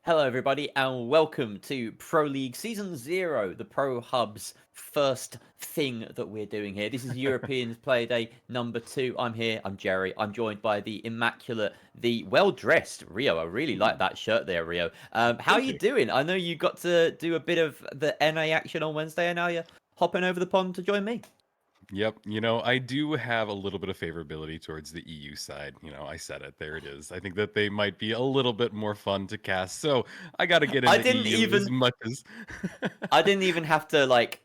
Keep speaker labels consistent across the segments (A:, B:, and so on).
A: Hello, everybody, and welcome to Pro League Season 0, the Pro Hub's first thing that we're doing here. This is Europeans Playday number 2. I'm here, I'm Jerry. I'm joined by the immaculate, the well-dressed Rio. I really like
B: Ooh,
A: that shirt there, Rio. How are
B: thank
A: you
B: you.
A: doing? I know you got to do a bit of the NA action on Wednesday, and now you're hopping over the pond to join me.
B: Yep, I do have a little bit of favorability towards the EU side. I said it. There it is. I think that they might be a little bit more fun to cast. So I got to get in
A: I
B: the
A: didn't
B: EU as
A: even,
B: much as.
A: I didn't even have to, like,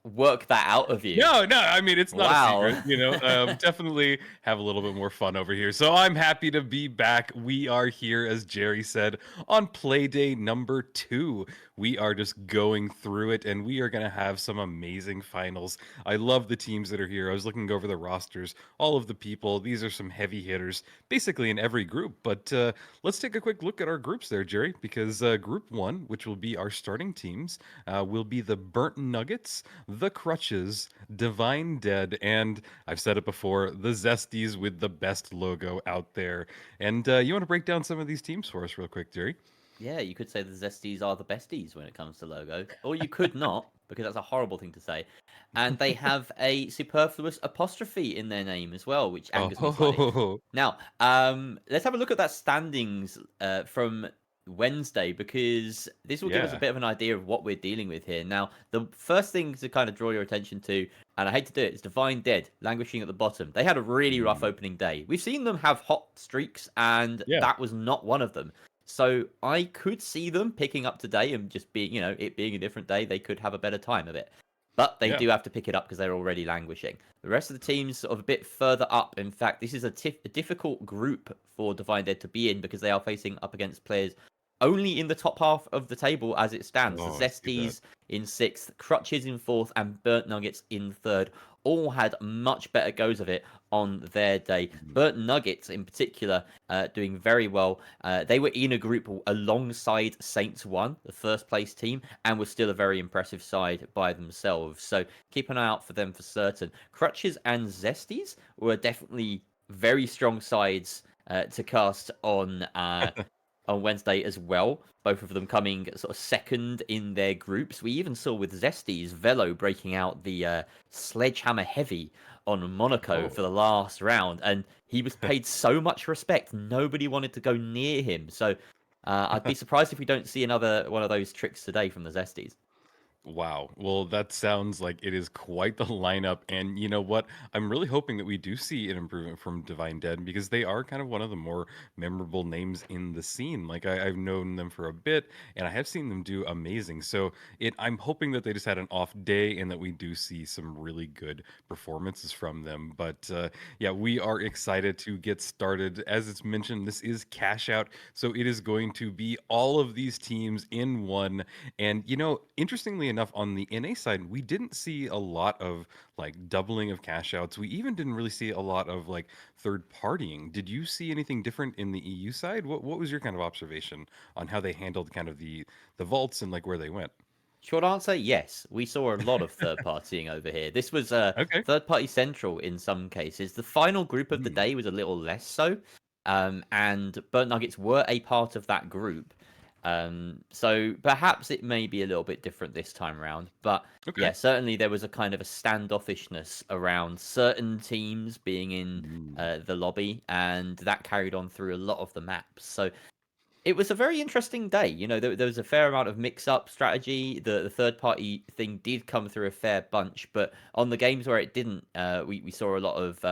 A: work that out of you.
B: No, no. I mean, it's not a secret.
A: Wow.
B: Definitely have a little bit more fun over here. So I'm happy to be back. We are here, as Jerry said, on Playday number 2. We are just going through it, and we are going to have some amazing finals. I love the teams that are here. I was looking over the rosters, all of the people. These are some heavy hitters, basically in every group. But let's take a quick look at our groups there, Jerry, because Group 1, which will be our starting teams, will be the Burnt Nuggets, the Crutches, Divine Dead, and I've said it before, the Zesties with the best logo out there. And you want to break down some of these teams for us real quick, Jerry?
A: Yeah, you could say the Zesties are the besties when it comes to logos, or you could not, because that's a horrible thing to say. And they have a superfluous apostrophe in their name as well, which angers me slightly.
B: Oh,
A: Now, let's have a look at that standings from Wednesday, because this will give us a
B: yeah.
A: bit of an idea of what we're dealing with here. Now, the first thing to kind of draw your attention to, and I hate to do it, is Divine Dead languishing at the bottom. They had a really rough
B: Mm,
A: opening day. We've seen them have hot streaks, and
B: yeah.
A: that was not one of them. So I could see them picking up today and just being, it being a different day, they could have a better time of it. But they
B: Yeah.
A: do have to pick it up because they're already languishing. The rest of the teams sort of a bit further up. In fact, this is a difficult group for Divine Dead to be in because they are facing up against players only in the top half of the table as it stands. The
B: Oh, I see that.
A: Zesties in sixth, Crutches in fourth, and Burnt Nuggets in third. All had much better goes of it on their day.
B: Mhm.
A: Burnt Nuggets, in particular, doing very well. They were in a group alongside Saints One, the first place team, and were still a very impressive side by themselves. So keep an eye out for them for certain. Crutches and Zesties were definitely very strong sides to cast on Wednesday as well. Both of them coming sort of second in their groups. We even saw with Zesties Velo breaking out the Sledgehammer Heavy on Monaco
B: Oh.
A: for the last round, and he was paid so much respect. Nobody wanted to go near him. So I'd be surprised if we don't see another one of those tricks today from the Zesties.
B: Wow. Well, that sounds like it is quite the lineup. And you know what? I'm really hoping that we do see an improvement from Divine Dead because they are kind of one of the more memorable names in the scene. Like I've known them for a bit and I have seen them do amazing. So I'm hoping that they just had an off day and that we do see some really good performances from them. But yeah, we are excited to get started. As it's mentioned, this is cash out. So it is going to be all of these teams in one. And interestingly enough, on the NA side, we didn't see a lot of like doubling of cash outs. We even didn't really see a lot of like third partying. Did you see anything different in the EU side? What was your kind of observation on how they handled kind of the vaults and like where they went?
A: Short answer, yes. We saw a lot of third partying over here. This was
B: Okay.
A: third party central in some cases. The final group of the
B: Hmm.
A: day was a little less so. And Burnt Nuggets were a part of that group. So perhaps it may be a little bit different this time around. But
B: Okay.
A: yeah, certainly there was a kind of a standoffishness around certain teams being in
B: Mm.
A: the lobby, and that carried on through a lot of the maps. So it was a very interesting day. There was a fair amount of mix-up strategy. The third-party thing did come through a fair bunch, but on the games where it didn't, we saw a lot of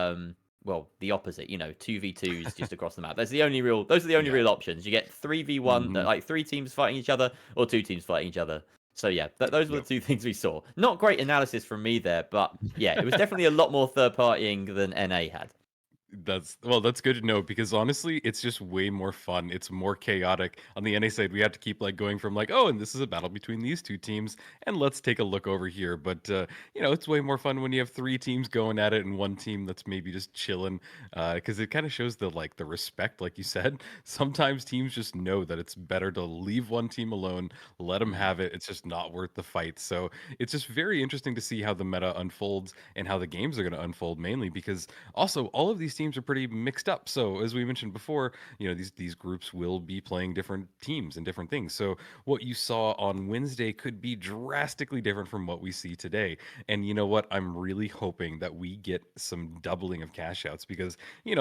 A: well, the opposite. 2v2s just across the map. Those are the only
B: Yeah.
A: real options. You get 3v1,
B: Hmm.
A: like three teams fighting each other, or two teams fighting each other. So yeah, those were the
B: Yep.
A: two things we saw. Not great analysis from me there, but yeah, it was definitely a lot more third-partying than NA had.
B: That's good to know because honestly, it's just way more fun. It's more chaotic. On the NA side, we have to keep like going from like, oh, and this is a battle between these two teams, and let's take a look over here. But it's way more fun when you have three teams going at it and one team that's maybe just chilling. Because it kind of shows the respect, like you said. Sometimes teams just know that it's better to leave one team alone, let them
A: Mm.
B: have it. It's just not worth the fight. So it's just very interesting to see how the meta unfolds and how the games are going to unfold, mainly because also all of these teams teams are pretty mixed up. So as we mentioned before, these groups will be playing different teams and different things. So what you saw on Wednesday could be drastically different from what we see today. And you know what? I'm really hoping that we get some doubling of cash outs because,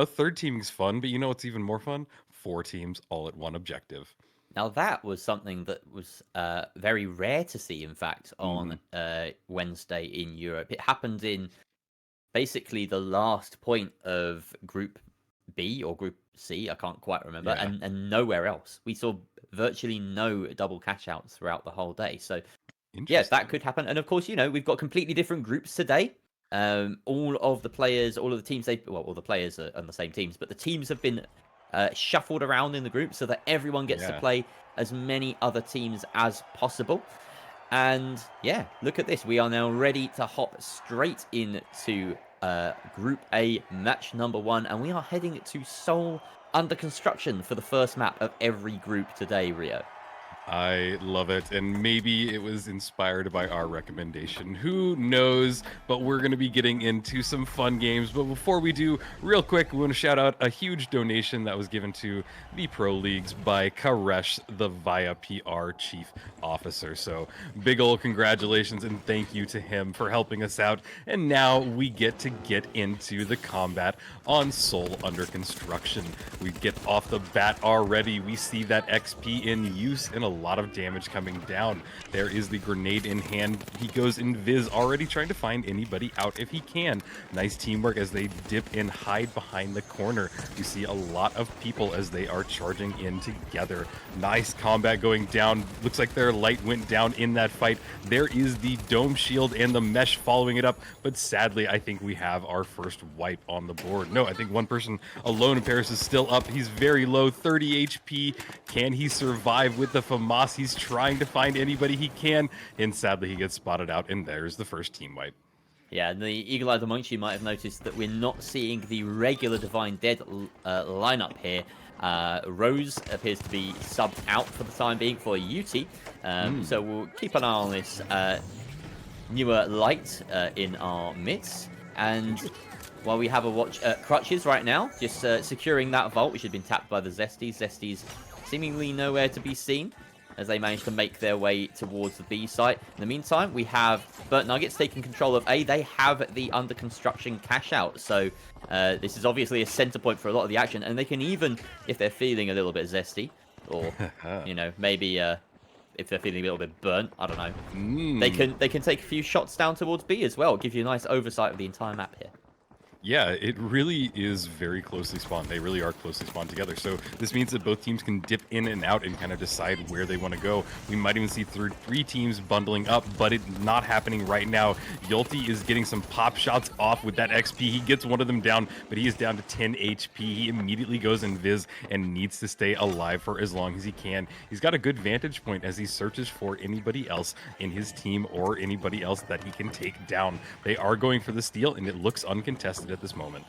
B: third teaming is fun, but you know what's even more fun? Four teams all at one objective.
A: Now that was something that was very rare to see, in fact, on
B: Hmm.
A: Wednesday in Europe. It happened in basically the last point of Group B or Group C, I can't quite remember,
B: Yeah.
A: and nowhere else. We saw virtually no double cash outs throughout the whole day. So yeah, that
B: Interesting.
A: could happen. And of course, we've got completely different groups today. All of the players, all of the teams, all the players are on the same teams, but the teams have been shuffled around in the group so that everyone gets to
B: Yeah.
A: play as many other teams as possible. And yeah, look at this. We are now ready to hop straight into Group A, match number 1, and we are heading to Seoul under construction for the first map of every group today, Rio.
B: I love it. And maybe it was inspired by our recommendation. Who knows? But we're going to be getting into some fun games. But before we do, real quick, we want to shout out a huge donation that was given to the Pro Leagues by Karesh, the Via PR Chief Officer. So big ol' congratulations and thank you to him for helping us out. And now we get to get into the combat on Seoul under construction. We get off the bat already. We see that XP in use and a lot of damage coming down. There is the grenade in hand. He goes invis, already trying to find anybody out if he can. Nice teamwork as they dip and hide behind the corner. You see a lot of people as they are charging in together. Nice combat going down. Looks like their light went down in that fight. There is the dome shield and the mesh following it up, but sadly I think we have our first wipe on the board. No, I think one person alone in Paris is still up. He's very low, 30 HP. Can he survive with the FAMAS? He's trying to find anybody he can, and sadly he gets spotted out, and there's the first team wipe.
A: Yeah, and the eagle-eyed amongst you might have noticed that we're not seeing the regular Divine Dead lineup here. Rose appears to be subbed out for the time being for UT, so we'll keep an eye on this newer light in our midst. And while we have a watch, Crutches right now, just securing that vault, which had been tapped by the Zesties. Zesties seemingly nowhere to be seen as they manage to make their way towards the B site. In the meantime, we have Burnt Nuggets taking control of A. They have the under construction cash out, so this is obviously a center point for a lot of the action, and they can even, if they're feeling a little bit zesty, or maybe if they're feeling a little bit burnt, I don't know, they can take a few shots down towards B as well. Give you a nice oversight of the entire map here.
B: Yeah, it really is very closely spawned. They really are closely spawned together. So this means that both teams can dip in and out and kind of decide where they want to go. We might even see three teams bundling up, but it's not happening right now. Yulti is getting some pop shots off with that XP. He gets one of them down, but he is down to 10 HP. He immediately goes invis and needs to stay alive for as long as he can. He's got a good vantage point as he searches for anybody else in his team or anybody else that he can take down. They are going for the steal, and it looks uncontested at this moment.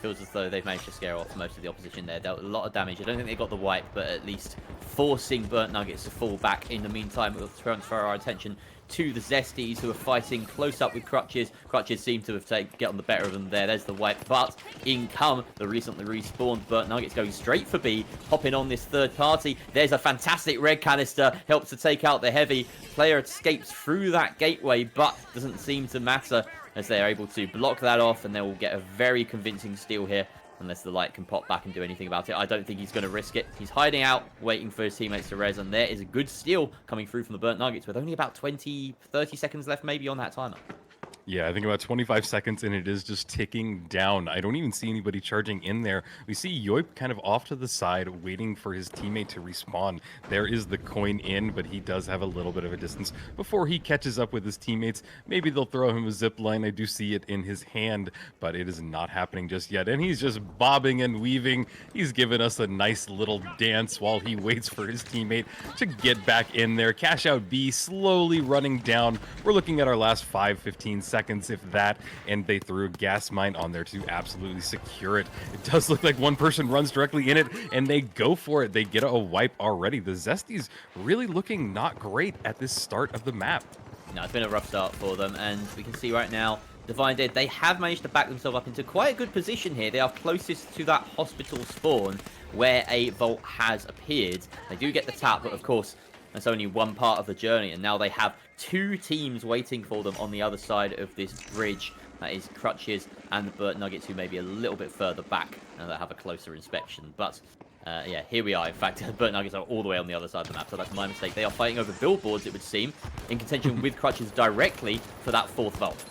A: Feels as though they've managed to scare off most of the opposition there. Dealt a lot of damage. I don't think they got the wipe, but at least forcing Burnt Nuggets to fall back. In the meantime, we'll transfer our attention to the Zesties, who are fighting close up with Crutches. Crutches seem to have get on the better of them there. There's the wipe, but in come the recently respawned Burnt Nuggets, going straight for B, hopping on this third party. There's a fantastic red canister, helps to take out the heavy. Player escapes through that gateway, but doesn't seem to matter as they are able to block that off, and they will get a very convincing steal here. Unless the light can pop back and do anything about it. I don't think he's going to risk it. He's hiding out, waiting for his teammates to res, and there is a good steal coming through from the Burnt Nuggets with only about 20, 30 seconds left maybe on that timer.
B: Yeah, I think about 25 seconds, and it is just ticking down. I don't even see anybody charging in there. We see Yoip kind of off to the side, waiting for his teammate to respawn. There is the coin in, but he does have a little bit of a distance before he catches up with his teammates. Maybe they'll throw him a zip line. I do see it in his hand, but it is not happening just yet. And he's just bobbing and weaving. He's giving us a nice little dance while he waits for his teammate to get back in there. Cash out B slowly running down. We're looking at our last 15 seconds, if that, and they threw a gas mine on there to absolutely secure it. It does look like one person runs directly in it, and they go for it. They get a wipe already. The Zesties really looking not great at this start of the map.
A: No, it's been a rough start for them, and we can see right now, Divine Dead, they have managed to back themselves up into quite a good position here. They are closest to that hospital spawn where a vault has appeared. They do get the tap, but of course, that's only one part of the journey, and now they have 2 teams waiting for them on the other side of this bridge. That is Crutches and the Burt Nuggets, who may be a little bit further back and they'll have a closer inspection. But yeah, here we are. In fact, Burt Nuggets are all the way on the other side of the map, so that's my mistake. They are fighting over billboards, it would seem, in contention with Crutches directly for that 4th vault.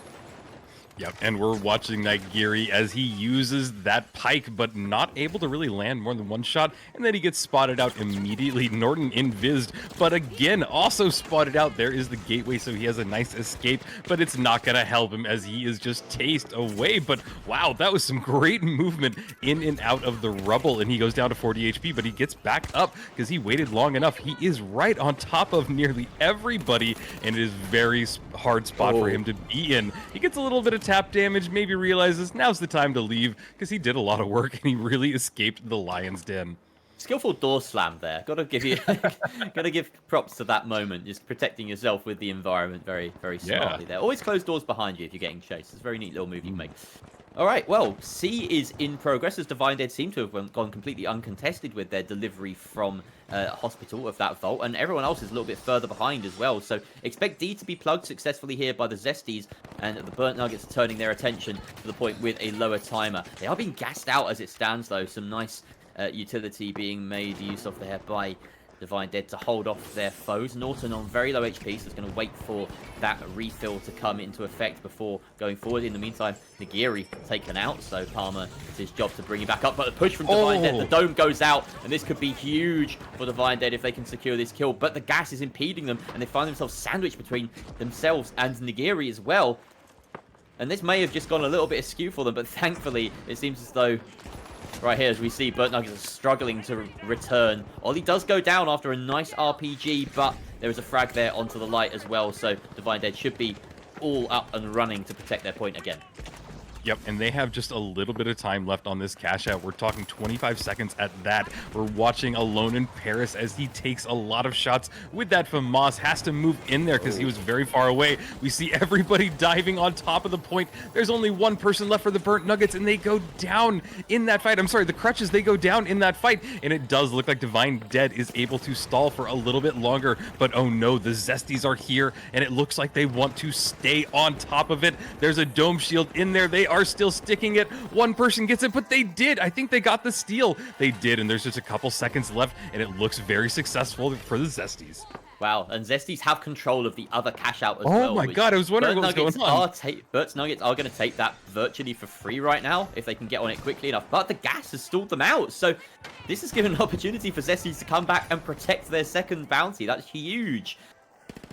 B: Yep, and we're watching Nigiri as he uses that pike, but not able to really land more than one shot, and then he gets spotted out immediately. Norton invised, but again, also spotted out. There is the gateway, so he has a nice escape, but it's not going to help him as he is just tased away. But wow, that was some great movement in and out of the rubble, and he goes down to 40 HP, but he gets back up because he waited long enough. He is right on top of nearly everybody, and it is very hard spot for him to be in. He gets a little bit of tap damage, maybe realizes now's the time to leave because he did a lot of work and he really escaped the lion's den.
A: Skillful door slam there. Gotta give props to that moment. Just protecting yourself with the environment very, very smartly there. Always close doors behind you if you're getting chased. It's a very neat little move you can make. All right, well, C is in progress as Divine Dead seem to have gone completely uncontested with their delivery from Hospital of that vault, and everyone else is a little bit further behind as well. So expect D to be plugged successfully here by the Zesties, and the Burnt Nuggets are turning their attention to the point with a lower timer. They are being gassed out as it stands, though. Some nice utility being made use of there by Divine Dead to hold off their foes. Norton on very low HP, so it's going to wait for that refill to come into effect before going forward. In the meantime, Nigiri taken out, so Palmer, it's his job to bring him back up. But the push from Divine Dead, the dome goes out, and this could be huge for Divine Dead if they can secure this kill. But the gas is impeding them, and they find themselves sandwiched between themselves and Nigiri as well. And this may have just gone a little bit askew for them, but thankfully, it seems as though right here, as we see, Burt Nuggets are struggling to return. Ollie does go down after a nice RPG, but there is a frag there onto the light as well, so Divine Dead should be all up and running to protect their point again.
B: Yep, and they have just a little bit of time left on this cash out. We're talking 25 seconds at that. We're watching Alone in Paris as he takes a lot of shots with that FAMAS. Has to move in there because he was very far away. We see everybody diving on top of the point. There's only one person left for the Burnt Nuggets, and they go down in that fight. I'm sorry, the Crutches, they go down in that fight, and it does look like Divine Dead is able to stall for a little bit longer, but oh no, the Zesties are here, and it looks like they want to stay on top of it. There's a dome shield in there. They are still sticking it. One person gets it, but they did. I think they got the steal. They did, and there's just a couple seconds left, and it looks very successful for the Zesties.
A: Wow, and Zesties have control of the other cash out as well.
B: Oh my god, I was wondering what was going on.
A: Burt's Nuggets are going to take that virtually for free right now, if they can get on it quickly enough. But the gas has stalled them out, so this has given an opportunity for Zesties to come back and protect their second bounty. That's huge.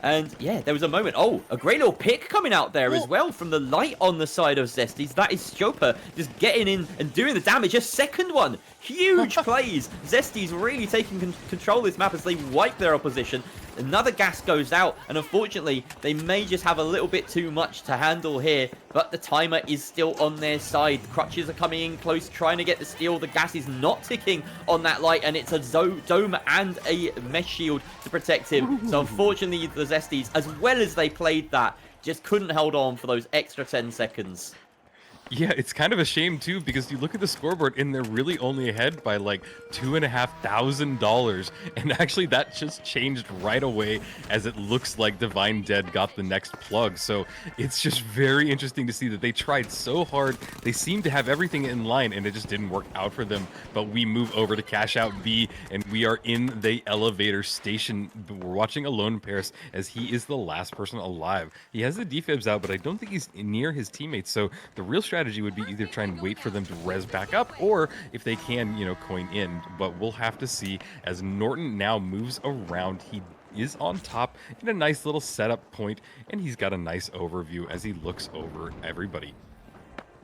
A: And yeah, there was a moment. Oh, a great little pick coming out there as well from the light on the side of Zesties. That is Chopa just getting in and doing the damage. A second one. Huge plays. Zesties really taking control of this map as they wipe their opposition. Another gas goes out, and unfortunately, they may just have a little bit too much to handle here, but the timer is still on their side. Crutches are coming in close, trying to get the steal. The gas is not ticking on that light, and it's a dome and a mesh shield to protect him. So unfortunately, the Zesties, as well as they played that, just couldn't hold on for those extra 10 seconds.
B: Yeah, it's kind of a shame too, because you look at the scoreboard and they're really only ahead by like $2,500, and actually that just changed right away as it looks like Divine Dead got the next plug. So it's just very interesting to see that they tried so hard. They seemed to have everything in line and it just didn't work out for them. But we move over to Cash Out B, and we are in the elevator station. We're watching Alone in Paris as he is the last person alive. He has the defibs out, but I don't think he's near his teammates. So the real strategy would be either try and wait for them to res back up, or if they can, you know, coin in. But we'll have to see as Norton now moves around. He is on top in a nice little setup point, and he's got a nice overview as he looks over everybody.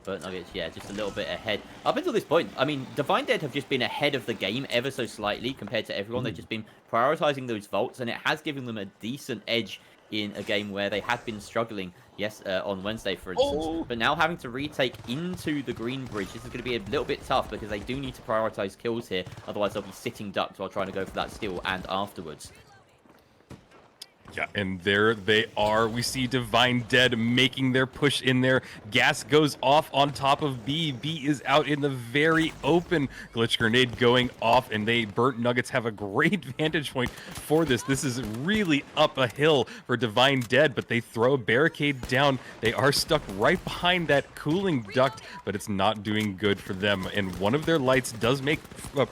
A: Burnt Nuggets, yeah, just a little bit ahead. Up until this point, I mean, Divine Dead have just been ahead of the game ever so slightly compared to everyone. They've just been prioritizing those vaults, and it has given them a decent edge in a game where they had been struggling, yes, on Wednesday, for instance. But now having to retake into the green bridge, this is going to be a little bit tough because they do need to prioritize kills here. Otherwise, they'll be sitting ducks while trying to go for that steal and afterwards.
B: Yeah, and there they are. We see Divine Dead making their push in there. Gas goes off on top of B. B is out in the very open. Glitch Grenade going off, and Burnt Nuggets have a great vantage point for this. This is really up a hill for Divine Dead, but they throw a barricade down. They are stuck right behind that cooling duct, but it's not doing good for them. And one of their lights does make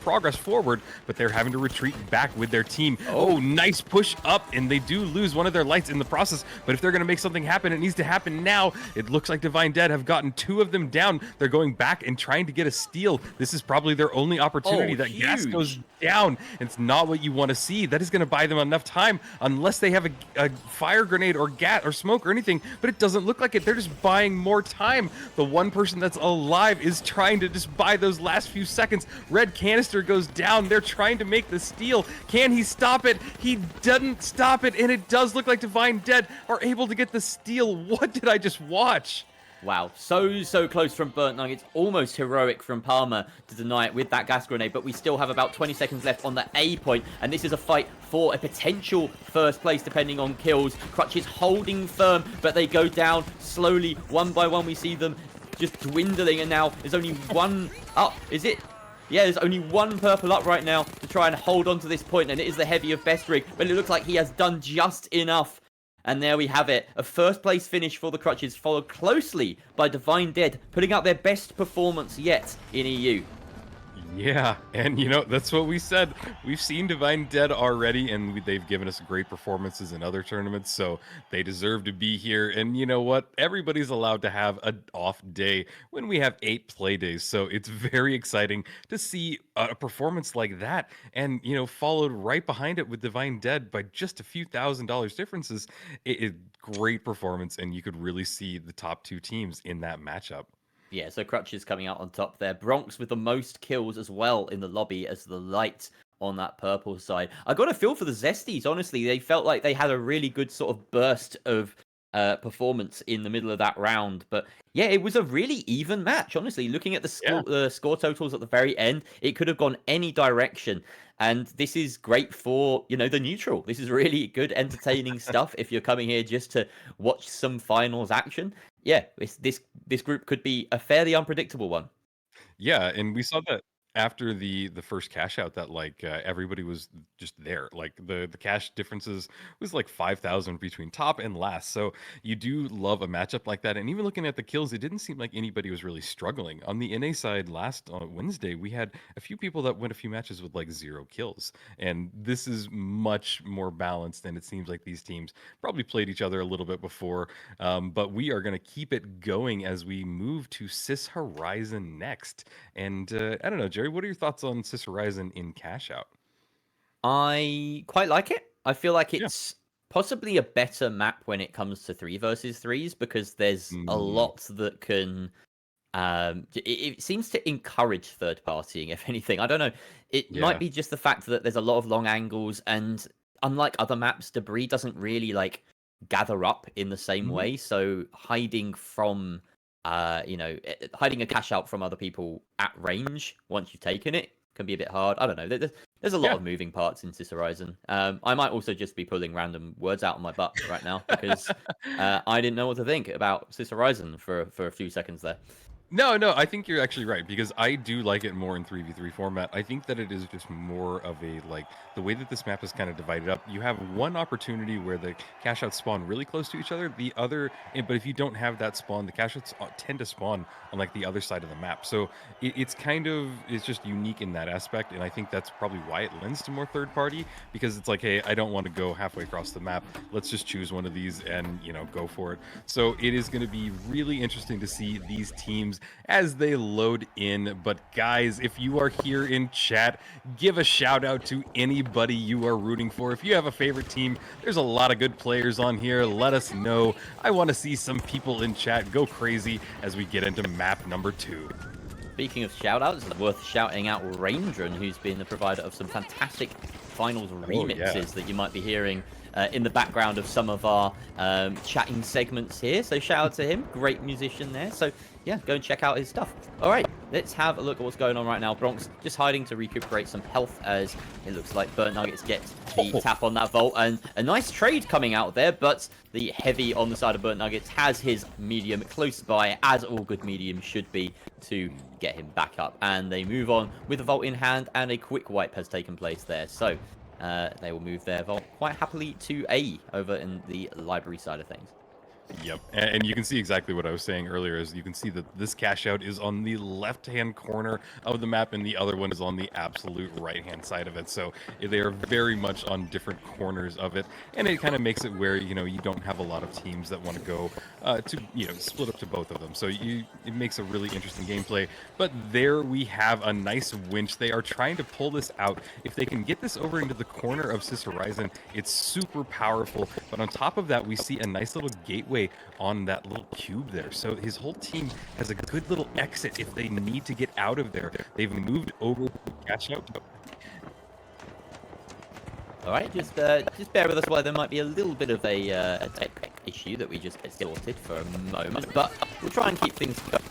B: progress forward, but they're having to retreat back with their team. Oh, nice push up, and they do lose one of their lights in the process, but if they're going to make something happen, it needs to happen now. It looks like Divine Dead have gotten 2 of them down. They're going back and trying to get a steal. This is probably their only opportunity. That gas goes down. It's not what you want to see. That is going to buy them enough time, unless they have a fire grenade or gas or smoke or anything, but it doesn't look like it. They're just buying more time. The one person that's alive is trying to just buy those last few seconds. Red canister goes down. They're trying to make the steal. Can he stop it? He doesn't stop it, and it does look like Divine Dead are able to get the steal. What did I just watch?
A: Wow, so close from Burnt Nuggets. Almost heroic from Palmer to deny it with that gas grenade, but we still have about 20 seconds left on the A point, and this is a fight for a potential first place depending on kills. Crutch is holding firm, but they go down slowly, one by one. We see them just dwindling, and now there's only one up. Is it? Yeah, there's only one purple up right now to try and hold on to this point, and it is the heavy of Best Rig, but it looks like he has done just enough. And there we have it. A first place finish for the Crutches, followed closely by Divine Dead, putting out their best performance yet in EU.
B: Yeah, and that's what we said. We've seen Divine Dead already, and they've given us great performances in other tournaments, so they deserve to be here. And you know what? Everybody's allowed to have an off day when we have 8 play days, so it's very exciting to see a performance like that, and followed right behind it with Divine Dead by just a few $1,000s differences. Great performance, and you could really see the top 2 teams in that matchup.
A: Yeah, so Crutches coming out on top there. Bronx with the most kills as well in the lobby as the light on that purple side. I got a feel for the Zesties, honestly. They felt like they had a really good sort of burst of performance in the middle of that round. But yeah, it was a really even match, honestly. Looking at the score totals at the very end, it could have gone any direction. And this is great for, the neutral. This is really good, entertaining stuff if you're coming here just to watch some finals action. Yeah, this group could be a fairly unpredictable one.
B: Yeah, and we saw that after the first cash out that everybody was just there. Like the cash differences was like 5,000 between top and last. So you do love a matchup like that. And even looking at the kills, it didn't seem like anybody was really struggling. On the NA side last Wednesday, we had a few people that went a few matches with like 0 kills. And this is much more balanced, and it seems like these teams probably played each other a little bit before. But we are going to keep it going as we move to Cis Horizon next. And I don't know, Jerry, what are your thoughts on Cis Horizon in Cash Out?
A: I quite like it. I feel like
B: Yeah.
A: it's possibly a better map when it comes to 3 versus 3s because there's a lot that can it seems to encourage third partying, if anything. I don't know. It might be just the fact that there's a lot of long angles, and unlike other maps, debris doesn't really like gather up in the same way. So hiding from hiding a cash out from other people at range once you've taken it can be a bit hard. I don't know. There's a lot of moving parts in Cis Horizon. I might also just be pulling random words out of my butt right now because I didn't know what to think about Cis Horizon for a few seconds there.
B: No, I think you're actually right, because I do like it more in 3v3 format. I think that it is just more of a, the way that this map is kind of divided up. You have one opportunity where the cash outs spawn really close to each other. But if you don't have that spawn, the cash outs tend to spawn on the other side of the map. So it's just unique in that aspect. And I think that's probably why it lends to more third party, because it's like, hey, I don't want to go halfway across the map. Let's just choose one of these and, go for it. So it is going to be really interesting to see these teams as they load in. But guys, if you are here in chat, give a shout out to anybody you are rooting for. If you have a favorite team, there's a lot of good players on here. Let us know. I want to see some people in chat go crazy as we get into map number 2.
A: Speaking of shout-outs, it's worth shouting out Raindron, who's been the provider of some fantastic finals remixes that you might be hearing in the background of some of our chatting segments here. So shout out to him. Great musician there. So yeah, go and check out his stuff. All right, let's have a look at what's going on right now. Bronx just hiding to recuperate some health as it looks like Burnt Nuggets get the tap on that vault. And a nice trade coming out there, but the heavy on the side of Burnt Nuggets has his medium close by, as all good mediums should be, to get him back up. And they move on with the vault in hand, and a quick wipe has taken place there. So they will move their vault quite happily to A over in the library side of things.
B: Yep, and you can see exactly what I was saying earlier. Is you can see that this cash out is on the left-hand corner of the map, and the other one is on the absolute right-hand side of it. So they are very much on different corners of it, and it kind of makes it where you don't have a lot of teams that want to go to split up to both of them. So it makes a really interesting gameplay. But there we have a nice winch. They are trying to pull this out. If they can get this over into the corner of Sis Horizon, it's super powerful. But on top of that, we see a nice little gateway on that little cube there. So his whole team has a good little exit if they need to get out of there. They've moved over to cash out.
A: All right, just bear with us while there might be a little bit of a tech issue that we just get sorted for a moment, but we'll try and keep things going.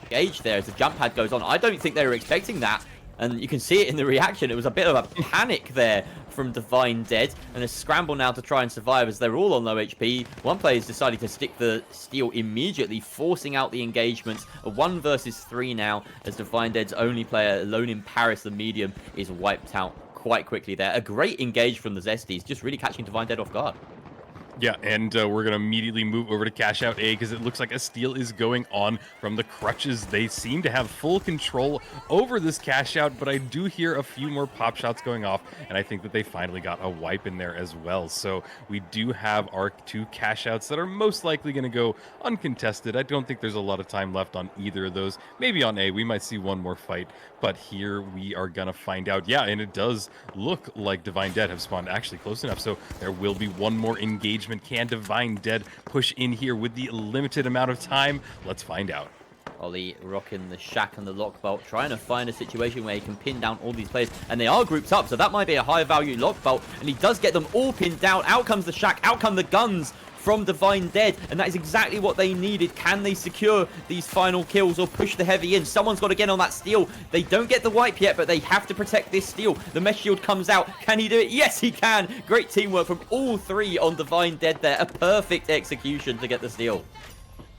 A: Gauge there as the jump pad goes on. I don't think they were expecting that. And you can see it in the reaction. It was a bit of a panic there from Divine Dead. And a scramble now to try and survive as they're all on low HP. One player has decided to stick the steel immediately, forcing out the engagement. A 1 versus 3 now, as Divine Dead's only player, alone in Paris, the medium, is wiped out quite quickly there. A great engage from the Zesties, just really catching Divine Dead off guard.
B: Yeah, and we're going to immediately move over to cash out A because it looks like a steal is going on from the Crutches. They seem to have full control over this cash out, but I do hear a few more pop shots going off, and I think that they finally got a wipe in there as well. So we do have our 2 cash outs that are most likely going to go uncontested. I don't think there's a lot of time left on either of those. Maybe on A, we might see one more fight, but here we are going to find out. Yeah, and it does look like Divine Dead have spawned actually close enough, so there will be one more engagement. Can Divine Dead push in here with the limited amount of time? Let's find out.
A: Ollie rocking the shack and the lock bolt, trying to find a situation where he can pin down all these players, and they are grouped up, so that might be a high value lock bolt, and he does get them all pinned down. Out comes the shack, out come the guns from Divine Dead, and that is exactly what they needed. Can they secure these final kills or push the heavy in? Someone's got to get on that steal. They don't get the wipe yet, but they have to protect this steal. The mesh shield comes out. Can he do it? Yes, he can. Great teamwork from all 3 on Divine Dead there. A perfect execution to get the steal.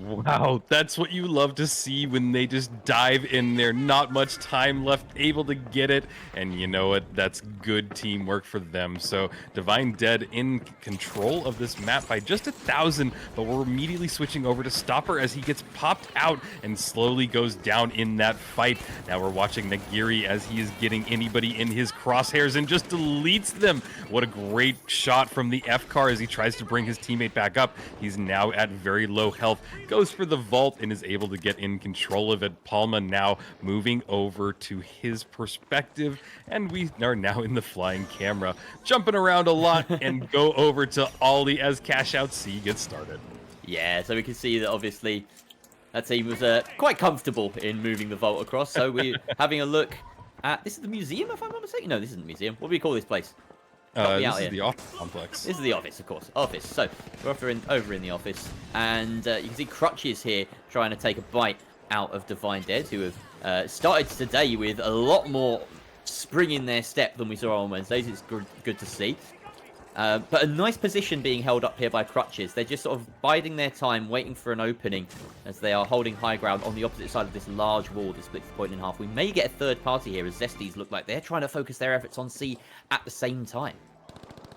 B: Wow, that's what you love to see when they just dive in there. Not much time left, able to get it. And you know what? That's good teamwork for them. So Divine Dead in control of this map by just 1,000, but we're immediately switching over to Stopper as he gets popped out and slowly goes down in that fight. Now we're watching Nagiri as he is getting anybody in his crosshairs and just deletes them. What a great shot from the F-Car as he tries to bring his teammate back up. He's now at very low health. Goes for the vault and is able to get in control of it. Palma now moving over to his perspective, and we are now in the flying camera, jumping around a lot, and go over to Ollie as Cash Out C gets started.
A: Yeah, so we can see that obviously that team was quite comfortable in moving the vault across. So we're having a look at, this is the museum, if I'm not mistaken? No, this isn't the museum. What do we call this place?
B: This is the office complex.
A: This is the office, of course. Office. So we're over in the office, and you can see Crutches here trying to take a bite out of Divine Dead, who have started today with a lot more spring in their step than we saw on Wednesdays. It's good to see. But a nice position being held up here by Crutches. They're just sort of biding their time, waiting for an opening as they are holding high ground on the opposite side of this large wall that splits the point in half. We may get a third party here as Zesties look like they're trying to focus their efforts on C at the same time.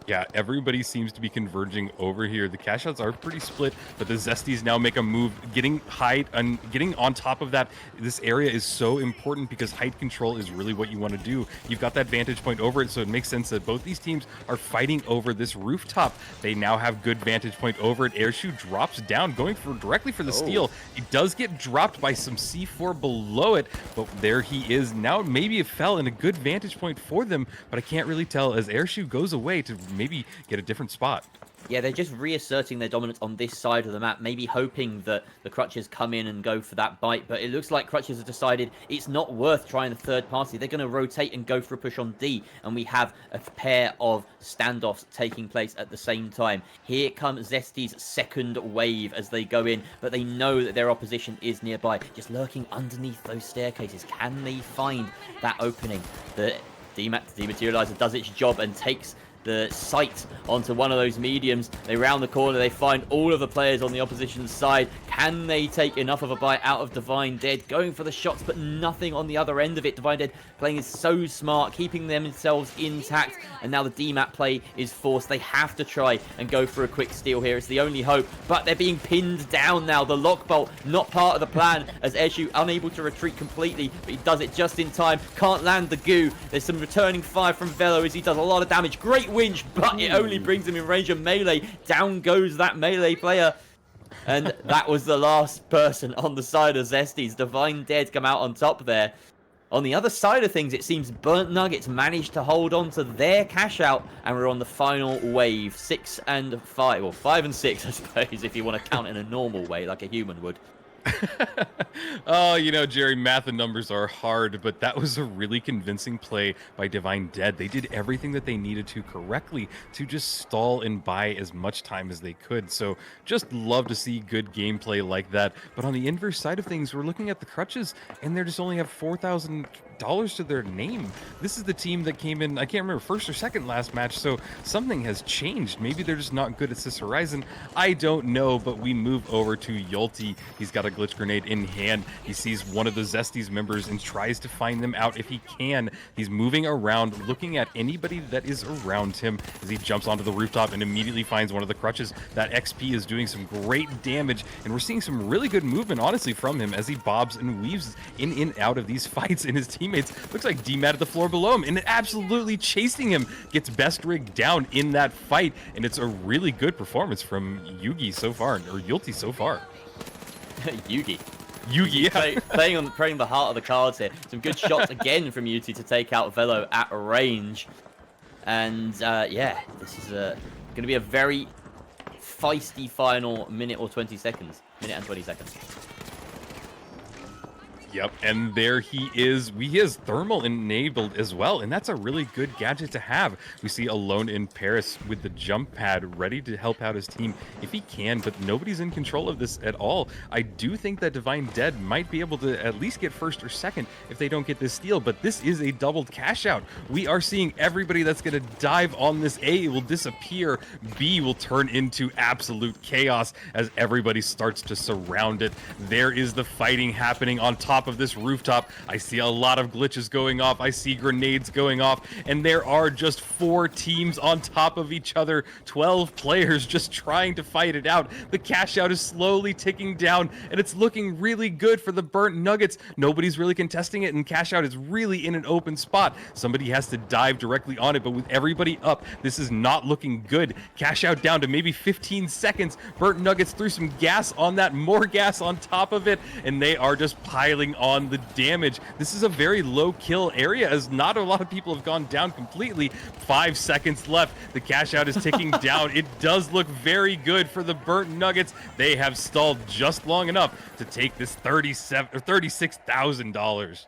B: Yeah, everybody seems to be converging over here. The cash outs are pretty split, but the Zesties now make a move, getting height and getting on top of that. This area is so important because height control is really what you want to do. You've got that vantage point over it, so it makes sense that both these teams are fighting over this rooftop. They now have good vantage point over it. Airshoe drops down, going directly for the steal. He does get dropped by some C4 below it, but there he is. Now maybe it fell in a good vantage point for them, but I can't really tell as Airshoe goes away to maybe get a different spot.
A: Yeah, they're just reasserting their dominance on this side of the map, maybe hoping that the Crutches come in and go for that bite, but it looks like Crutches have decided it's not worth trying the third party. They're going to rotate and go for a push on D, and we have a pair of standoffs taking place at the same time. Here comes Zesty's second wave as they go in, but they know that their opposition is nearby, just lurking underneath those staircases. Can they find that opening? The Dematerializer does its job and takes the sight onto one of those mediums. They round the corner, they find all of the players on the opposition side. Can they take enough of a bite out of Divine Dead? Going for the shots, but nothing on the other end of it. Divine Dead playing is so smart, keeping themselves intact, and now the DMAT play is forced. They have to try and go for a quick steal here. It's the only hope, but they're being pinned down now. The lockbolt, not part of the plan, as Eshu unable to retreat completely, but he does it just in time. Can't land the goo. There's some returning fire from Velo as he does a lot of damage. Great winch, but it only brings him in range of melee. Down goes that melee player. And that was the last person on the side of Zesty's. Divine Dead come out on top there. On the other side of things, it seems Burnt Nuggets managed to hold on to their cash out, and we're on the final wave. 6 and 5, or 5 and 6, I suppose, if you want to count in a normal way, like a human would.
B: Oh, Jerry, math and numbers are hard, but that was a really convincing play by Divine Dead. They did everything that they needed to correctly to just stall and buy as much time as they could. So just love to see good gameplay like that. But on the inverse side of things, we're looking at the Crutches, and they just only have $4,000 to their name. This is the team that came in, I can't remember, first or second last match, so something has changed. Maybe they're just not good at this horizon. I don't know, but we move over to Yolti. He's got a glitch grenade in hand. He sees one of the Zesty's members and tries to find them out if he can. He's moving around, looking at anybody that is around him as he jumps onto the rooftop and immediately finds one of the Crutches. That XP is doing some great damage, and we're seeing some really good movement, honestly, from him as he bobs and weaves in and out of these fights, and his teammates looks like DMAT at the floor below him and absolutely chasing him. Gets best rig down in that fight, and it's a really good performance from Yugi so far, or Yulti so far.
A: Yugi,
B: yeah.
A: playing the heart of the cards here. Some good shots again from Yuti to take out Velo at range. And yeah, this is going to be a very feisty final minute and 20 seconds.
B: Yep, and there he is. He is thermal enabled as well, and that's a really good gadget to have. We see Alone in Paris with the jump pad ready to help out his team if he can, but nobody's in control of this at all. I do think that Divine Dead might be able to at least get first or second if they don't get this steal, but this is a doubled cash out. We are seeing everybody that's going to dive on this. A will disappear. B will turn into absolute chaos as everybody starts to surround it. There is the fighting happening on top of this rooftop. I see a lot of glitches going off. I see grenades going off, and there are just 4 teams on top of each other. 12 players just trying to fight it out. The cash out is slowly ticking down, and it's looking really good for the Burnt Nuggets. Nobody's really contesting it, and cash out is really in an open spot. Somebody has to dive directly on it, but with everybody up, this is not looking good. Cash out down to maybe 15 seconds. Burnt Nuggets threw some gas on that, more gas on top of it, and they are just piling on the damage. This is a very low kill area as not a lot of people have gone down completely. 5 seconds left. The cash out is ticking down. It does look very good for the Burnt Nuggets. They have stalled just long enough to take this $36,000.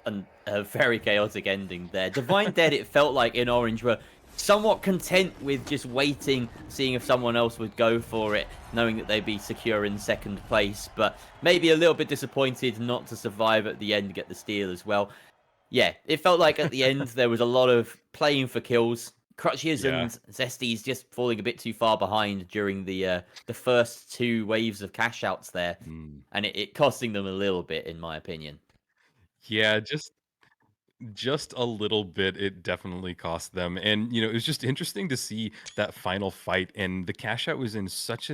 A: And a very chaotic ending there. Divine Dead, it felt like in Orange were somewhat content with just waiting, seeing if someone else would go for it, knowing that they'd be secure in second place, but maybe a little bit disappointed not to survive at the end to get the steal as well. Yeah, it felt like at the end there was a lot of playing for kills. Crutches and Zesty's just falling a bit too far behind during the first 2 waves of cash outs there, and it costing them a little bit, in my opinion.
B: Yeah, just a little bit. It definitely cost them, and it was just interesting to see that final fight, and the cash out was in such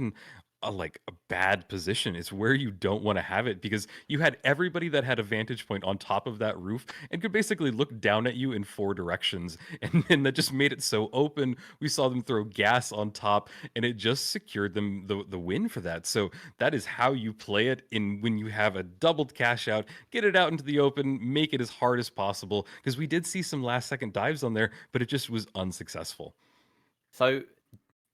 B: a bad position. It's where you don't want to have it, because you had everybody that had a vantage point on top of that roof and could basically look down at you in 4 directions, and then that just made it so open. We saw them throw gas on top, and it just secured them the win for that. So that is how you play it in when you have a doubled cash out. Get it out into the open, make it as hard as possible, because we did see some last second dives on there, but it just was unsuccessful.
A: So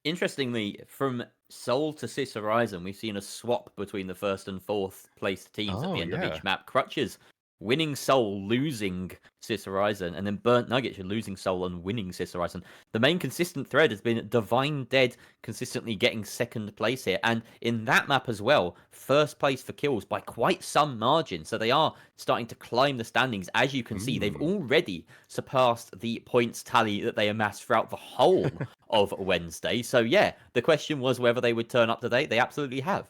A: Interestingly, from Seoul to Sis Horizon, we've seen a swap between the first and fourth placed teams at
B: Oh
A: the end of
B: yeah.
A: each map. Crutches winning Seoul, losing Sis Horizon, and then Burnt Nuggets are losing Seoul and winning Sis Horizon. The main consistent thread has been Divine Dead consistently getting second place here, and in that map as well, first place for kills by quite some margin. So they are starting to climb the standings. As you can see, they've
B: Mm.
A: already surpassed the points tally that they amassed throughout the whole of Wednesday. So yeah, the question was whether they would turn up today. They absolutely have.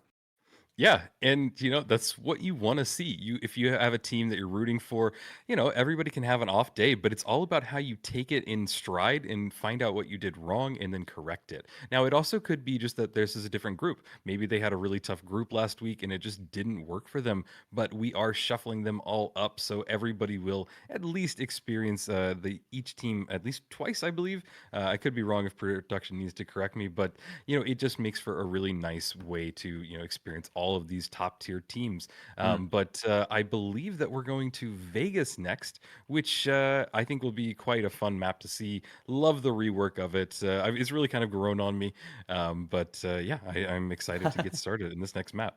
B: Yeah, and that's what you want to see. If you have a team that you're rooting for, everybody can have an off day, but it's all about how you take it in stride and find out what you did wrong and then correct it. Now, it also could be just that this is a different group. Maybe they had a really tough group last week and it just didn't work for them, but we are shuffling them all up so everybody will at least experience the each team at least twice, I believe. I could be wrong if production needs to correct me, but it just makes for a really nice way to experience all of these top tier teams.
A: Mm.
B: But I believe that we're going to Vegas next, which I think will be quite a fun map to see. Love the rework of it. It's really kind of grown on me. But yeah, I'm excited to get started in this next map.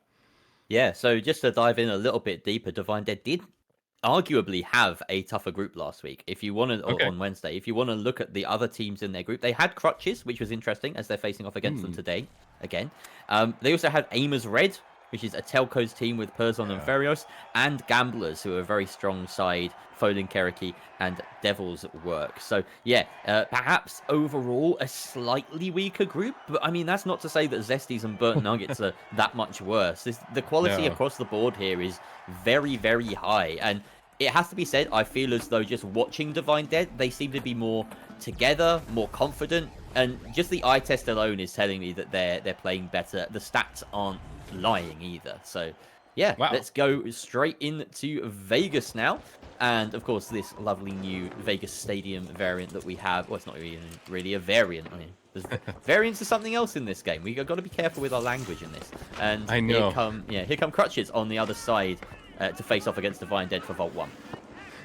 A: Yeah, so just to dive in a little bit deeper, Divine Dead did arguably have a tougher group last week. If you want to,
B: Okay.
A: on Wednesday, if you want to look at the other teams in their group, they had Crutches, which was interesting as they're facing off against them
B: Hmm.
A: today again. They also had Aimers Red, which is a Telco's team with Perzon and
B: Yeah.
A: Ferios, and Gamblers, who are a very strong side, Foden Keriki and Devil's Work. So yeah, perhaps overall a slightly weaker group, but I mean that's not to say that Zesties and Burnt Nuggets are that much worse. The quality
B: No.
A: across the board here is very, very high, and it has to be said, I feel as though just watching Divine Dead, they seem to be more together, more confident, and just the eye test alone is telling me that they're playing better. The stats aren't lying either. So yeah,
B: Wow.
A: let's go straight into Vegas now. And of course, this lovely new Vegas Stadium variant that we have. Well, it's not even really a variant. I mean, there's variants of something else in this game. We've got to be careful with our language in this. And
B: I know.
A: here come Crutches on the other side to face off against Divine Dead for Vault 1.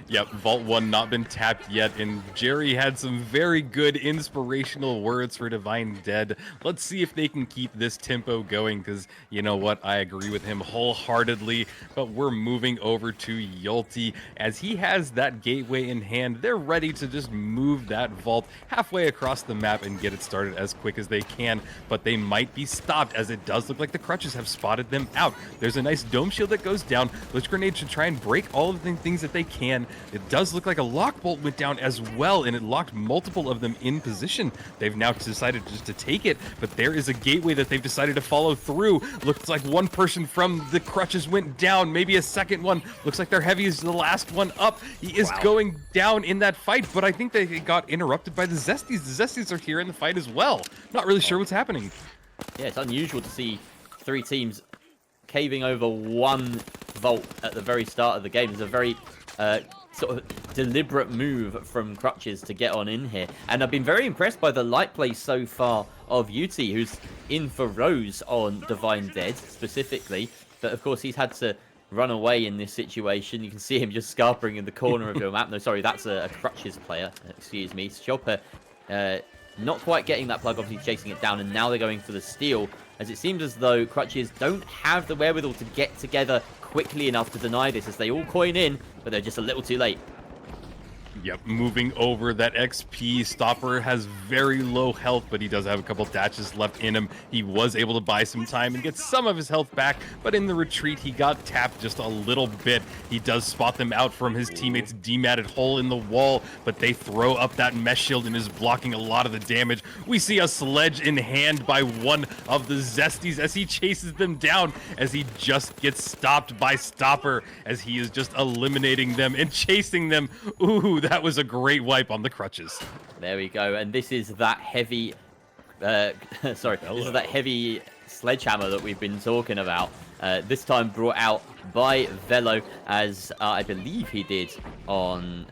B: Yep, Vault 1 not been tapped yet, and Jerry had some very good inspirational words for Divine Dead. Let's see if they can keep this tempo going, because you know what, I agree with him wholeheartedly, but we're moving over to Yulti. As he has that gateway in hand, they're ready to just move that vault halfway across the map and get it started as quick as they can, but they might be stopped, as it does look like the Crutches have spotted them out. There's a nice dome shield that goes down. Lich Grenade should try and break all of the things that they can. It does look like a lock bolt went down as well, and it locked multiple of them in position. They've now decided just to take it, but there is a gateway that they've decided to follow through. Looks like one person from the Crutches went down, maybe a second one. Looks like their heavy is the last one up. He is going down in that fight, but I think they got interrupted by the Zesties. The Zesties are here in the fight as well. Not really sure what's happening.
A: Yeah, it's unusual to see three teams caving over one vault at the very start of the game. It's a very sort of deliberate move from Crutches to get on in here. And I've been very impressed by the light play so far of Yuti, who's in for Rose on Divine Dead specifically. But of course, he's had to run away in this situation. You can see him just scarpering in the corner of the map. No, sorry, that's a Crutches player. Excuse me. Chopper not quite getting that plug, obviously chasing it down. And now they're going for the steal, as it seems as though Crutches don't have the wherewithal to get together quickly enough to deny this, as they all coin in, but they're just a little too late.
B: Yep, moving over that XP. Stopper has very low health, but he does have a couple dashes left in him. He was able to buy some time and get some of his health back, but in the retreat, he got tapped just a little bit. He does spot them out from his teammates' dematted hole in the wall, but they throw up that mesh shield and is blocking a lot of the damage. We see a sledge in hand by one of the Zesties as he chases them down, as he just gets stopped by Stopper, as he is just eliminating them and chasing them. Ooh, that was a great wipe on the Crutches.
A: There we go, and this is that heavy. This is that heavy sledgehammer that we've been talking about. This time brought out by Velo, as I believe he did on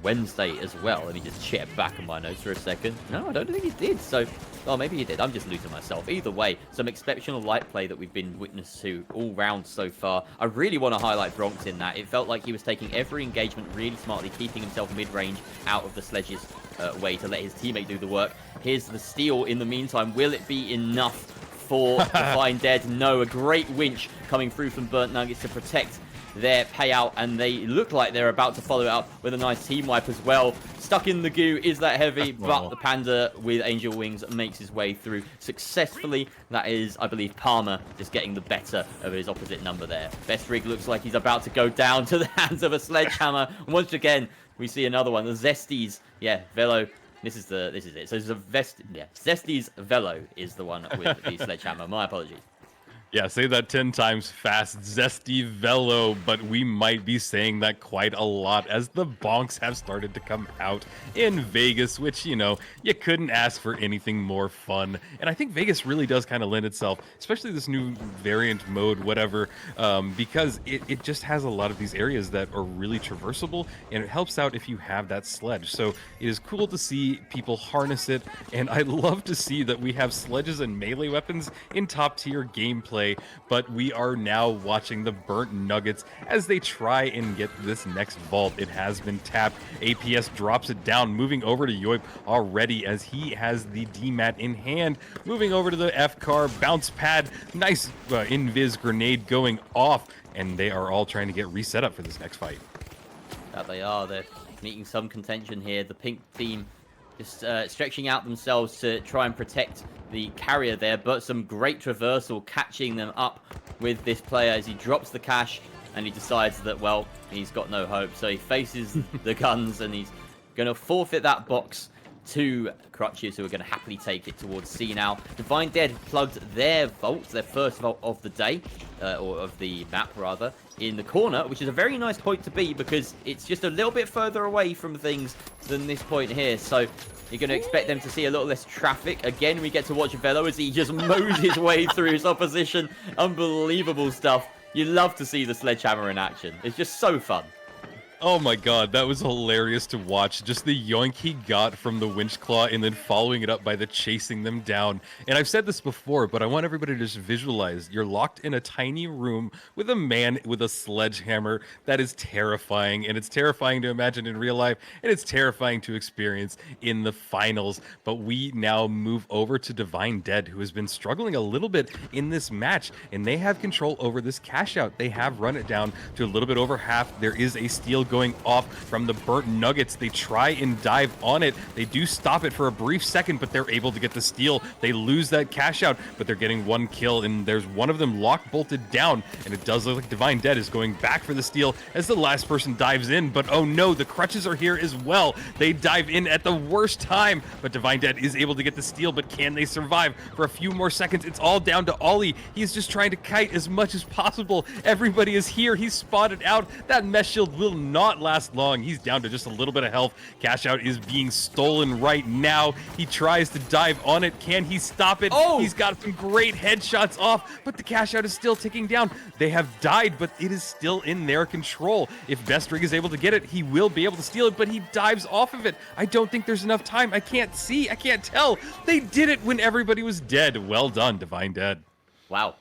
A: Wednesday as well. Let me just check back on my notes for a second. No, I don't think he did. So, oh, maybe he did. I'm just losing myself. Either way, some exceptional light play that we've been witness to all round so far. I really want to highlight Bronx in that. It felt like he was taking every engagement really smartly, keeping himself mid-range out of the sledge's way to let his teammate do the work. Here's the steal in the meantime. Will it be enough for Divine Dead? No, a great winch coming through from Burnt Nuggets to protect their payout, and they look like they're about to follow it up with a nice team wipe as well. Stuck in the goo. Is that heavy? But the Panda with Angel Wings makes his way through successfully. That is, I believe, Palmer just getting the better of his opposite number there. Best Rig looks like he's about to go down to the hands of a sledgehammer. Once again, we see another one. The Zesties. Yeah, Velo. This is it. So it's a Zesties Velo is the one with the sledgehammer. My apologies.
B: Yeah, say that 10 times fast. Zesty Velo, but we might be saying that quite a lot as the bonks have started to come out in Vegas, which, you know, you couldn't ask for anything more fun. And I think Vegas really does kind of lend itself, especially this new variant mode, whatever, because it just has a lot of these areas that are really traversable, and it helps out if you have that sledge. So it is cool to see people harness it, and I love to see that we have sledges and melee weapons in top tier gameplay. But we are now watching the Burnt Nuggets as they try and get this next vault. It has been tapped. APS drops it down, moving over to Yoip already as he has the DMAT in hand. Moving over to the F-car, bounce pad, nice invis grenade going off, and they are all trying to get reset up for this next fight.
A: That they are. They're meeting some contention here. The pink team just stretching out themselves to try and protect the carrier there, but some great traversal catching them up with this player as he drops the cash and he decides that, well, he's got no hope. So he faces the guns and he's going to forfeit that box to Crutches, who are going to happily take it towards C now. Divine Dead plugged their vault, their first vault of the day, or of the map rather, in the corner, which is a very nice point to be because it's just a little bit further away from things than this point here. So you're going to expect them to see a little less traffic. Again, we get to watch Velo as he just mows his way through his opposition. Unbelievable stuff. You love to see the sledgehammer in action. It's just so fun.
B: Oh my god, that was hilarious to watch. Just the yoink he got from the winch claw and then following it up by the chasing them down. And I've said this before, but I want everybody to just visualize. You're locked in a tiny room with a man with a sledgehammer. That is terrifying, and it's terrifying to imagine in real life, and it's terrifying to experience in the finals. But we now move over to Divine Dead, who has been struggling a little bit in this match, and they have control over this cash out. They have run it down to a little bit over half. There is a steal going off from the Burnt Nuggets. They try and dive on it. They do stop it for a brief second, but they're able to get the steal. They lose that cash out, but they're getting one kill, and there's one of them lock bolted down, and it does look like Divine Dead is going back for the steal as the last person dives in, but oh no, the crutches are here as well. They dive in at the worst time, but Divine Dead is able to get the steal, but can they survive for a few more seconds? It's all down to Ollie. He's just trying to kite as much as possible. Everybody is here. He's spotted out. That mesh shield will not last long. He's down to just a little bit of health. Cash out is being stolen right now. He tries to dive on it. Can he stop it?
A: Oh!
B: He's got some great headshots off, but the cash out is still ticking down. They have died, but it is still in their control. If Best Rig is able to get it, he will be able to steal it, but he dives off of it. I don't think there's enough time. I can't see. I can't tell. They did it when everybody was dead. Well done, Divine Dead.
A: Wow.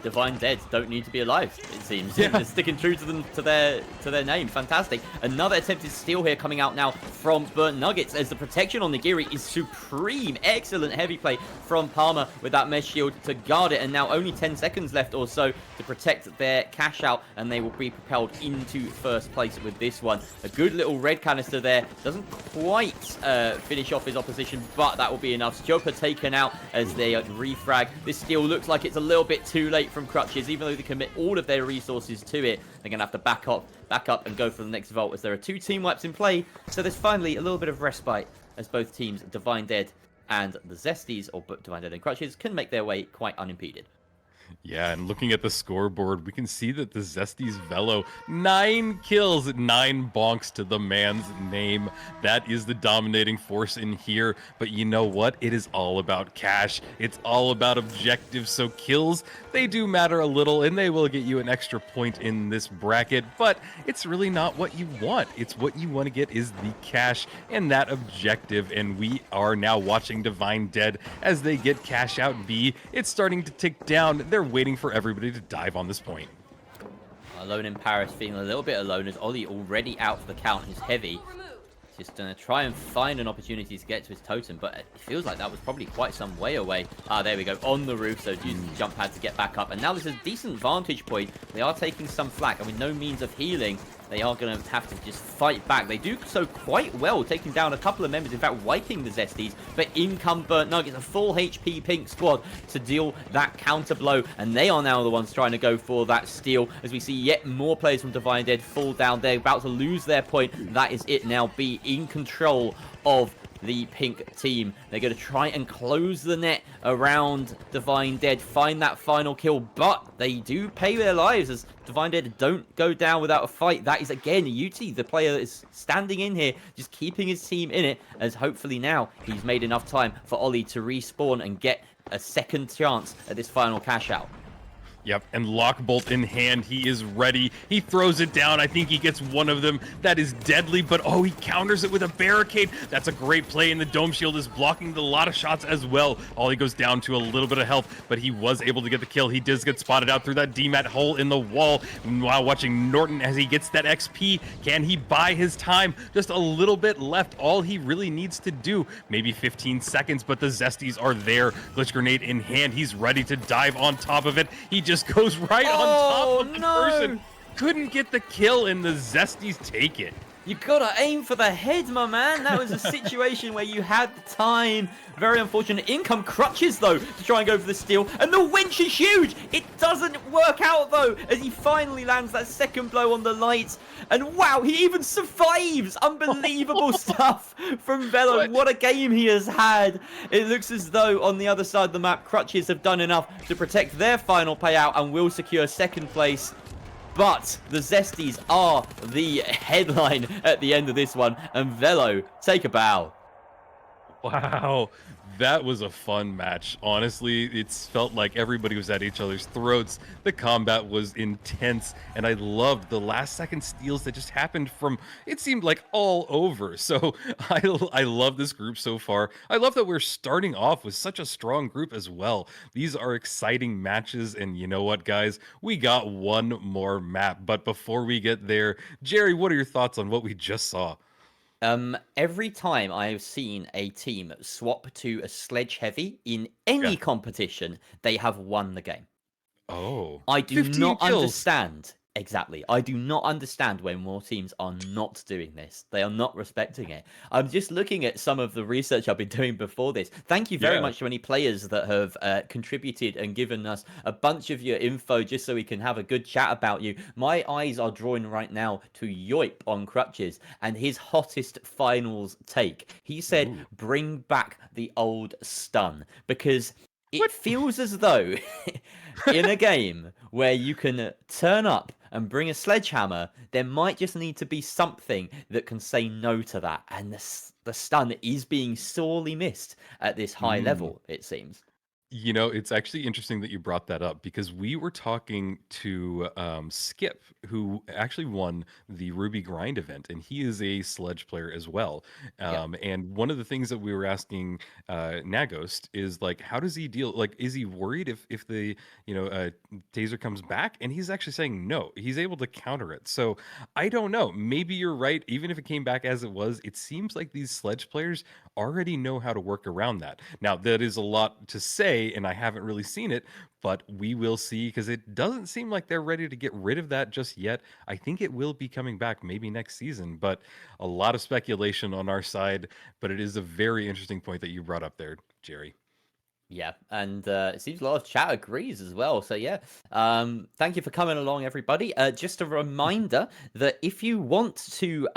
A: Divine Dead don't need to be alive, it seems.
B: Yeah.
A: They're sticking true to them, to their name. Fantastic. Another attempted steal here coming out now from Burnt Nuggets as the protection on Nigiri is supreme. Excellent heavy play from Palmer with that mesh shield to guard it, and now only 10 seconds left or so to protect their cash out, and they will be propelled into first place with this one. A good little red canister there. Doesn't quite finish off his opposition, but that will be enough. Joker taken out as they refrag. This steal looks like it's a little bit too late from Crutches. Even though they commit all of their resources to it, they're going to have to back up and go for the next vault as there are 2 team wipes in play. So there's finally a little bit of respite as both teams, Divine Dead and the Zesties, or Divine Dead and Crutches, can make their way quite unimpeded.
B: Yeah, and looking at the scoreboard, we can see that the Zesties Velo, 9 kills, 9 bonks to the man's name. That is the dominating force in here. But you know what? It is all about cash. It's all about objectives. So kills, they do matter a little, and they will get you an extra point in this bracket. But it's really not what you want. It's what you want to get is the cash and that objective. And we are now watching Divine Dead as they get cash out B. It's starting to tick down. They're waiting for everybody to dive on this point.
A: Alone in Paris, feeling a little bit alone as Ollie already out for the count. He's heavy. Just going to try and find an opportunity to get to his totem, but it feels like that was probably quite some way away. Ah, there we go, on the roof, so using the jump pad to get back up. And now this is a decent vantage point. They are taking some flak, and with no means of healing, they are going to have to just fight back. They do so quite well, taking down a couple of members, in fact, wiping the Zesties. But in come Burnt Nuggets, a full HP Pink squad to deal that counter blow. And they are now the ones trying to go for that steal, as we see yet more players from Divine Dead fall down. They're about to lose their point. That is it now. Be in control of the pink team. They're going to try and close the net around Divine Dead, find that final kill, but they do pay their lives as Divine Dead don't go down without a fight. That is, again, UT, the player that is standing in here, just keeping his team in it, as hopefully now he's made enough time for Ollie to respawn and get a second chance at this final cash out.
B: Yep, and Lockbolt in hand, he is ready. He throws it down. I think he gets one of them. That is deadly, but oh, he counters it with a barricade. That's a great play, and the Dome Shield is blocking a lot of shots as well. Ollie goes down to a little bit of health, but he was able to get the kill. He does get spotted out through that DMAT hole in the wall. While watching Norton as he gets that XP, can he buy his time? Just a little bit left. All he really needs to do, maybe 15 seconds, but the Zesties are there. Glitch grenade in hand. He's ready to dive on top of it. He just goes right on top of the person. Couldn't get the kill, and the Zesties take it.
A: You gotta aim for the head, my man. That was a situation where you had the time. Very unfortunate. In come Crutches, though, to try and go for the steal. And the winch is huge. It doesn't work out, though, as he finally lands that second blow on the lights. And wow, he even survives. Unbelievable stuff from Velo. What a game he has had. It looks as though on the other side of the map, Crutches have done enough to protect their final payout and will secure second place. But the Zesties are the headline at the end of this one. And Velo, take a bow.
B: Wow, that was a fun match. Honestly, it's felt like everybody was at each other's throats. The combat was intense, and I loved the last second steals that just happened from, it seemed like all over. So I love this group so far. I love that we're starting off with such a strong group as well. These are exciting matches, and you know what, guys? We got one more map. But before we get there, Jerry, what are your thoughts on what we just saw?
A: Every time I have seen a team swap to a sledge heavy in any
B: Yeah.
A: competition, they have won the game.
B: Oh,
A: I do
B: 15
A: not
B: kills.
A: understand. Exactly. I do not understand when more teams are not doing this. They are not respecting it. I'm just looking at some of the research I've been doing before this. Thank you very much to any players that have contributed and given us a bunch of your info just so we can have a good chat about you. My eyes are drawn right now to Yoip on Crutches and his hottest finals take. He said, bring back the old stun, because it feels as though in a game where you can turn up and bring a sledgehammer, there might just need to be something that can say no to that. And the stun is being sorely missed at this high level, it seems.
B: You know, it's actually interesting that you brought that up because we were talking to Skip, who actually won the Ruby Grind event, and he is a sledge player as well. And one of the things that we were asking Nagost is like, how does he deal? Like, is he worried if the taser comes back? And he's actually saying no. He's able to counter it. So I don't know. Maybe you're right. Even if it came back as it was, it seems like these sledge players already know how to work around that. Now, that is a lot to say, and I haven't really seen it, but we will see, because it doesn't seem like they're ready to get rid of that just yet. I think it will be coming back maybe next season, but a lot of speculation on our side. But it is a very interesting point that you brought up there, Jerry.
A: Yeah, and it seems a lot of chat agrees as well. So yeah, thank you for coming along, everybody. Just a reminder that if you want to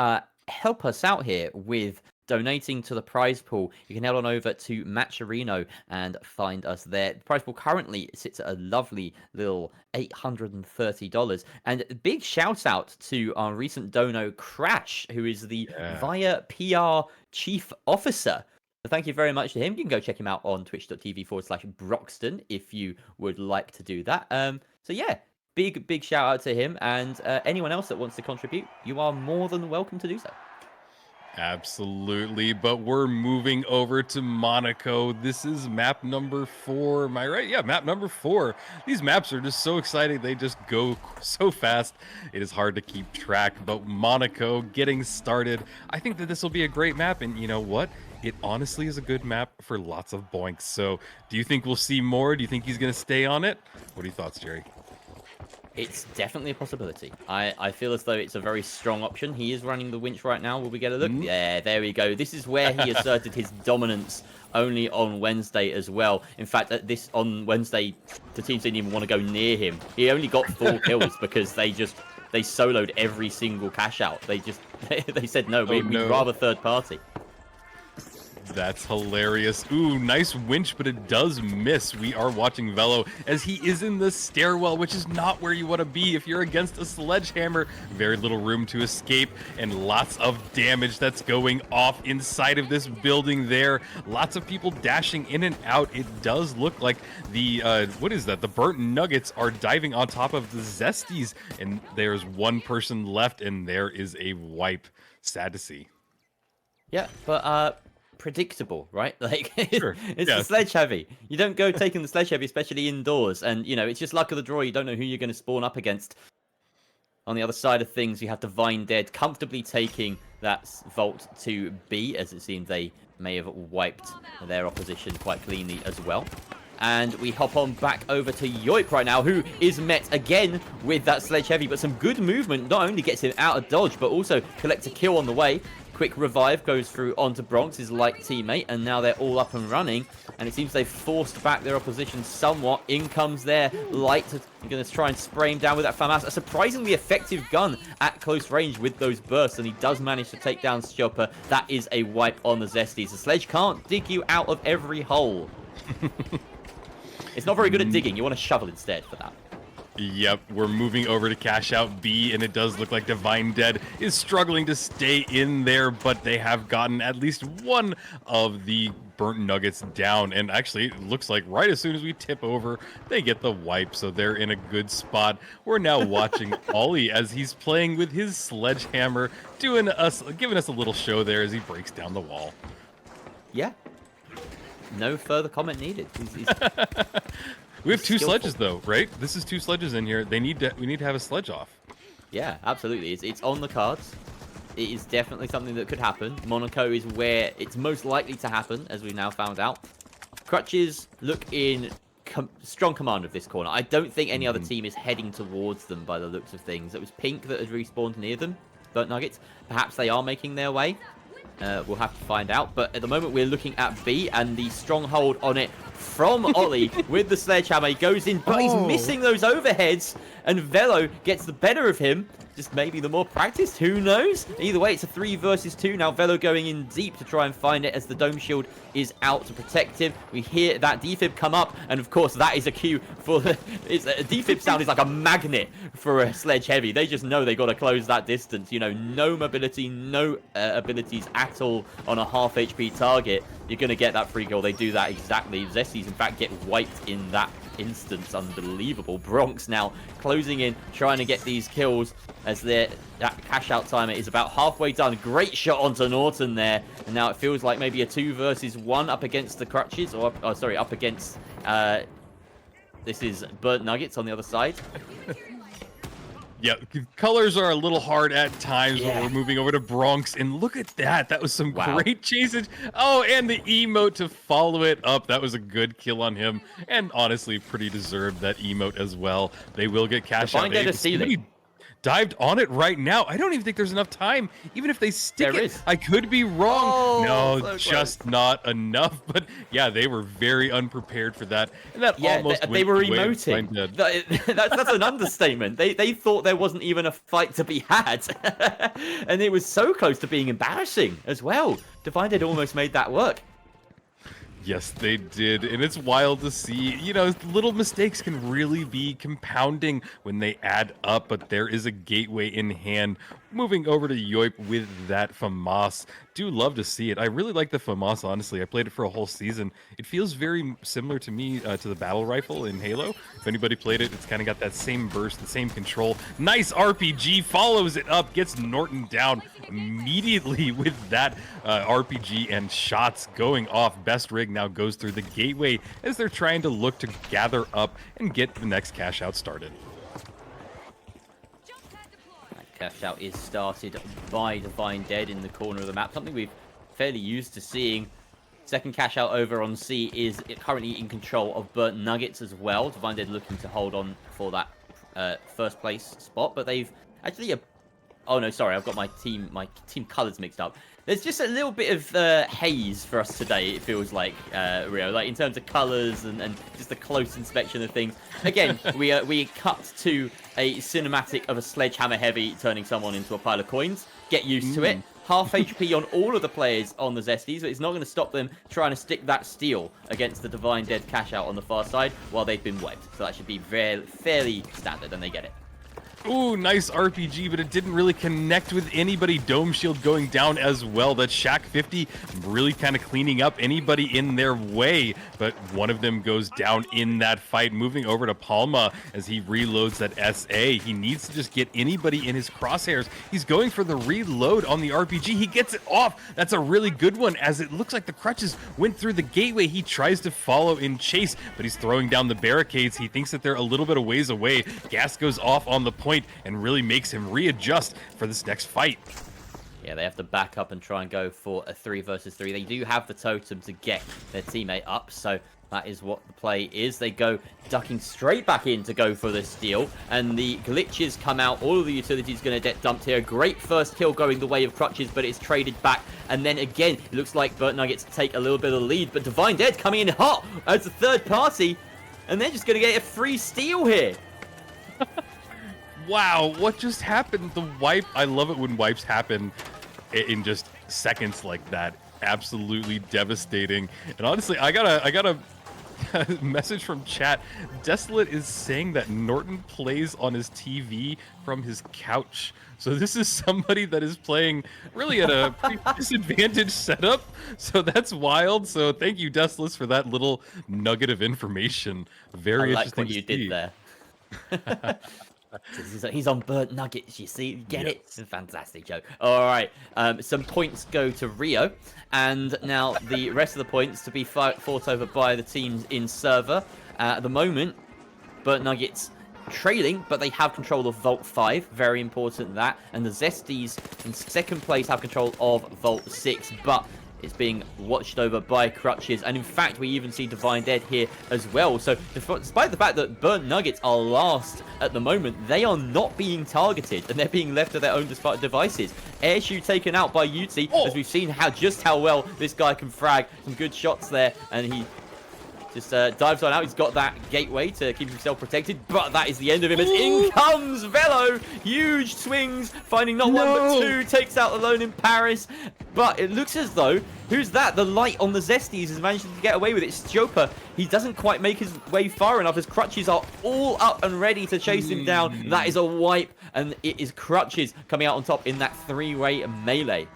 A: help us out here with donating to the prize pool, you can head on over to Matcherino and find us there. The prize pool currently sits at a lovely little $830. And big shout out to our recent dono, Crash, who is the
B: Yeah.
A: Via PR Chief Officer. So thank you very much to him. You can go check him out on twitch.tv/Broxton if you would like to do that. So yeah, big shout out to him. And anyone else that wants to contribute, you are more than welcome to do so.
B: Absolutely, but we're moving over to Monaco. This is map number 4. Am I right? Yeah, map number 4. These maps are just so exciting. They just go so fast. It is hard to keep track, but Monaco getting started. I think that this will be a great map, and you know what? It honestly is a good map for lots of boinks. So do you think we'll see more? Do you think he's going to stay on it? What are your thoughts, Jerry?
A: It's definitely a possibility. I feel as though it's a very strong option. He is running the winch right now. Will we get a look? Yeah, there we go. This is where he asserted his dominance only on Wednesday as well. In fact, on Wednesday, the teams didn't even want to go near him. He only got 4 kills because they soloed every single cash out. They said no, we'd rather third party.
B: That's hilarious. Ooh, nice winch, but it does miss. We are watching Velo as he is in the stairwell, which is not where you want to be if you're against a sledgehammer. Very little room to escape and lots of damage that's going off inside of this building there. Lots of people dashing in and out. It does look like the, what is that? The burnt nuggets are diving on top of the zesties, and there's one person left, and there is a wipe. Sad to see.
A: Yeah, but predictable, right? Like
B: Sure.
A: it's the sledge heavy. You don't go taking the sledge heavy, especially indoors, and it's just luck of the draw. You don't know who you're going to spawn up against. On the other side of things, you have Divine Dead comfortably taking that vault to B, as it seems they may have wiped their opposition quite cleanly as well. And we hop on back over to Yoip right now, who is met again with that sledge heavy, but some good movement. Not only gets him out of dodge, but also collects a kill on the way. Quick revive goes through onto Bronx, his light teammate, and now they're all up and running. And it seems they've forced back their opposition somewhat. In comes their light. You're going to try and spray him down with that FAMAS. A surprisingly effective gun at close range with those bursts, and he does manage to take down Stjopper. That is a wipe on the Zesties. The sledge can't dig you out of every hole. It's not very good at digging. You want to shovel instead for that.
B: Yep, we're moving over to cash out B, and it does look like Divine Dead is struggling to stay in there, but they have gotten at least one of the burnt nuggets down, and actually it looks like right as soon as we tip over, they get the wipe, so they're in a good spot. We're now watching Ollie as he's playing with his sledgehammer, giving us a little show there as he breaks down the wall.
A: Yeah. No further comment needed.
B: We have 2 sledges though, right? This is 2 sledges in here. We need to have a sledge off.
A: Yeah, absolutely. It's on the cards. It is definitely something that could happen. Monaco is where it's most likely to happen, as we've now found out. Crutches look in strong command of this corner. I don't think any other team is heading towards them by the looks of things. It was Pink that had respawned near them, Burnt Nuggets. Perhaps they are making their way. We'll have to find out. But at the moment, we're looking at B and the stronghold on it from Ollie with the sledgehammer. He goes in, but he's missing those overheads. And Velo gets the better of him. Just maybe the more practiced, who knows? Either way, it's a 3 versus 2. Now Velo going in deep to try and find it as the dome shield is out to protect him. We hear that defib come up, and of course that is a cue for the... a defib sound is like a magnet for a sledge heavy. They just know they got to close that distance. No mobility, no abilities at all on a half HP target. You're going to get that free kill. They do that exactly. Zesties, in fact, get wiped in that instance. Unbelievable. Bronx now closing in, trying to get these kills as that cash out timer is about halfway done. Great shot onto Norton there, and now it feels like maybe a 2 versus 1 up against the Crutches, or up against this is Burnt Nuggets on the other side.
B: Yeah, colors are a little hard at times, but we're moving over to Bronx, and look at that. That was some great chasing. Oh, and the emote to follow it up. That was a good kill on him, and honestly, pretty deserved that emote as well. They will get cash out. dived on it right now. I don't even think there's enough time. Even if they stick
A: There
B: it,
A: is.
B: I could be wrong.
A: Oh,
B: No,
A: so close.
B: just not enough. But yeah, they were very unprepared for that. And that
A: Yeah,
B: almost
A: they
B: went
A: were
B: the way of
A: emoting.
B: Blind Dead.
A: That's an understatement. They thought there wasn't even a fight to be had, and it was so close to being embarrassing as well. Divided almost made that work.
B: Yes, they did. And it's wild to see, little mistakes can really be compounding when they add up, but there is a gateway in hand. Moving over to Yoip with that FAMAS. Do love to see it. I really like the FAMAS, honestly. I played it for a whole season. It feels very similar to me to the battle rifle in Halo. If anybody played it, it's kind of got that same burst, the same control. Nice RPG, follows it up, gets Norton down immediately with that RPG and shots going off. Best Rig now goes through the gateway as they're trying to look to gather up and get the next cash out started.
A: Cash out is started by Divine Dead in the corner of the map, something we've fairly used to seeing. Second cash out over on C is currently in control of Burnt Nuggets as well. Divine Dead looking to hold on for that first place spot, but they've actually... Oh no, sorry, I've got my team colors mixed up. There's just a little bit of haze for us today, it feels like, Rio, like in terms of colors and just a close inspection of things. Again, we cut to a cinematic of a sledgehammer heavy turning someone into a pile of coins. Get used to it. Half HP on all of the players on the Zesties, but it's not going to stop them trying to stick that steal against the Divine Dead cash out on the far side while they've been wiped. So that should be fairly standard, and they get it.
B: Ooh, nice RPG, but it didn't really connect with anybody. Dome Shield going down as well. That Shaq 50 really kind of cleaning up anybody in their way, but one of them goes down in that fight. Moving over to Palma as he reloads that SA. He needs to just get anybody in his crosshairs. He's going for the reload on the RPG. He gets it off. That's a really good one, as it looks like the crutches went through the gateway. He tries to follow in chase, but he's throwing down the barricades. He thinks that they're a little bit of ways away. Gas goes off on the point and really makes him readjust for this next fight.
A: Yeah, they have to back up and try and go for a 3 versus 3. They do have the totem to get their teammate up, so that is what the play is. They go ducking straight back in to go for the steal, and the glitches come out. All of the utilities going to get dumped here. Great first kill going the way of Crutches, but it's traded back. And then again, it looks like Burnt Nuggets take a little bit of the lead, but Divine Dead coming in hot as a third party, and they're just going to get a free steal here.
B: Wow, what just happened? The wipe, I love it when wipes happen in just seconds like that. Absolutely devastating. And honestly, I got a message from chat. Desolate is saying that Norton plays on his TV from his couch. So this is somebody that is playing really at a pretty disadvantaged setup. So that's wild. So thank you, Desolate, for that little nugget of information. Very
A: I like
B: interesting
A: what you
B: to see.
A: did there. He's on Burnt Nuggets, you see? Get it?
B: Yes.
A: Fantastic joke. All right, some points go to Rio, and now the rest of the points to be fought over by the teams in server. At the moment, Burnt Nuggets trailing, but they have control of Vault 5. Very important that. And the Zesties in second place have control of Vault 6, but it's being watched over by Crutches. And in fact, we even see Divine Dead here as well. So despite the fact that Burnt Nuggets are last at the moment, they are not being targeted, and they're being left to their own devices. Air shoe taken out by Yuti, as we've seen just how well this guy can frag. Some good shots there, and he just dives on out. He's got that gateway to keep himself protected, but that is the end of him as in comes Velo. Huge swings, finding not one but two, takes out Alone in Paris. But it looks as though, who's that? The light on the Zesties has managed to get away with it. It's Jopa. He doesn't quite make his way far enough as Crutches are all up and ready to chase him down. That is a wipe, and it is Crutches coming out on top in that three-way melee.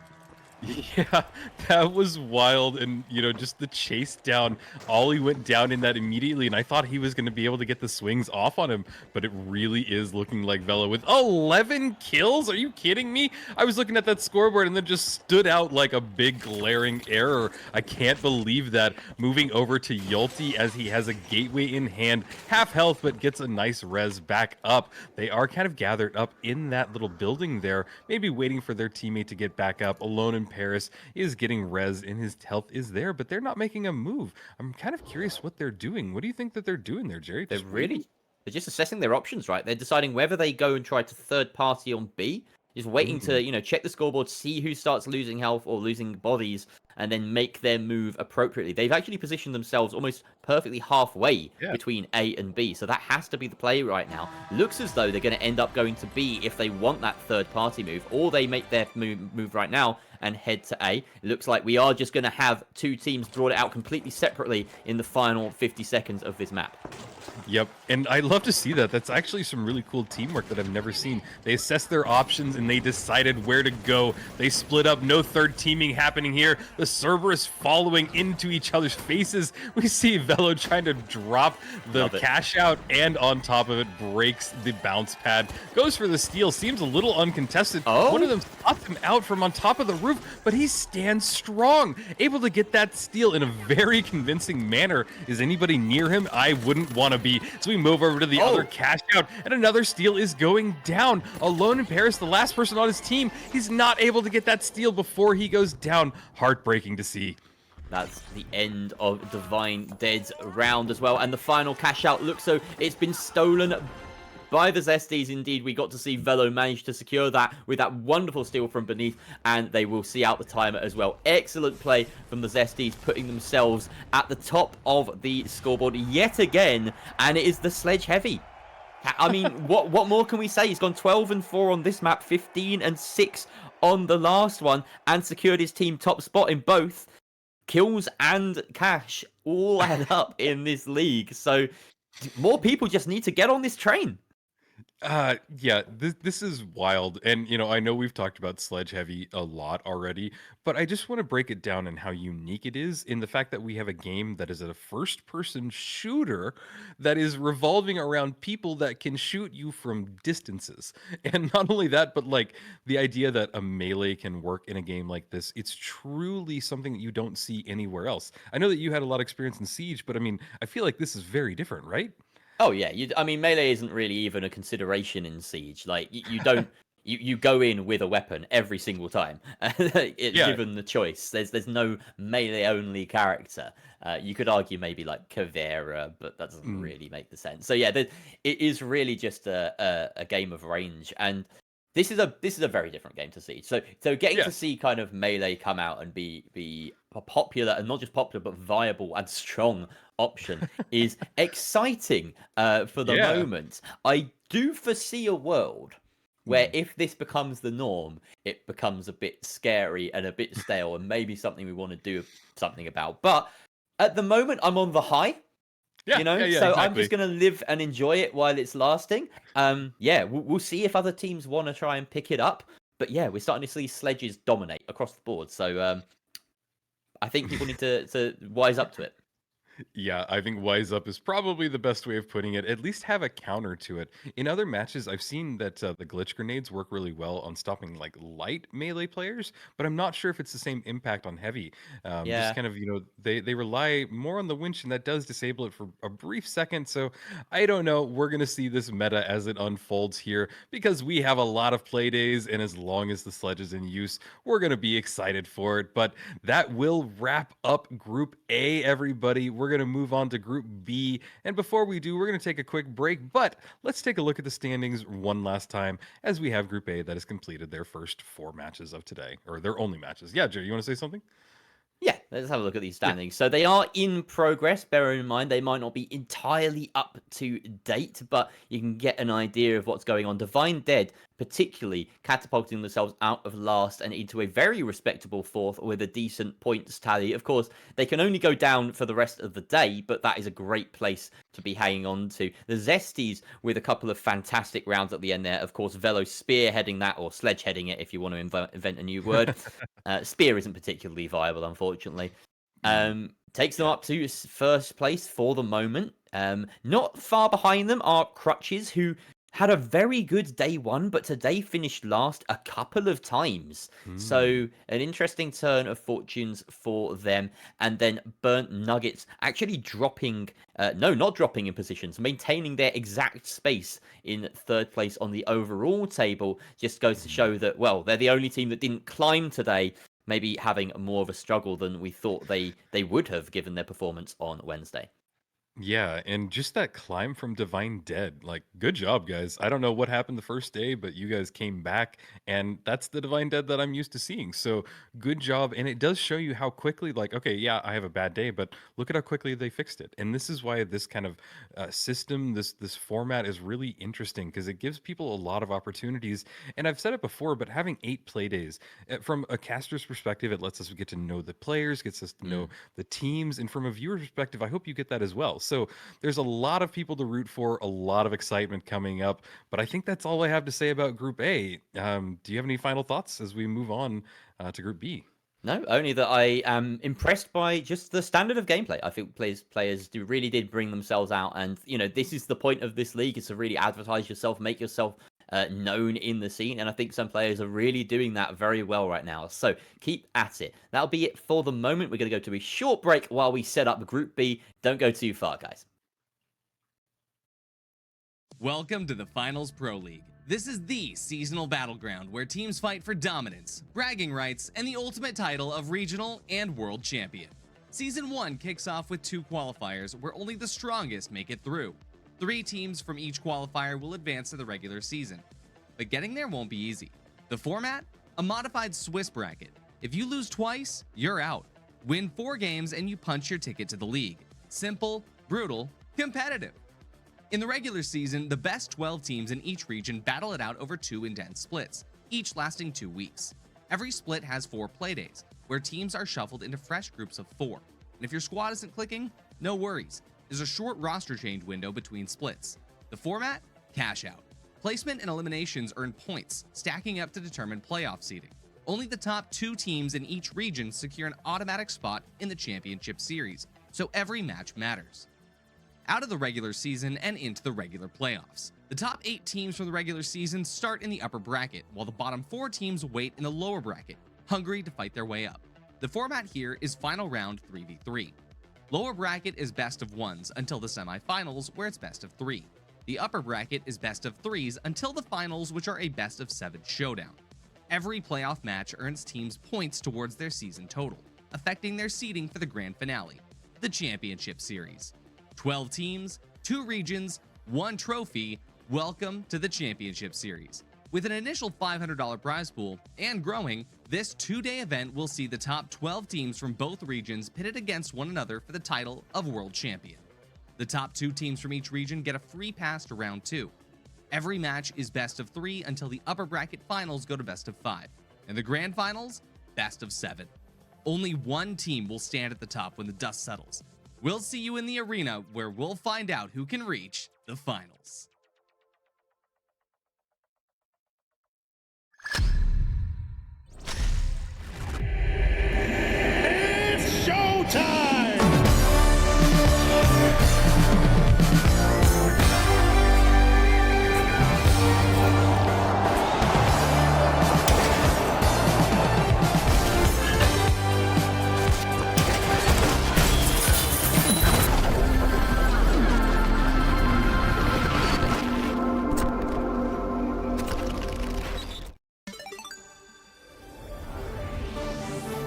B: Yeah, that was wild. And, just the chase down, Ollie went down in that immediately, and I thought he was going to be able to get the swings off on him, but it really is looking like Vela with 11 kills. Are you kidding me? I was looking at that scoreboard and then just stood out like a big glaring error. I can't believe that. Moving over to Yulti as he has a gateway in hand, half health, but gets a nice res back up. They are kind of gathered up in that little building there, maybe waiting for their teammate to get back up. Alone in Paris is getting res and his health is there, but they're not making a move. I'm kind of curious what they're doing. What do you think that they're doing there, Jerry?
A: They're really they're just assessing their options, right? They're deciding whether they go and try to third party on B, just waiting
B: Mm,
A: to, check the scoreboard, see who starts losing health or losing bodies, and then make their move appropriately. They've actually positioned themselves almost perfectly halfway
B: yeah.
A: between A and B, so that has to be the play right now. Looks as though they're going to end up going to B if they want that third party move, or they make their move right now and head to A. It looks like we are just going to have two teams draw it out completely separately in the final 50 seconds of this map.
B: Yep, and I love to see that. That's actually some really cool teamwork that I've never seen. They assessed their options and they decided where to go. They split up, no third teaming happening here. The Cerberus following into each other's faces. We see Velo trying to drop the cash out, and on top of it, breaks the bounce pad. Goes for the steal, seems a little uncontested.
A: Oh?
B: One of them spots him out from on top of the roof, but he stands strong, able to get that steal in a very convincing manner. Is anybody near him? I wouldn't want to be. So we move over to the other cash out, and another steal is going down. Alone in Paris, the last person on his team, he's not able to get that steal before he goes down. Heartbreaking to see.
A: That's the end of Divine Dead's round as well. And the final cash out looks so it's been stolen by the Zesties. Indeed, we got to see Velo manage to secure that with that wonderful steal from beneath, and they will see out the timer as well. Excellent play from the Zesties, putting themselves at the top of the scoreboard yet again, and it is the Sledge Heavy. I mean, what more can we say? He's gone 12-4 on this map, 15-6 on the last one, and secured his team top spot in both. Kills and cash all add up in this league, so more people just need to get on this train.
B: Yeah, this is wild. And, I know we've talked about Sledge Heavy a lot already, but I just want to break it down and how unique it is in the fact that we have a game that is a first person shooter that is revolving around people that can shoot you from distances. And not only that, but like the idea that a melee can work in a game like this, it's truly something that you don't see anywhere else. I know that you had a lot of experience in Siege, but I mean, I feel like this is very different, right?
A: Oh yeah, I mean, melee isn't really even a consideration in Siege. Like you don't you go in with a weapon every single time,
B: Yeah.
A: given the choice. There's no melee only character. You could argue maybe like Kavera, but that doesn't
B: Mm,
A: really make the sense. So yeah, it is really just a game of range, and this is a very different game to see. So getting
B: yeah.
A: to see kind of melee come out and be a popular, and not just popular but viable and strong option is exciting for the
B: Yeah.
A: moment. I do foresee a world where if this becomes the norm, it becomes a bit scary and a bit stale, and maybe something we want to do something about. But at the moment, I'm on the high.
B: Yeah, yeah, yeah,
A: So I'm just
B: exactly.
A: gonna live and enjoy it while it's lasting. Yeah, we'll see if other teams want to try and pick it up. But yeah, we're starting to see sledges dominate across the board. So I think people need to wise up to it.
B: Yeah, I think Wise Up is probably the best way of putting it. At least have a counter to it. In other matches, I've seen that the glitch grenades work really well on stopping like light melee players, but I'm not sure if it's the same impact on heavy. Just
A: Yeah.
B: kind of, they rely more on the winch, and that does disable it for a brief second. So I don't know. We're gonna see this meta as it unfolds here because we have a lot of play days, and as long as the sledge is in use, we're gonna be excited for it. But that will wrap up Group A, everybody. We're going to move on to Group B. And before we do, we're going to take a quick break. But let's take a look at the standings one last time as we have Group A that has completed their first 4 matches of today, or their only matches. Yeah, Jerry, you want to say something?
A: Yeah, let's have a look at these
B: Yeah.
A: standings. So they are in progress. Bear in mind, they might not be entirely up to date, but you can get an idea of what's going on. Divine Dead, particularly, catapulting themselves out of last and into a very respectable fourth with a decent points tally. Of course, they can only go down for the rest of the day, but that is a great place to be hanging on to. The Zesties with a couple of fantastic rounds at the end there. Of course, Velo spearheading that, or sledgeheading it if you want to invent a new word. Spear isn't particularly viable, unfortunately.
B: Mm,
A: Takes them
B: yeah.
A: up to first place for the moment. Not far behind them are Crutches, who had a very good day one, but today finished last a couple of times.
B: Mm.
A: So an interesting turn of fortunes for them. And then Burnt Nuggets actually dropping, no, not dropping in positions, maintaining their exact space in third place on the overall table. Just goes to show that, well, they're the only team that didn't climb today, maybe having more of a struggle than we thought they would have given their performance on Wednesday.
B: Yeah, and just that climb from Divine Dead, like, good job, guys. I don't know what happened the first day, but you guys came back, and that's the Divine Dead that I'm used to seeing. So good job. And it does show you how quickly, like, okay, yeah, I have a bad day, but look at how quickly they fixed it. And this is why this kind of system, this format is really interesting because it gives people a lot of opportunities. And I've said it before, but having 8 Playdays, from a caster's perspective, it lets us get to know the players, gets us to know
A: Mm.
B: the teams, and from a viewer perspective, I hope you get that as well. So there's a lot of people to root for, a lot of excitement coming up. But I think that's all I have to say about Group A. Do you have any final thoughts as we move on to Group B?
A: No, only that I am impressed by just the standard of gameplay. I think players really did bring themselves out, and this is the point of this league, is to really advertise yourself, make yourself known in the scene, and I think some players are really doing that very well right now. So keep at it. That'll be it for the moment. We're going to go to a short break while we set up Group B. Don't go too far, guys.
C: Welcome to the Finals Pro League. This is the seasonal battleground where teams fight for dominance, bragging rights, and the ultimate title of regional and world champion. Season 1 kicks off with 2 qualifiers where only the strongest make it through. 3 teams from each qualifier will advance to the regular season. But getting there won't be easy. The format? A modified Swiss bracket. If you lose twice, you're out. Win 4 games and you punch your ticket to the league. Simple, brutal, competitive. In the regular season, the best 12 teams in each region battle it out over 2 intense splits, each lasting 2 weeks. Every split has 4 playdays, where teams are shuffled into fresh groups of 4. And if your squad isn't clicking, no worries. There's a short roster change window between splits. The format? Cash out. Placement and eliminations earn points, stacking up to determine playoff seeding. Only the top 2 teams in each region secure an automatic spot in the championship series, so every match matters. Out of the regular season and into the regular playoffs. The top 8 teams from the regular season start in the upper bracket, while the bottom 4 teams wait in the lower bracket, hungry to fight their way up. The format here is final round 3v3. Lower bracket is best of 1s until the semifinals, where it's best of 3. The upper bracket is best of 3s until the finals, which are a best of 7 showdown. Every playoff match earns teams points towards their season total, affecting their seeding for the grand finale, the championship series. 12 teams, 2 regions, 1 trophy. Welcome to the Championship Series. With an initial $500 prize pool and growing, this 2-day event will see the top 12 teams from both regions pitted against one another for the title of World Champion. The top 2 teams from each region get a free pass to round 2. Every match is best of 3 until the upper bracket finals go to best of 5, and the grand finals, best of 7. Only one team will stand at the top when the dust settles. We'll see you in the arena where we'll find out who can reach the finals.
D: It's showtime!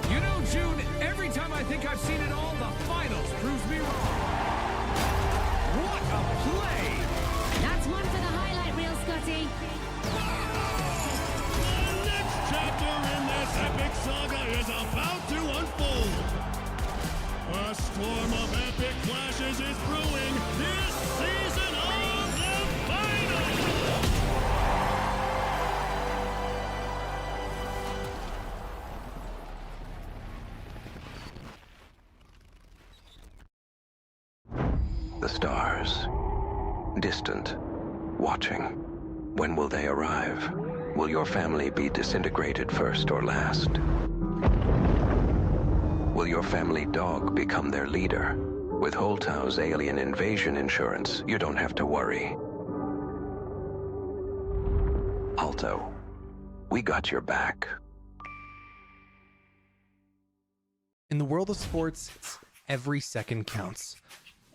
E: You know, June, every time I think I've seen it all, the finals proves me wrong. What a play!
F: That's one for the highlight reel, Scotty.
D: The next chapter in this epic saga is about to unfold. A storm of epic clashes is brewing this season of the finals!
G: The stars, distant, watching. When will they arrive? Will your family be disintegrated first or last? Will your family dog become their leader? With Holtau's alien invasion insurance, you don't have to worry. Alto, we got your back.
H: In the world of sports, every second counts.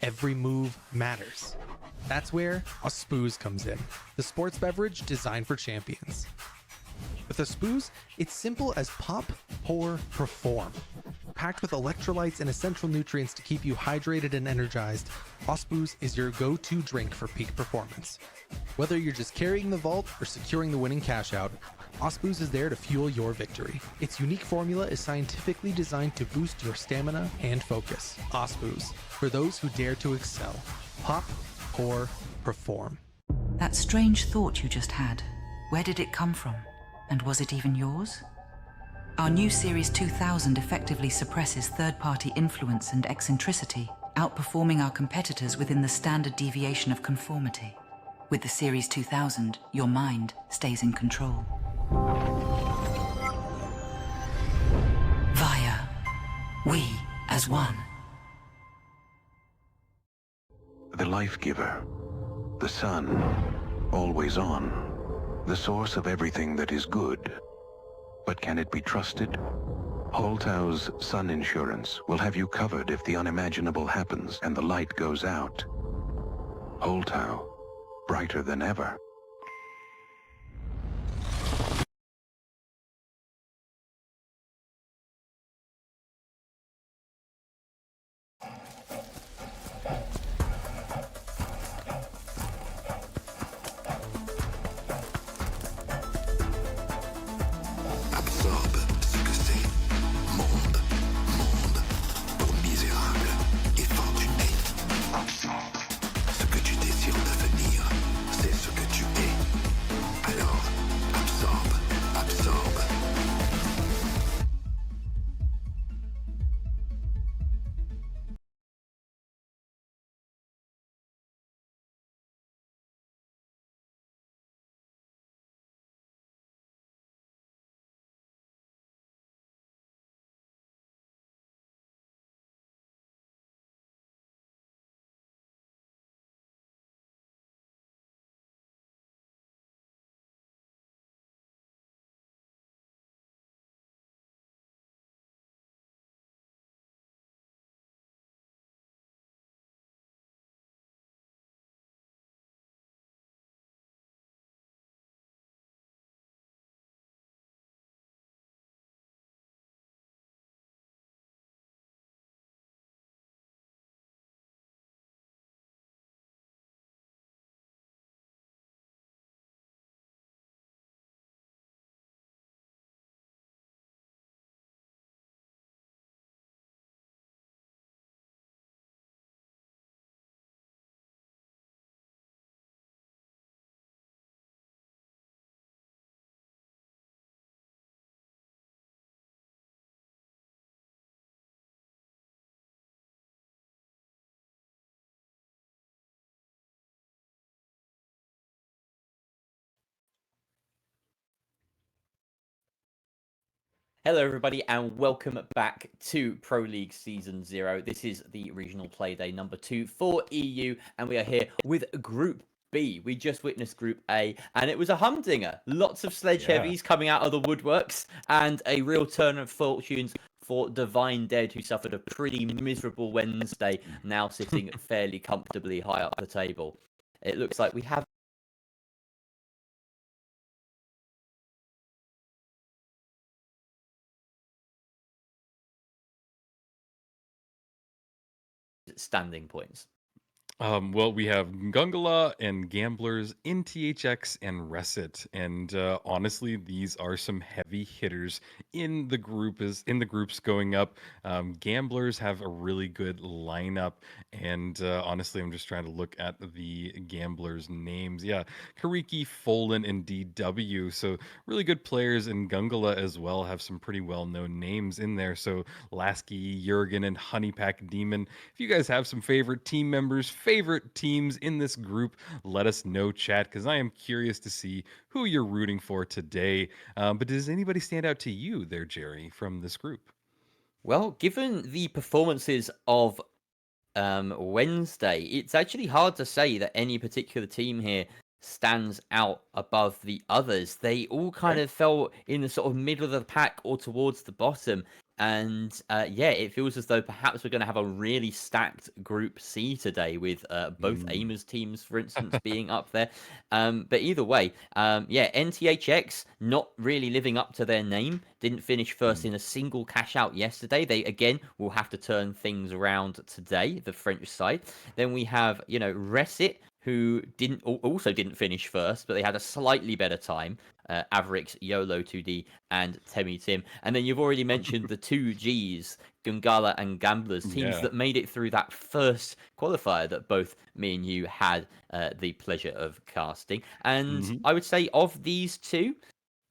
H: Every move matters. That's where a Spooze comes in, the sports beverage designed for champions. With a Spooze, it's simple as pop, pour, perform. Packed with electrolytes and essential nutrients to keep you hydrated and energized, Osbooze is your go-to drink for peak performance. Whether you're just carrying the vault or securing the winning cash out, Osbooze is there to fuel your victory. Its unique formula is scientifically designed to boost your stamina and focus. Osbooze, for those who dare to excel. Pop, pour, perform.
I: That strange thought you just had, where did it come from? And was it even yours? Our new Series 2000 effectively suppresses third-party influence and eccentricity, outperforming our competitors within the standard deviation of conformity. With the Series 2000, your mind stays in control. Via, we as one.
G: The life giver, the sun, always on, the source of everything that is good. But can it be trusted? Holtau's Sun Insurance will have you covered if the unimaginable happens and the light goes out. Holtau, brighter than ever.
J: Absorbe ce que c'est. Monde, pour misérable et fortuné. Absorbe ce que tu désires devenir, c'est ce que tu es. Alors, absorbe.
A: Hello, everybody, and welcome back to Pro League Season 0. This is the regional Playday number 2 for EU, and we are here with Group B. We just witnessed Group A, and it was a humdinger. Lots of sledge heavies coming out of the woodworks, and a real turn of fortunes for Divine Dead, who suffered a pretty miserable Wednesday, now sitting fairly comfortably high up the table. It looks like we have standing points.
B: Well, we have Gungala and Gamblers in THX and Reset, and honestly, these are some heavy hitters in the groups going up. Gamblers have a really good lineup, and honestly, I'm just trying to look at the Gamblers names. Yeah, Kariki, Folan, and DW. So really good players, and Gungala as well have some pretty well-known names in there. So Lasky, Jurgen, and Honeypack Demon. If you guys have some favorite team members, favorite teams in this group, let us know, chat, because I am curious to see who you're rooting for today. But does anybody stand out to you there, Jerry, from this group?
A: Well, given the performances of Wednesday, it's actually hard to say that any particular team here stands out above the others. They all kind of fell in the sort of middle of the pack or towards the bottom. And yeah, it feels as though perhaps we're going to have a really stacked Group C today with both Aimers teams, for instance, being up there. But either way, yeah, NTHX not really living up to their name. Didn't finish first in a single cash out yesterday. They, again, will have to turn things around today, the French side. Then we have, you know, Resit, who also didn't finish first, but they had a slightly better time. Averix, YOLO 2D, and Temi Tim. And then you've already mentioned the two Gs, Gungala and Gamblers, teams that made it through that first qualifier that both me and you had the pleasure of casting. And I would say of these two,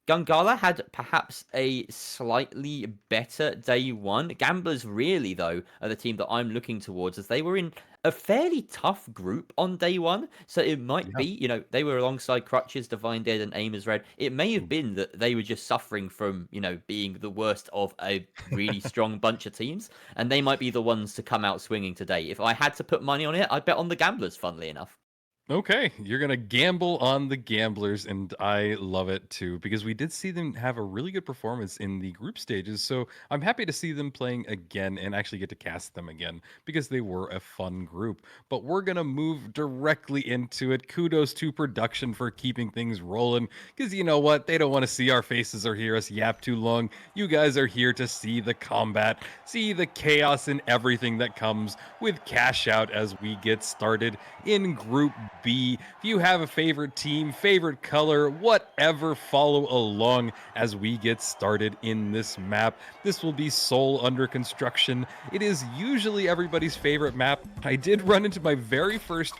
A: Gungala had perhaps a slightly better day one. Gamblers really, though, are the team that I'm looking towards, as they were in a fairly tough group on day one. So it might be, you know, they were alongside Crutches, Divine Dead, and Aimers Red. It may have been that they were just suffering from, you know, being the worst of a really strong bunch of teams, and they might be the ones to come out swinging today. If I had to put money on it, I'd bet on the Gamblers, funnily enough.
B: Okay, you're going to gamble on the Gamblers, and I love it too, because we did see them have a really good performance in the group stages, so I'm happy to see them playing again and actually get to cast them again, because they were a fun group. But we're going to move directly into it. Kudos to production for keeping things rolling, because you know what? They don't want to see our faces or hear us yap too long. You guys are here to see the combat, see the chaos and everything that comes with Cash Out as we get started in Group B. If you have a favorite team, favorite color, whatever, follow along as we get started in this map. This will be Seoul under construction. It is usually everybody's favorite map. I did run into my very first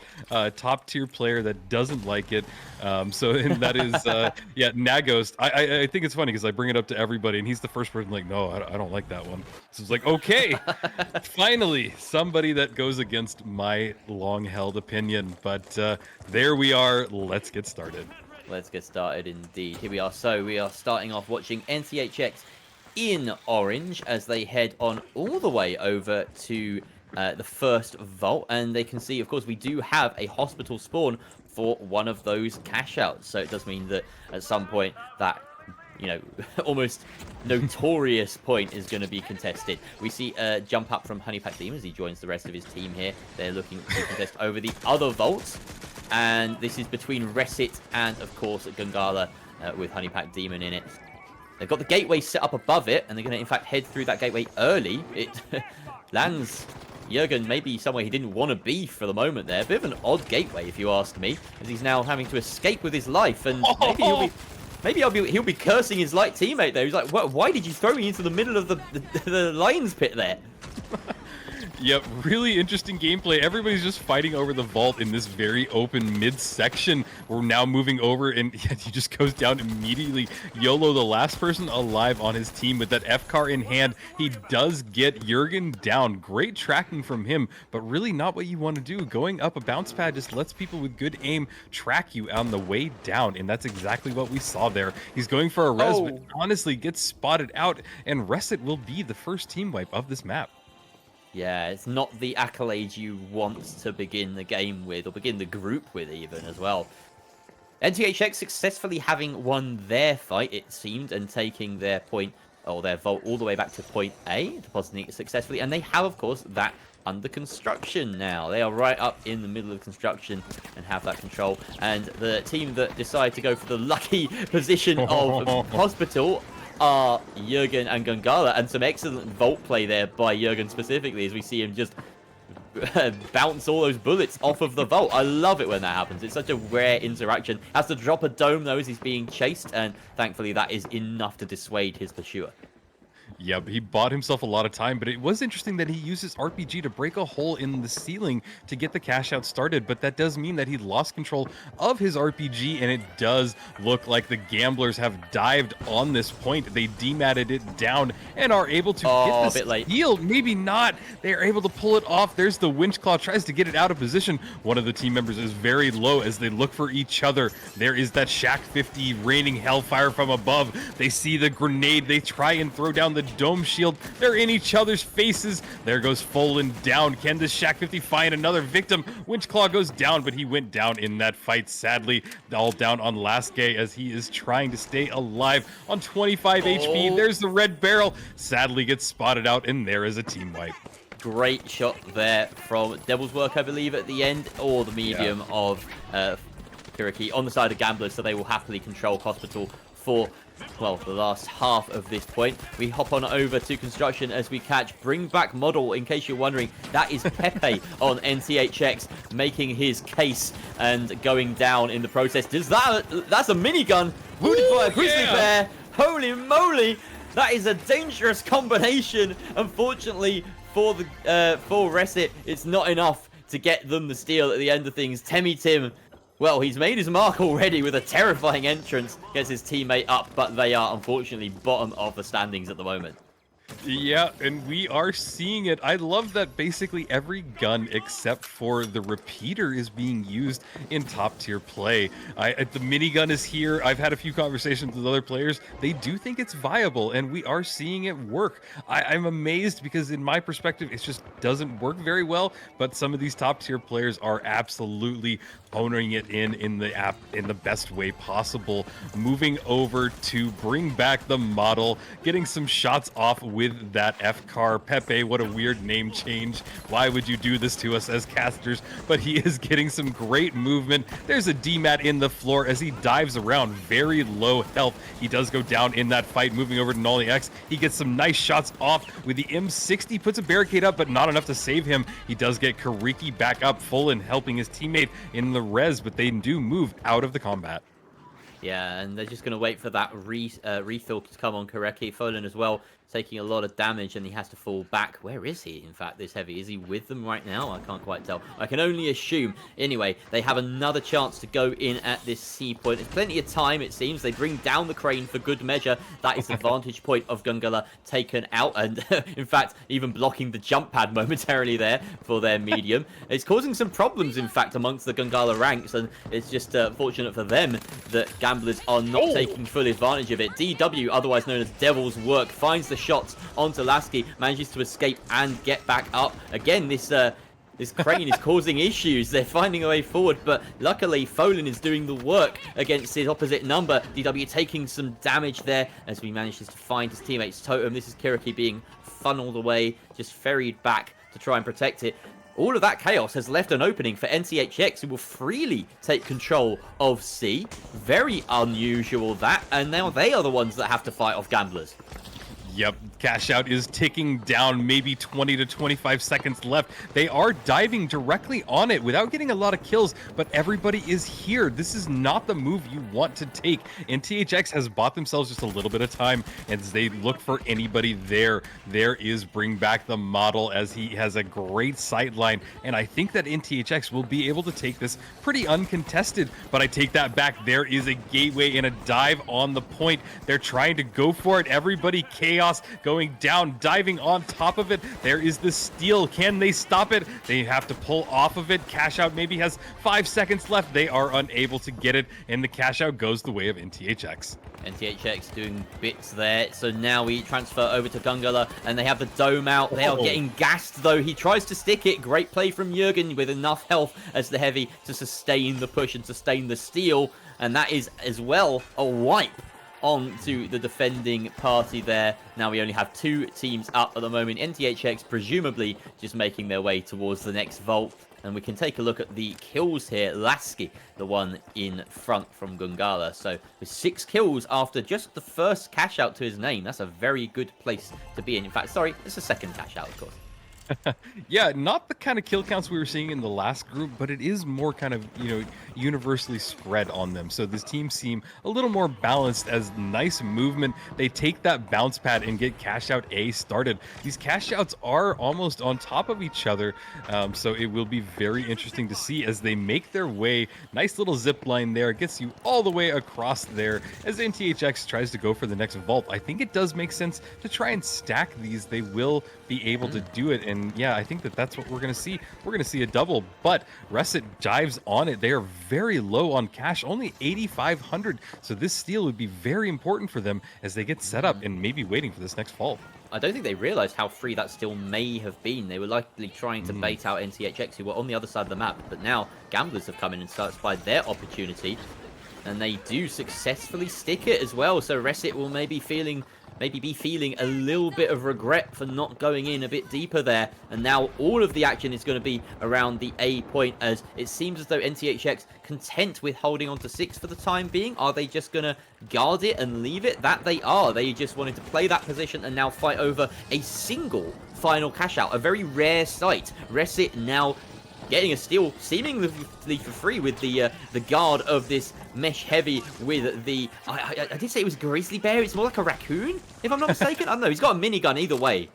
B: top tier player that doesn't like it. And that is, yeah, Nagost. I think it's funny because I bring it up to everybody and he's the first person like, no, I don't like that one. So it's like, okay, finally, somebody that goes against my long held opinion. But there we are. Let's get started.
A: Let's get started indeed. Here we are. So we are starting off watching NTHX in orange as they head on all the way over to the first vault. And they can see, of course, we do have a hospital spawn for one of those cash outs. So it does mean that at some point that, you know, almost notorious point is going to be contested. We see a jump up from Honeypack Demon as he joins the rest of his team here. They're looking to contest over the other vaults. And this is between Resit and, of course, Gungala with Honeypack Demon in it. They've got the gateway set up above it, and they're going to, in fact, head through that gateway early. It lands Jurgen maybe somewhere he didn't want to be for the moment there. A bit of an odd gateway, if you ask me, as he's now having to escape with his life. And maybe he'll be cursing his light teammate there. He's like, why did you throw me into the middle of the Lions pit there?
B: Yep, really interesting gameplay. Everybody's just fighting over the vault in this very open mid-section. We're now moving over, and he just goes down immediately. YOLO, the last person alive on his team with that F-car in hand. He does get Jurgen down. Great tracking from him, but really not what you want to do. Going up a bounce pad just lets people with good aim track you on the way down, and that's exactly what we saw there. He's going for a res, but honestly gets spotted out, and Resit will be the first team wipe of this map.
A: Yeah, it's not the accolade you want to begin the game with, or begin the group with even as well. NTHX successfully having won their fight, it seemed, and taking their point, or their vault all the way back to point A, depositing it successfully. And they have, of course, that under construction now. They are right up in the middle of construction and have that control. And the team that decide to go for the lucky position of hospital are Jurgen and Gungala, and some excellent vault play there by Jurgen specifically, as we see him just bounce all those bullets off of the vault. I love it when that happens. It's such a rare interaction. Has to drop a dome though as he's being chased, and thankfully that is enough to dissuade his pursuer.
B: Yep, he bought himself a lot of time, but it was interesting that he used his RPG to break a hole in the ceiling to get the cash out started, but that does mean that he lost control of his RPG, and it does look like the Gamblers have dived on this point. They dematted it down and are able to get the steal. Maybe not. They are able to pull it off. There's the winch claw, tries to get it out of position. One of the team members is very low as they look for each other. There is that Shaq 50 raining hellfire from above. They see the grenade. They try and throw down the the dome shield. They're in each other's faces. There goes Folan down. Can this Shaq 50 find another victim? Winchclaw goes down, but he went down in that fight, sadly. All down on Lasky as he is trying to stay alive on 25 HP. There's the red barrel. Sadly gets spotted out, and there is a team wipe.
A: Great shot there from Devil's Work, I believe, at the end, or the medium of Kiriki on the side of Gamblers, so they will happily control Hospital for, well, the last half of this point. We hop on over to Construction as we catch Bring Back Model. In case you're wondering, that is Pepe on NTHX making his case and going down in the process. That's a minigun wounded by a grizzly bear. Holy moly, that is a dangerous combination. Unfortunately for Resit, it's not enough to get them the steal at the end of things. Temi Tim, well, he's made his mark already with a terrifying entrance, gets his teammate up, but they are unfortunately bottom of the standings at the moment.
B: Yeah, and we are seeing it. I love that basically every gun except for the repeater is being used in top tier play. The minigun is here. I've had a few conversations with other players. They do think it's viable, and we are seeing it work. I'm amazed because in my perspective, it just doesn't work very well, but some of these top tier players are absolutely honing it in the best way possible. Moving over to bring back the model, getting some shots off with that F car. Pepe, what a weird name change. Why would you do this to us as casters? But he is getting some great movement. There's a DMAT in the floor as he dives around, very low health. He does go down in that fight. Moving over to Nolly X, he gets some nice shots off with the M60, puts a barricade up, but not enough to save him. He does get Kariki back up full and helping his teammate in the res, but they do move out of the combat.
A: Yeah, and they're just going to wait for that refill to come on Kareki. Folan as well, taking a lot of damage, and he has to fall back. Where is he, in fact, this heavy? Is he with them right now? I can't quite tell. I can only assume. Anyway, they have another chance to go in at this C point. There's plenty of time, it seems. They bring down the crane for good measure. That is the vantage point of Gungala taken out, and in fact, even blocking the jump pad momentarily there for their medium. It's causing some problems, in fact, amongst the Gungala ranks, and it's just fortunate for them that Gamblers are not taking full advantage of it. DW, otherwise known as Devil's Work, finds the shots onto Lasky, manages to escape and get back up. Again, this crane is causing issues. They're finding a way forward, but luckily Folan is doing the work against his opposite number. DW taking some damage there as he manages to find his teammate's totem. This is Kiriki being funneled away, just ferried back to try and protect it. All of that chaos has left an opening for NTHX, who will freely take control of C. Very unusual that, and now they are the ones that have to fight off Gamblers.
B: Yep, cash out is ticking down, maybe 20 to 25 seconds left. They are diving directly on it without getting a lot of kills, but everybody is here. This is not the move you want to take. And THX has bought themselves just a little bit of time as they look for anybody there. There is Bring Back the Model as he has a great sight line, and I think that NTHX will be able to take this pretty uncontested, but I take that back. There is a gateway and a dive on the point. They're trying to go for it. Everybody chaos going down, diving on top of it. There is the steal. Can they stop it? They have to pull off of it. Cash out maybe has 5 seconds left. They are unable to get it, and the cash out goes the way of NTHX.
A: NTHX doing bits there. So now we transfer over to Gungala, and they have the dome out. They are getting gassed, though. He tries to stick it. Great play from Jürgen with enough health as the heavy to sustain the push and sustain the steal. And that is, as well, a wipe on to the defending party there. Now we only have 2 teams up at the moment. NTHX presumably just making their way towards the next vault. And we can take a look at the kills here. Lasky, the one in front from Gungala. So with 6 kills after just the first cash out to his name, that's a very good place to be in. In fact, sorry, it's the second cash out, of course.
B: Yeah, not the kind of kill counts we were seeing in the last group, but it is more kind of, universally spread on them. So this team seem a little more balanced as nice movement. They take that bounce pad and get cash out A started. These cash outs are almost on top of each other. So it will be very interesting to see as they make their way. Nice little zip line there. It gets you all the way across there as NTHX tries to go for the next vault. I think it does make sense to try and stack these. They will be able to do it. And yeah, I think that's what we're going to see. We're going to see a double, but Reset dives on it. They are very low on cash, only 8,500. So this steal would be very important for them as they get set up and maybe waiting for this next fall.
A: I don't think they realized how free that still may have been. They were likely trying to bait out NTHX, who were on the other side of the map. But now Gamblers have come in and satisfied their opportunity. And they do successfully stick it as well. So Reset will maybe be feeling a little bit of regret for not going in a bit deeper there. And now all of the action is going to be around the A point, as it seems as though NTHX content with holding on to 6 for the time being. Are they just going to guard it and leave it? That they are. They just wanted to play that position and now fight over a single final cash out. A very rare sight. Reset now getting a steal seemingly for free with the guard of this mesh heavy with the I did say it was a grizzly bear. It's more like a raccoon, if I'm not mistaken. I don't know. He's got a minigun either way.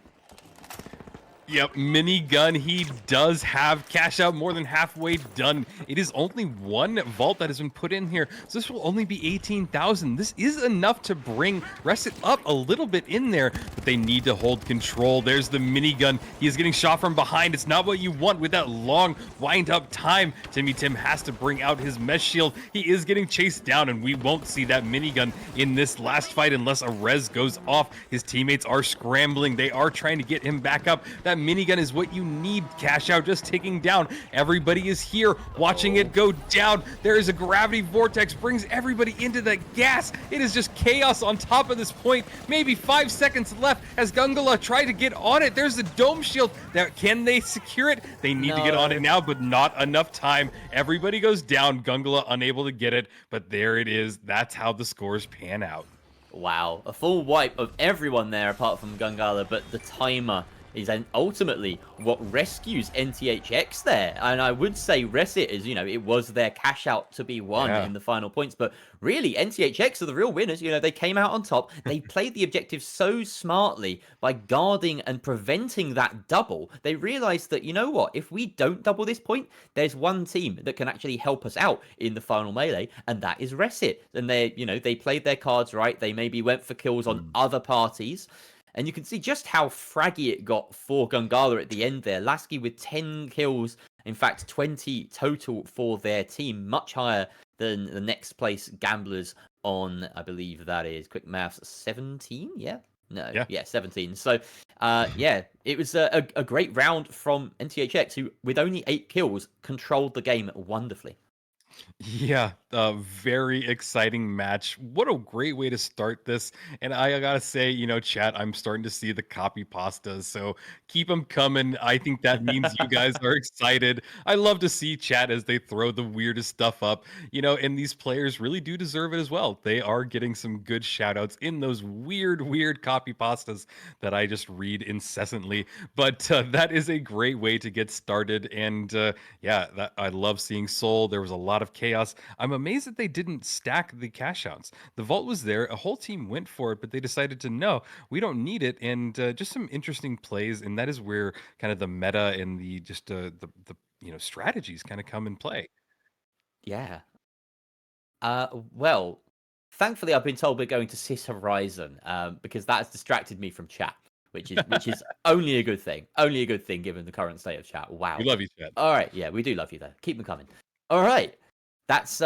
B: Yep, minigun. He does have cash out more than halfway done. It is only one vault that has been put in here, so this will only be 18,000. This is enough to bring Reset up a little bit in there, but they need to hold control. There's the minigun. He is getting shot from behind. It's not what you want with that long wind-up time. Timmy Tim has to bring out his mesh shield. He is getting chased down, and we won't see that minigun in this last fight unless a res goes off. His teammates are scrambling. They are trying to get him back up. That minigun is what you need. Cash out just ticking down. Everybody is here watching it go down. There is a gravity vortex, brings everybody into the gas. It is just chaos on top of this point. Maybe 5 seconds left as Gungala tried to get on it. There's the dome shield. Can they secure it? They need to get on it now, but not enough time. Everybody goes down. Gungala unable to get it, but there it is. That's how the scores pan out.
A: Wow, a full wipe of everyone there apart from Gungala, but the timer is ultimately what rescues NTHX there. And I would say Reset is, it was their cash out to be won in the final points, but really NTHX are the real winners. They came out on top. They played the objective so smartly by guarding and preventing that double. They realized that, if we don't double this point, there's one team that can actually help us out in the final melee, and that is Reset. And they played their cards right. They maybe went for kills on other parties. And you can see just how fraggy it got for Gungala at the end there. Lasky with 10 kills, in fact 20 total for their team, much higher than the next place Gamblers on, I believe that is, quick maths, 17? Yeah? No, yeah 17. So, it was a great round from NTHX, who, with only 8 kills, controlled the game wonderfully.
B: Yeah, a very exciting match. What a great way to start this. And I gotta say, chat, I'm starting to see the copy pastas, so keep them coming. I think that means you guys are excited. I love to see chat as they throw the weirdest stuff up, and these players really do deserve it as well. They are getting some good shout outs in those weird copy pastas that I just read incessantly. But that is a great way to get started. And I love seeing Soul. There was a lot of chaos. I'm amazed that they didn't stack the cash outs. The vault was there, a whole team went for it, but they decided to no, we don't need it. And just some interesting plays, and that is where kind of the meta and the strategies kind of come in play.
A: Yeah. Well, thankfully I've been told we're going to Sis Horizon, because that has distracted me from chat, which is only a good thing. Only a good thing given the current state of chat. Wow.
B: We love you, chat.
A: All right, yeah, we do love you though. Keep them coming. All right. That's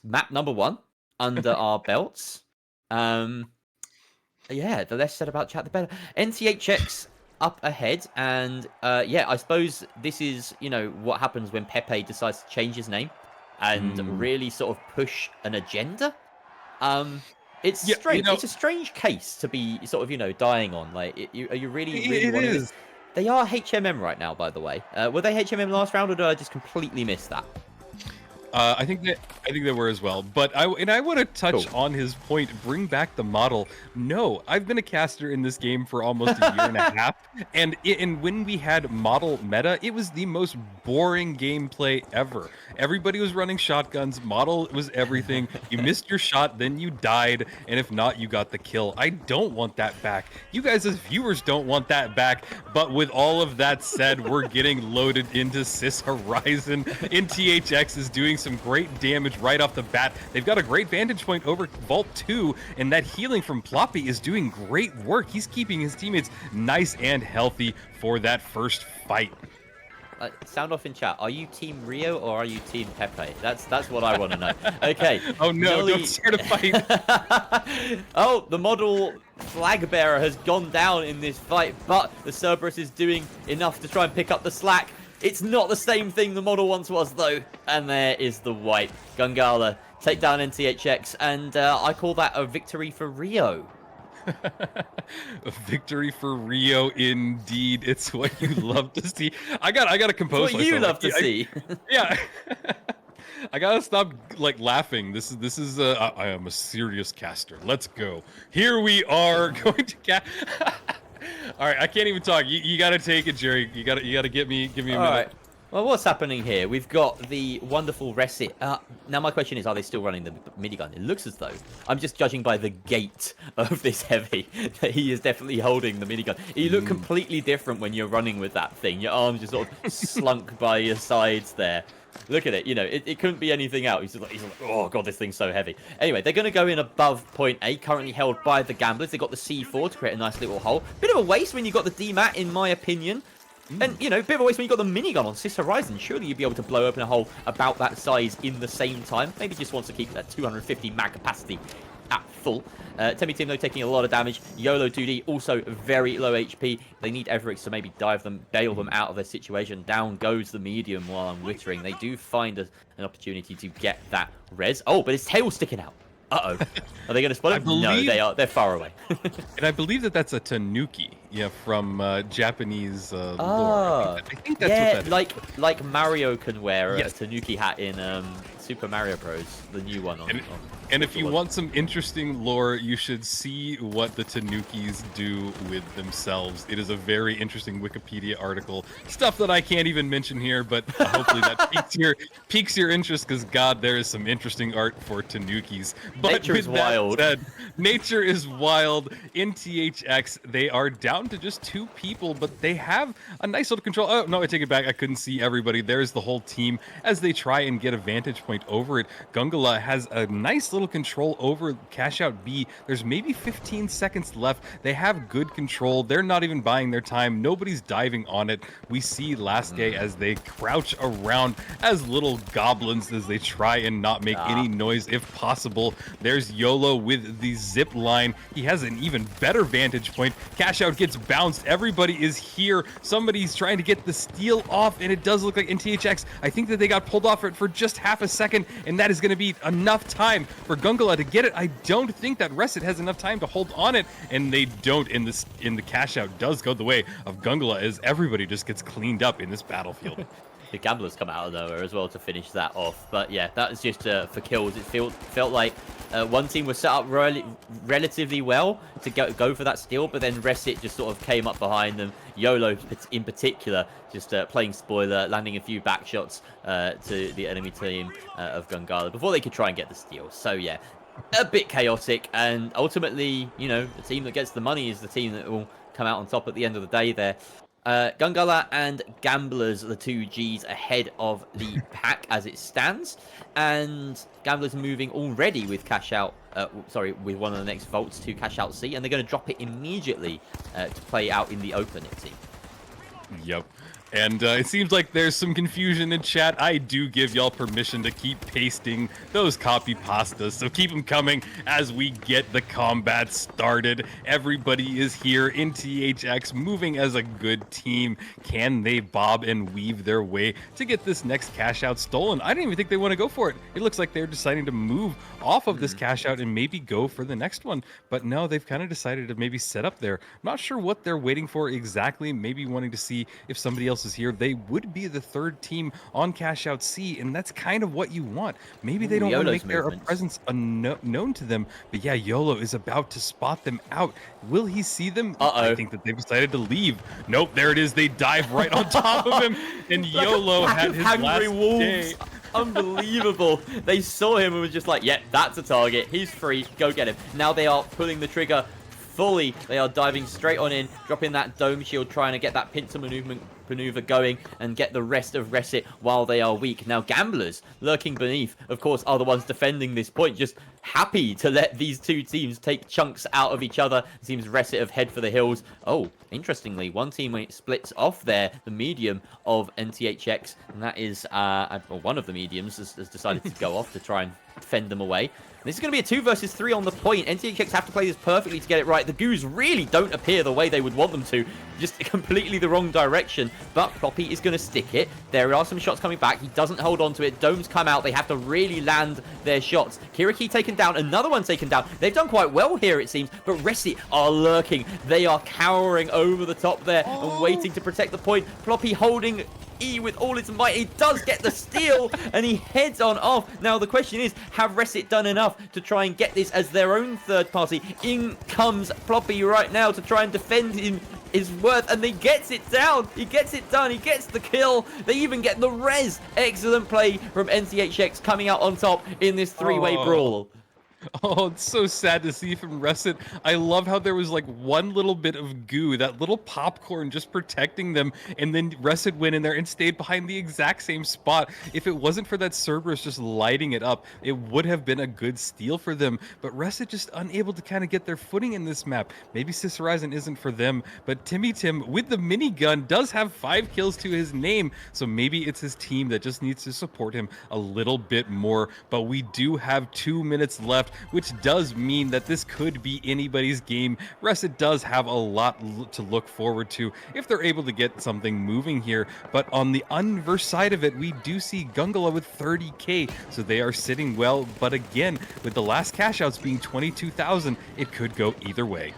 A: map number 1 under our belts. The less said about chat, the better. NTHX up ahead, and I suppose this is what happens when Pepe decides to change his name and really sort of push an agenda. It's strange. It's a strange case to be sort of dying on. Like, are you really wanting this? They are HMM right now, by the way. Were they HMM last round, or did I just completely miss that?
B: I think they were as well. But I want to touch on his point. Bring back the model. No, I've been a caster in this game for almost a year and a half, and when we had model meta, it was the most boring gameplay ever. Everybody was running shotguns. Model was everything. You missed your shot, then you died, and if not, you got the kill. I don't want that back. You guys as viewers don't want that back. But with all of that said, we're getting loaded into Sis Horizon. NTHX is doing some great damage right off the bat. They've got a great vantage point over Vault 2, and that healing from Ploppy is doing great work. He's keeping his teammates nice and healthy for that first fight.
A: Sound off in chat. Are you Team Rio or are you Team Pepe? That's what I want to know. Okay.
B: Oh no, don't start a fight.
A: Oh, the model flag bearer has gone down in this fight, but the Cerberus is doing enough to try and pick up the slack. It's not the same thing the model once was, though. And there is the wipe. Gungala take down NTHX, and I call that a victory for Rio.
B: A victory for Rio, indeed. It's what you love to see. I gotta compose
A: myself. What you love to see.
B: Yeah. I gotta stop laughing. This is I am a serious caster. Let's go. Here we are going to cast. All right, I can't even talk. You gotta take it, Jerry. You gotta give me a minute.
A: All right. Well, what's happening here? We've got the wonderful Resit. Now, my question is, are they still running the minigun? It looks as though. I'm just judging by the gait of this heavy that he is definitely holding the minigun. You look completely different when you're running with that thing. Your arms just sort of slunk by your sides there. Look at it. You know, it couldn't be anything else. He's like, oh, God, this thing's so heavy. Anyway, they're going to go in above point A, currently held by the Gamblers. They've got the C4 to create a nice little hole. Bit of a waste when you've got the DMAT, in my opinion. And, you know, a bit of a waste when you've got the minigun on Sis Horizon. Surely you'd be able to blow open a hole about that size in the same time. Maybe just wants to keep that 250 mag capacity at full. Temi Team, though, taking a lot of damage. YOLO 2D, also very low HP. They need Everix to maybe bail them out of their situation. Down goes the medium while I'm littering. They do find an opportunity to get that res. Oh, but his tail's sticking out. Uh-oh. Are they going to spot him? No, they are. They're far away.
B: And I believe that's a Tanuki, from Japanese lore. I think that's what that is.
A: Like Mario can wear a Tanuki hat in Super Mario Bros, the new one.
B: And if you want some interesting lore, you should see what the Tanukis do with themselves. It is a very interesting Wikipedia article. Stuff that I can't even mention here, but hopefully that piques your interest, because, God, there is some interesting art for Tanukis. But
A: nature is wild.
B: Nature is wild. In THX, they are down to just 2 people, but they have a nice little control. Oh, no, I take it back. I couldn't see everybody. There's the whole team as they try and get a vantage point over it. Gungala has a nice little control over Cash Out B. There's maybe 15 seconds left. They have good control. They're not even buying their time. Nobody's diving on it. We see Last Day as they crouch around as little goblins as they try and not make any noise if possible. There's YOLO with the zip line. He has an even better vantage point. Cash Out gets bounced. Everybody is here. Somebody's trying to get the steal off, and it does look like in THX, I think that they got pulled off it for just half a second, and that is going to be enough time for Gungala to get it. I don't think that Resit has enough time to hold on it, and they don't. In the Cash Out does go the way of Gungala as everybody just gets cleaned up in this battlefield.
A: The Gamblers come out of nowhere as well to finish that off. But yeah, that was just for kills. It felt like one team was set up relatively well to go for that steal, but then Resit just sort of came up behind them. YOLO in particular just playing spoiler, landing a few back shots to the enemy team of Gungala before they could try and get the steal. So yeah, a bit chaotic, and ultimately, the team that gets the money is the team that will come out on top at the end of the day there. Gungala and Gamblers are the 2 Gs ahead of the pack as it stands, and Gamblers moving already with Cash Out, with one of the next vaults to Cash Out C, and they're going to drop it immediately to play out in the open, it seems.
B: Yep. And it seems like there's some confusion in chat. I do give y'all permission to keep pasting those copy pastas, so keep them coming as we get the combat started. Everybody is here in THX, moving as a good team. Can they bob and weave their way to get this next Cash Out stolen? I didn't even think they want to go for it. It looks like they're deciding to move off of this Cash Out and maybe go for the next one. But no, they've kind of decided to maybe set up there. I'm not sure what they're waiting for exactly. Maybe wanting to see if somebody else is here. They would be the 3rd team on Cash Out C, and that's kind of what you want. Maybe they don't want to make their presence unknown to them, but yeah, YOLO is about to spot them out. Will he see them? I think that they've decided to leave. Nope, there it is. They dive right on top of him, and YOLO had his last day.
A: Unbelievable. They saw him and was just like, yeah, that's a target. He's free. Go get him. Now they are pulling the trigger fully. They are diving straight on in, dropping that dome shield, trying to get that pincer maneuver going and get the rest of Resit while they are weak. Now, Gamblers lurking beneath, of course, are the ones defending this point, just happy to let these two teams take chunks out of each other. It seems Resit have head for the hills. Oh, interestingly, one team when it splits off there, the medium of NTHX, and that is one of the mediums has decided to go off to try and fend them away. This is going to be a 2 versus 3 on the point. NTHX have to play this perfectly to get it right. The Goos really don't appear the way they would want them to. Just completely the wrong direction. But Ploppy is going to stick it. There are some shots coming back. He doesn't hold on to it. Domes come out. They have to really land their shots. Kiriki taken down. Another one taken down. They've done quite well here, it seems. But Resit are lurking. They are cowering over the top there and waiting to protect the point. Ploppy holding E with all its might. He does get the steal and he heads on off. Now the question is, have Resit done enough to try and get this as their own third party? In comes Ploppy right now to try and defend his worth, and he gets it down. He gets it done. He gets the kill. They even get the res. Excellent play from NCHX coming out on top in this three-way brawl.
B: Oh, it's so sad to see from Resit. I love how there was like one little bit of goo, that little popcorn just protecting them, and then Resit went in there and stayed behind the exact same spot. If it wasn't for that Cerberus just lighting it up, it would have been a good steal for them, but Resit just unable to kind of get their footing in this map. Maybe Sis Horizon isn't for them, but Timmy Tim with the minigun does have 5 kills to his name, so maybe it's his team that just needs to support him a little bit more. But we do have 2 minutes left, which does mean that this could be anybody's game. Resit does have a lot to look forward to if they're able to get something moving here, but on the unverse side of it, we do see Gungala with 30k, so they are sitting well, but again, with the last cash outs being 22,000, it could go either way.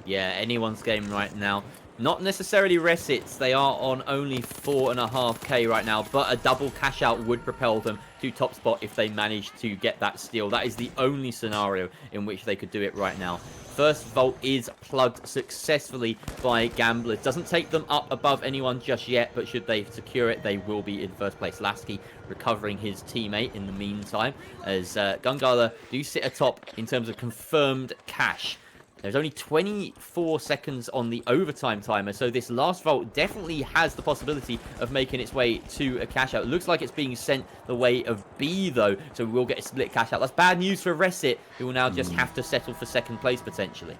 A: Yeah, anyone's game right now. Not necessarily Resit's. They are on only 4.5k right now, but a double cash out would propel them to top spot if they manage to get that steal. That is the only scenario in which they could do it right now. First vault is plugged successfully by Gamblers. Doesn't take them up above anyone just yet, but should they secure it, they will be in first place. Lasky recovering his teammate in the meantime, as Gungala do sit atop in terms of confirmed cash. There's only 24 seconds on the overtime timer, so this last vault definitely has the possibility of making its way to a cash out. It looks like it's being sent the way of B, though, so we will get a split cash out. That's bad news for Resit, who will now just have to settle for second place, potentially.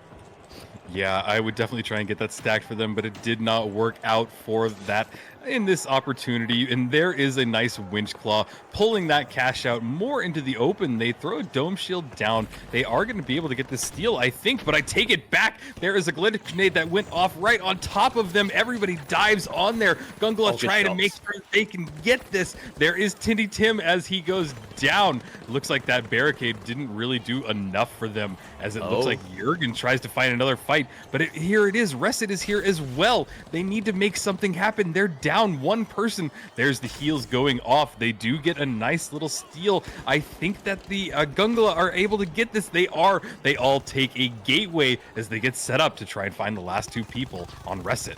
B: Yeah, I would definitely try and get that stacked for them, but it did not work out for that in this opportunity. And there is a nice winch claw pulling that cash out more into the open. They throw a dome shield down. They are going to be able to get the steal, I think, but I take it back. There is a glitch grenade that went off right on top of them. Everybody dives on there. Gungala trying to make sure they can get this. There is Tindy Tim as he goes down. Looks like that barricade didn't really do enough for them, as it looks like Jurgen tries to find another fight. But here it is. Resit is here as well. They need to make something happen. They're down one person. There's the heals going off. They do get a nice little steal. I think that the Gungala are able to get this. They are. They all take a gateway as they get set up to try and find the last 2 people on Resit.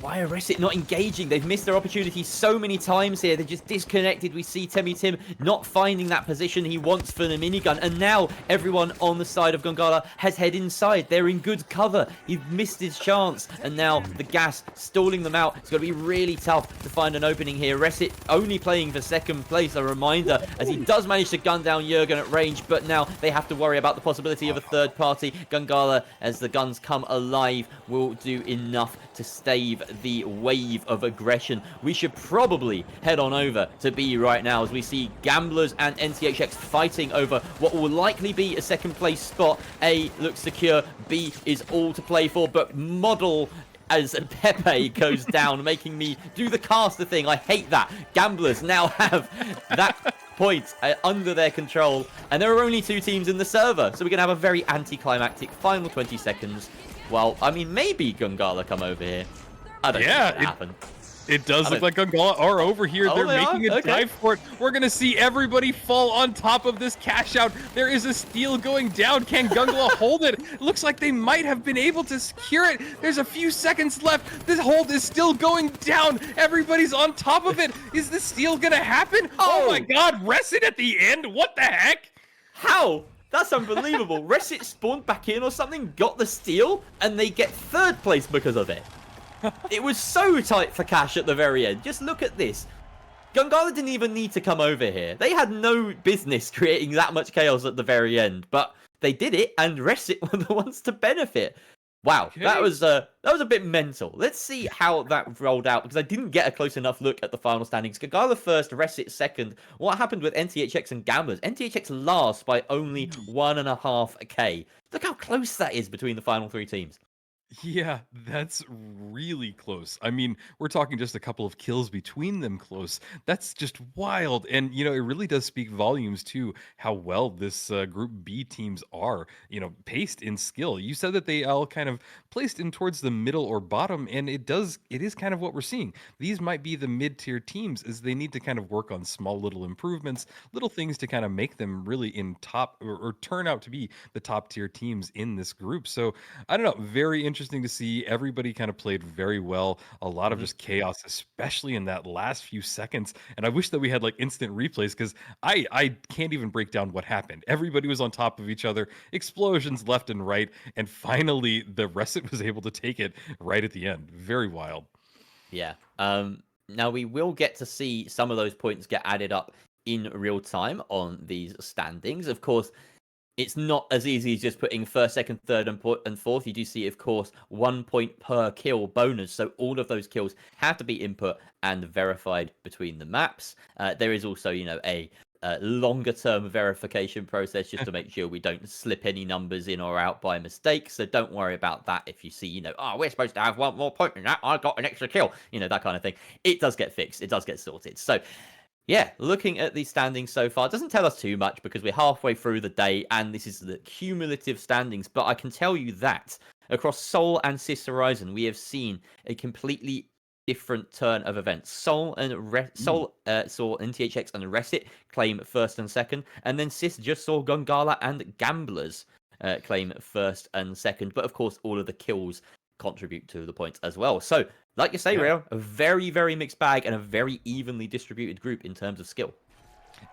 A: Why are Resit not engaging? They've missed their opportunity so many times here. They're just disconnected. We see Timmy Tim not finding that position he wants for the minigun. And now everyone on the side of Gungala has head inside. They're in good cover. He's missed his chance. And now the gas stalling them out. It's going to be really tough to find an opening here. Resit only playing for second place. A reminder, as he does manage to gun down Jurgen at range. But now they have to worry about the possibility of a third party. Gungala, as the guns come alive, will do enough to stave the wave of aggression. We should probably head on over to B right now as we see Gamblers and NTHX fighting over what will likely be a second place spot. A looks secure, B is all to play for, but Model as Pepe goes down, making me do the caster thing. I hate that. Gamblers now have that point under their control, and there are only 2 teams in the server, so we're going to have a very anticlimactic final 20 seconds. Well, I mean, maybe Gungala come over here. I don't think it's gonna happen.
B: It does look like Gungala are over here. They're making a dive for it. We're going to see everybody fall on top of this cash out. There is a steal going down. Can Gungala hold it? It looks like they might have been able to secure it. There's a few seconds left. This hold is still going down. Everybody's on top of it. Is the steal going to happen? Oh my God, Resit at the end. What the heck?
A: How? That's unbelievable. Resit spawned back in or something, got the steal, and they get third place because of it. It was so tight for cash at the very end. Just look at this. Gongala didn't even need to come over here. They had no business creating that much chaos at the very end, but they did it, and Resit were the ones to benefit. Wow,
B: Okay.
A: that was a bit mental. Let's see how that rolled out, because I didn't get a close enough look at the final standings. Gongala first, Resit second. What happened with NTHX and Gamblers? NTHX last by only 1.5k. Look how close that is between the final 3 teams.
B: Yeah, that's really close. I mean, we're talking just a couple of kills between them close. That's just wild. And, it really does speak volumes to how well this Group B teams are, paced in skill. You said that they all kind of placed in towards the middle or bottom, and it is kind of what we're seeing. These might be the mid-tier teams as they need to kind of work on small little improvements, little things to kind of make them really in top or turn out to be the top tier teams in this group. So I don't know, very interesting to see. Everybody kind of played very well. A lot of just chaos, especially in that last few seconds. And I wish that we had like instant replays, because I can't even break down what happened. Everybody was on top of each other, explosions left and right, and finally the Resit was able to take it right at the end. Very wild.
A: Yeah. Now we will get to see some of those points get added up in real time on these standings. Of course, it's not as easy as just putting first, second, third, and fourth. You do see, of course, 1 point per kill bonus. So all of those kills have to be input and verified between the maps. There is also, a longer term verification process just to make sure we don't slip any numbers in or out by mistake. So don't worry about that. If you see, we're supposed to have 1 more point than that, I got an extra kill, that kind of thing. It does get fixed. It does get sorted. So yeah, looking at the standings so far, it doesn't tell us too much because we're halfway through the day and this is the cumulative standings. But I can tell you that across Seoul and Sis Horizon, we have seen a completely different turn of events. Seoul saw NTHX and Resit claim first and second, and then Sis just saw Gongala and Gamblers claim first and second. But of course, all of the kills contribute to the points as well. So, like you say, Real, a very, very mixed bag and a very evenly distributed group in terms of skill.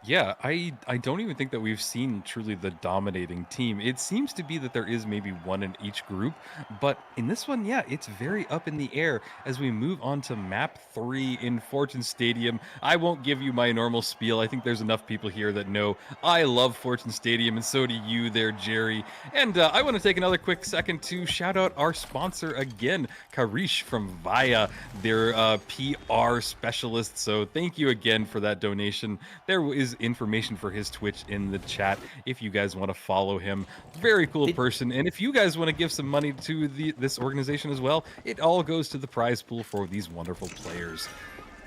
B: Yeah, I don't even think that we've seen truly the dominating team. It seems to be that there is maybe one in each group, but in this one, yeah, it's very up in the air as we move on to map 3 in Fortune Stadium. I won't give you my normal spiel. I think there's enough people here that know I love Fortune Stadium, and so do you there, Jerry. And I want to take another quick second to shout out our sponsor again, Karish from Via, their PR specialist. So thank you again for that donation. There is information for his Twitch in the chat if you guys want to follow him. Very cool person. And if you guys want to give some money to this organization as well, it all goes to the prize pool for these wonderful players.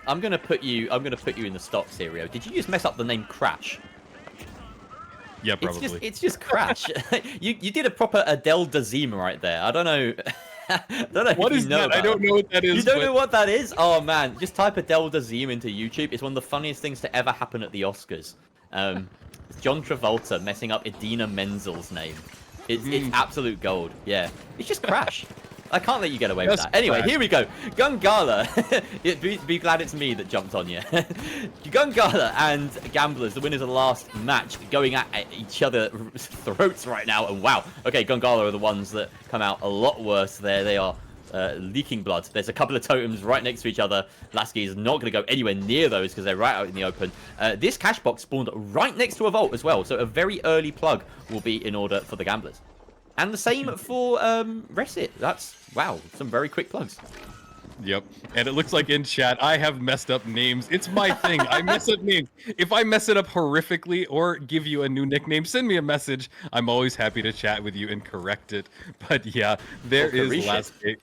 A: I'm gonna put you in the stocks here, Rio. Did you just mess up the name Crash?
B: Yeah, probably.
A: It's just Crash. you did a proper Adele Dazeem right there. I don't know. I don't know
B: what is that? I don't know what that is.
A: You don't know what that is? Oh man, just type Adele Dazeem into YouTube. It's one of the funniest things to ever happen at the Oscars. It's John Travolta messing up Idina Menzel's name. It's absolute gold. Yeah, it's just Crash. I can't let you get away with that. Anyway, here we go. Gongala. be glad it's me that jumped on you. Gongala and Gamblers, the winners of the last match, going at each other's throats right now. And wow. Okay, Gongala are the ones that come out a lot worse there. They are leaking blood. There's a couple of totems right next to each other. Lasky is not going to go anywhere near those because they're right out in the open. This cash box spawned right next to a vault as well. So a very early plug will be in order for the Gamblers. And the same for Resit. That's, wow, some very quick plugs.
B: Yep. And it looks like in chat, I have messed up names. It's my thing. I mess up names. If I mess it up horrifically or give you a new nickname, send me a message. I'm always happy to chat with you and correct it. But yeah, there is Last Cake.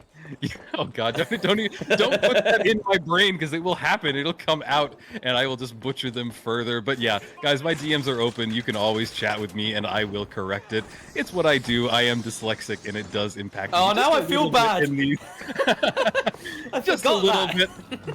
B: Oh god, don't put that in my brain because it will happen. It'll come out and I will just butcher them further. But yeah, guys, my DMs are open. You can always chat with me and I will correct it. It's what I do. I am dyslexic and it does impact me.
A: Oh, now I feel bad.
B: I just a little bit,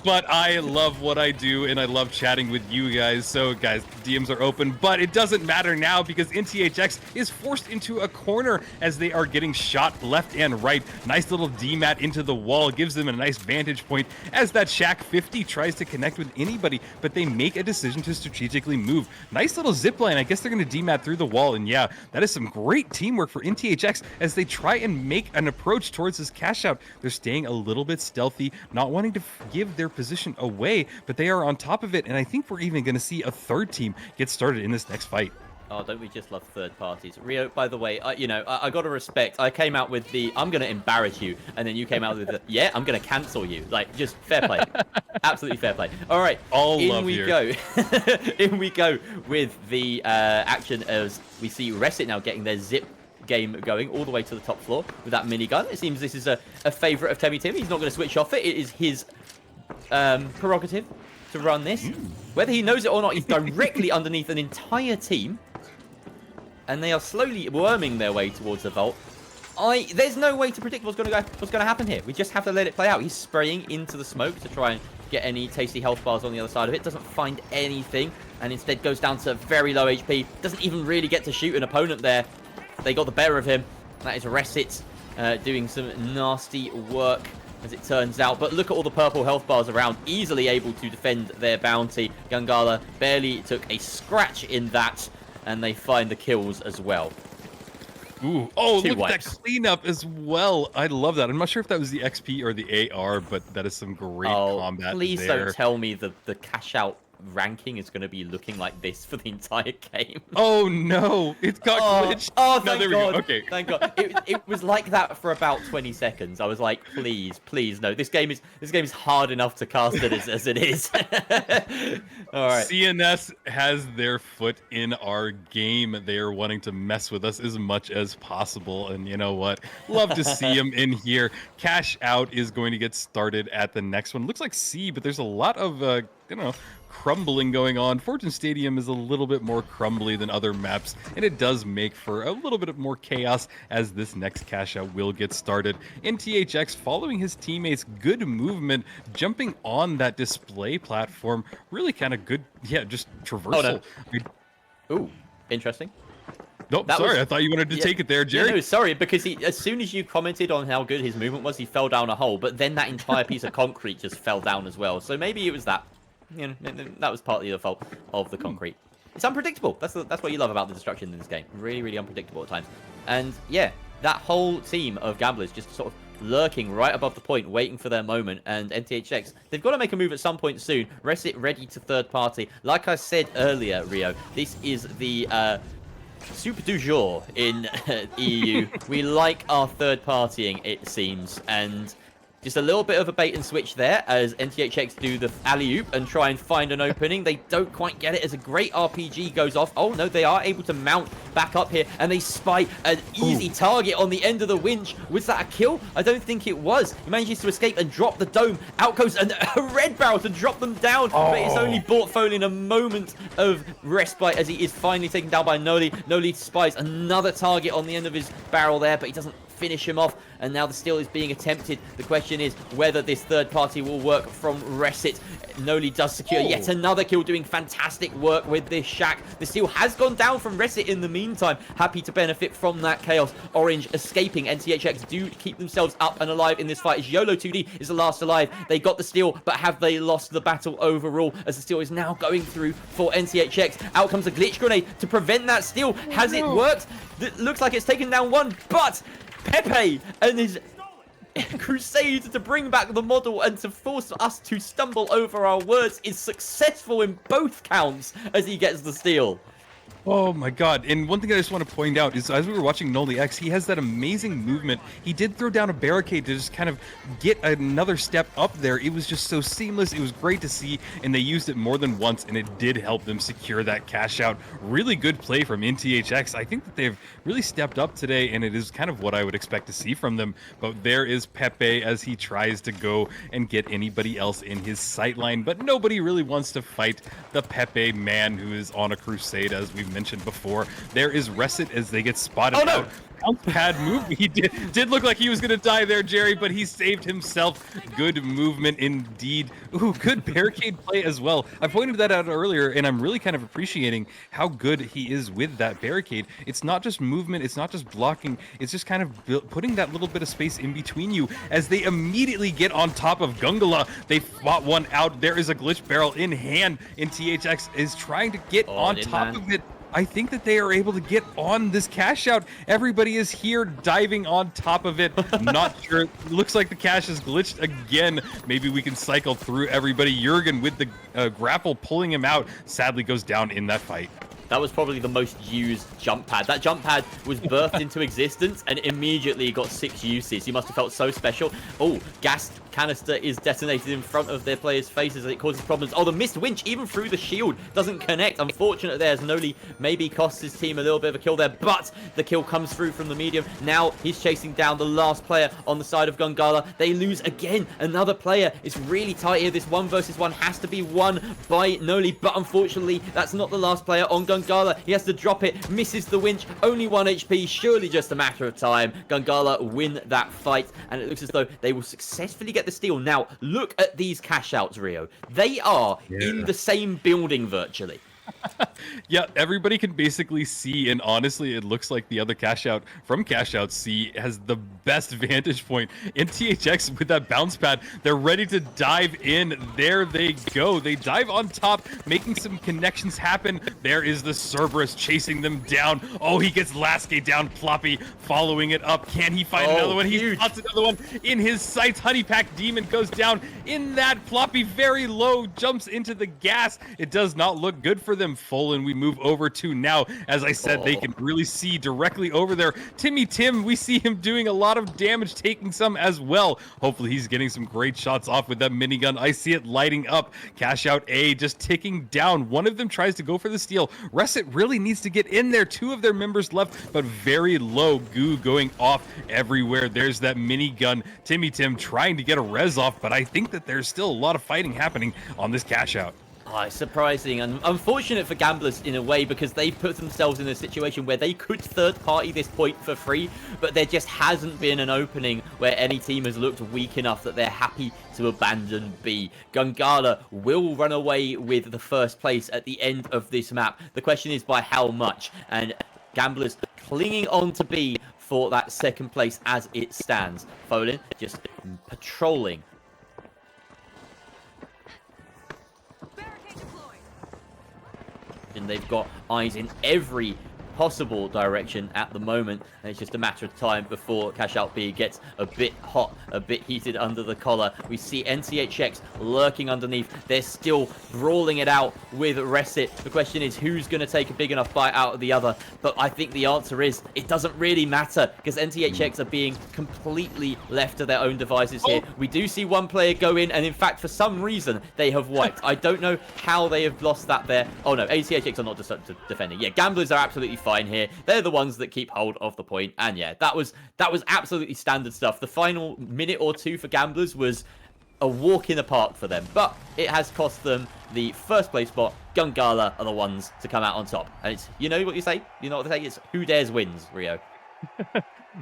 B: but I love what I do and I love chatting with you guys. So guys, DMs are open, but it doesn't matter now because NTHX is forced into a corner as they are getting shot left and right. Nice little DMAT into the wall gives them a nice vantage point as that Shack 50 tries to connect with anybody, but they make a decision to strategically move. Nice little zip line. I guess they're going to DMAT through the wall, and yeah, that is some great teamwork for NTHX as they try and make an approach towards this cash out. They're staying a little bit stealthy healthy, not wanting to give their position away, but they are on top of it. And I think we're even going to see a third team get started in this next fight.
A: Oh, don't we just love third parties? Rio, by the way, I got to respect. I came out with the, I'm going to embarrass you. And then you came out with the, yeah, I'm going to cancel you. Like, just fair play. Absolutely fair play. All right.
B: All
A: in
B: love
A: we
B: here.
A: go. In we go with the action as we see Resit now getting their zip game going all the way to the top floor with that minigun. It seems this is a favorite of Temi Tim. He's not going to switch off it. It is his prerogative to run this. Whether he knows it or not, he's directly underneath an entire team. And they are slowly worming their way towards the vault. There's no way to predict what's going to happen here. We just have to let it play out. He's spraying into the smoke to try and get any tasty health bars on the other side of it. Doesn't find anything, and instead goes down to very low HP. Doesn't even really get to shoot an opponent there. They got the better of him. That is Resit doing some nasty work, as it turns out. But look at all the purple health bars around. Easily able to defend their bounty. Gangala barely took a scratch in that. And they find the kills as well.
B: Ooh. Oh,
A: Two
B: look
A: wipes.
B: at that cleanup as well. I love that. I'm not sure if that was the XP or the AR, but that is some great combat
A: Please
B: there.
A: don't tell me the cash out ranking is going to be looking like this for the entire game.
B: Oh no, it got glitched.
A: Oh,
B: no,
A: thank
B: there
A: God.
B: we go. Okay.
A: Thank God. It was like that for about 20 seconds. I was like, please, no. This game is hard enough to cast it as it is. All right.
B: CNS has their foot in our game. They are wanting to mess with us as much as possible. And you know what? Love to see them in here. Cash out is going to get started at the next one. Looks like C, but there's a lot of, crumbling going on. Fortune Stadium is a little bit more crumbly than other maps, and it does make for a little bit of more chaos as this next cash out will get started. NTHX following his teammates, good movement, jumping on that display platform, really kind of good, just traversal.
A: Ooh, interesting.
B: Nope, sorry, I thought you wanted to take it there, Jerry.
A: No, sorry, because as soon as you commented on how good his movement was, he fell down a hole, but then that entire piece of concrete just fell down as well. So maybe it was that. That was partly the fault of the concrete. It's unpredictable. That's what you love about the destruction in this game. Really, really unpredictable at times. And yeah, that whole team of gamblers just sort of lurking right above the point, waiting for their moment. And NTHX, they've got to make a move at some point soon. Resit ready to third party. Like I said earlier, Rio, this is the soup du jour in EU. We like our third partying, it seems. And just a little bit of a bait and switch there as NTHX do the alley-oop and try and find an opening. They don't quite get it as a great RPG goes off. Oh, no, they are able to mount back up here, and they spy an easy target on the end of the winch. Was that a kill? I don't think it was. He manages to escape and drop the dome. Out goes a red barrel to drop them down, but it's only bought Foley in a moment of respite as he is finally taken down by Noli. Noli spies another target on the end of his barrel there, but he doesn't finish him off, and now the steal is being attempted. The question is whether this third party will work from Resit. Noli does secure yet another kill, doing fantastic work with this shack. The steal has gone down from Resit in the meantime. Happy to benefit from that chaos. Orange escaping. NTHX do keep themselves up and alive in this fight as YOLO 2D is the last alive. They got the steal, but have they lost the battle overall as the steal is now going through for NTHX. Out comes a glitch grenade to prevent that steal. Has it worked? It looks like it's taken down one, but Pepe and his crusade to bring back the model and to force us to stumble over our words is successful in both counts as he gets the steal.
B: Oh my god, and one thing I just want to point out is as we were watching Noli X, he has that amazing movement. He did throw down a barricade to just kind of get another step up there. It was just so seamless. It was great to see, and they used it more than once, and it did help them secure that cash out. Really good play from NTHX. I think that they've really stepped up today, and it is kind of what I would expect to see from them. But there is Pepe as he tries to go and get anybody else in his sightline, but nobody really wants to fight the Pepe man who is on a crusade, as we've mentioned before. There is Resit as they get spotted out. Bounce pad move. He did look like he was going to die there, Jerry, but he saved himself. Good movement indeed. Ooh, good barricade play as well. I pointed that out earlier, and I'm really kind of appreciating how good he is with that barricade. It's not just movement. It's not just blocking. It's just kind of putting that little bit of space in between you as they immediately get on top of Gungala. They fought one out. There is a glitch barrel in hand, and THX is trying to get on top of it. I think that they are able to get on this cash out. Everybody is here diving on top of it. Not sure. Looks like the cash is glitched again. Maybe we can cycle through everybody. Jurgen with the grapple pulling him out. Sadly goes down in that fight.
A: That was probably the most used jump pad. That jump pad was birthed into existence and immediately got 6 uses. He must have felt so special. Oh, gas canister is detonated in front of their players' faces and it causes problems. Oh, the missed winch, even through the shield, doesn't connect. Unfortunate there, as Noli maybe costs his team a little bit of a kill there, but the kill comes through from the medium. Now he's chasing down the last player on the side of Gungala. They lose again. Another player. It's really tight here. This 1 versus 1 has to be won by Noli, but unfortunately, that's not the last player on Gungala. He has to drop it, misses the winch, only 1 HP, surely just a matter of time. Gungala win that fight, and it looks as though they will successfully get the steal. Now, look at these cash outs, Rio. They are in the same building virtually.
B: Yeah, everybody can basically see, and honestly, it looks like the other cash out from Cash Out C has the best vantage point. In THX with that bounce pad, they're ready to dive in. There they go. They dive on top, making some connections happen. There is the Cerberus chasing them down. Oh, he gets Lasky down. Ploppy following it up. Can he find another one? He spots another one in his sights. Honeypack Demon goes down in that. Ploppy very low, jumps into the gas. It does not look good for them. Full, and we move over to now. As I said, they can really see directly over there. Timmy Tim, we see him doing a lot of damage, taking some as well. Hopefully he's getting some great shots off with that minigun. I see it lighting up. Cash Out A just ticking down. One of them tries to go for the steal. Russet really needs to get in there. 2 of their members left, but very low. Goo going off everywhere. There's that minigun. Timmy Tim trying to get a res off, but I think that there's still a lot of fighting happening on this Cash Out.
A: Oh, it's surprising and unfortunate for gamblers in a way, because they've put themselves in a situation where they could third-party this point for free, but there just hasn't been an opening where any team has looked weak enough that they're happy to abandon B. Gungala will run away with the first place at the end of this map. The question is by how much, and gamblers clinging on to B for that second place as it stands. Folin just patrolling. And they've got eyes in every possible direction at the moment, and it's just a matter of time before Cash Out B gets a bit hot, a bit heated under the collar. We see NCHX lurking underneath. They're still brawling it out with Resit. The question is, who's going to take a big enough bite out of the other? But I think the answer is, it doesn't really matter, because NCHX are being completely left to their own devices here. We do see one player go in, and in fact, for some reason, they have wiped. I don't know how they have lost that there. Oh no, NCHX are not just defending. Yeah, gamblers are absolutely fine here. They're the ones that keep hold of the point, and yeah, that was absolutely standard stuff. The final minute or two for gamblers was a walk in the park for them, but it has cost them the first place spot. Gungala are the ones to come out on top, and it's, you know what you say, you know what they say, it's who dares wins, Rio.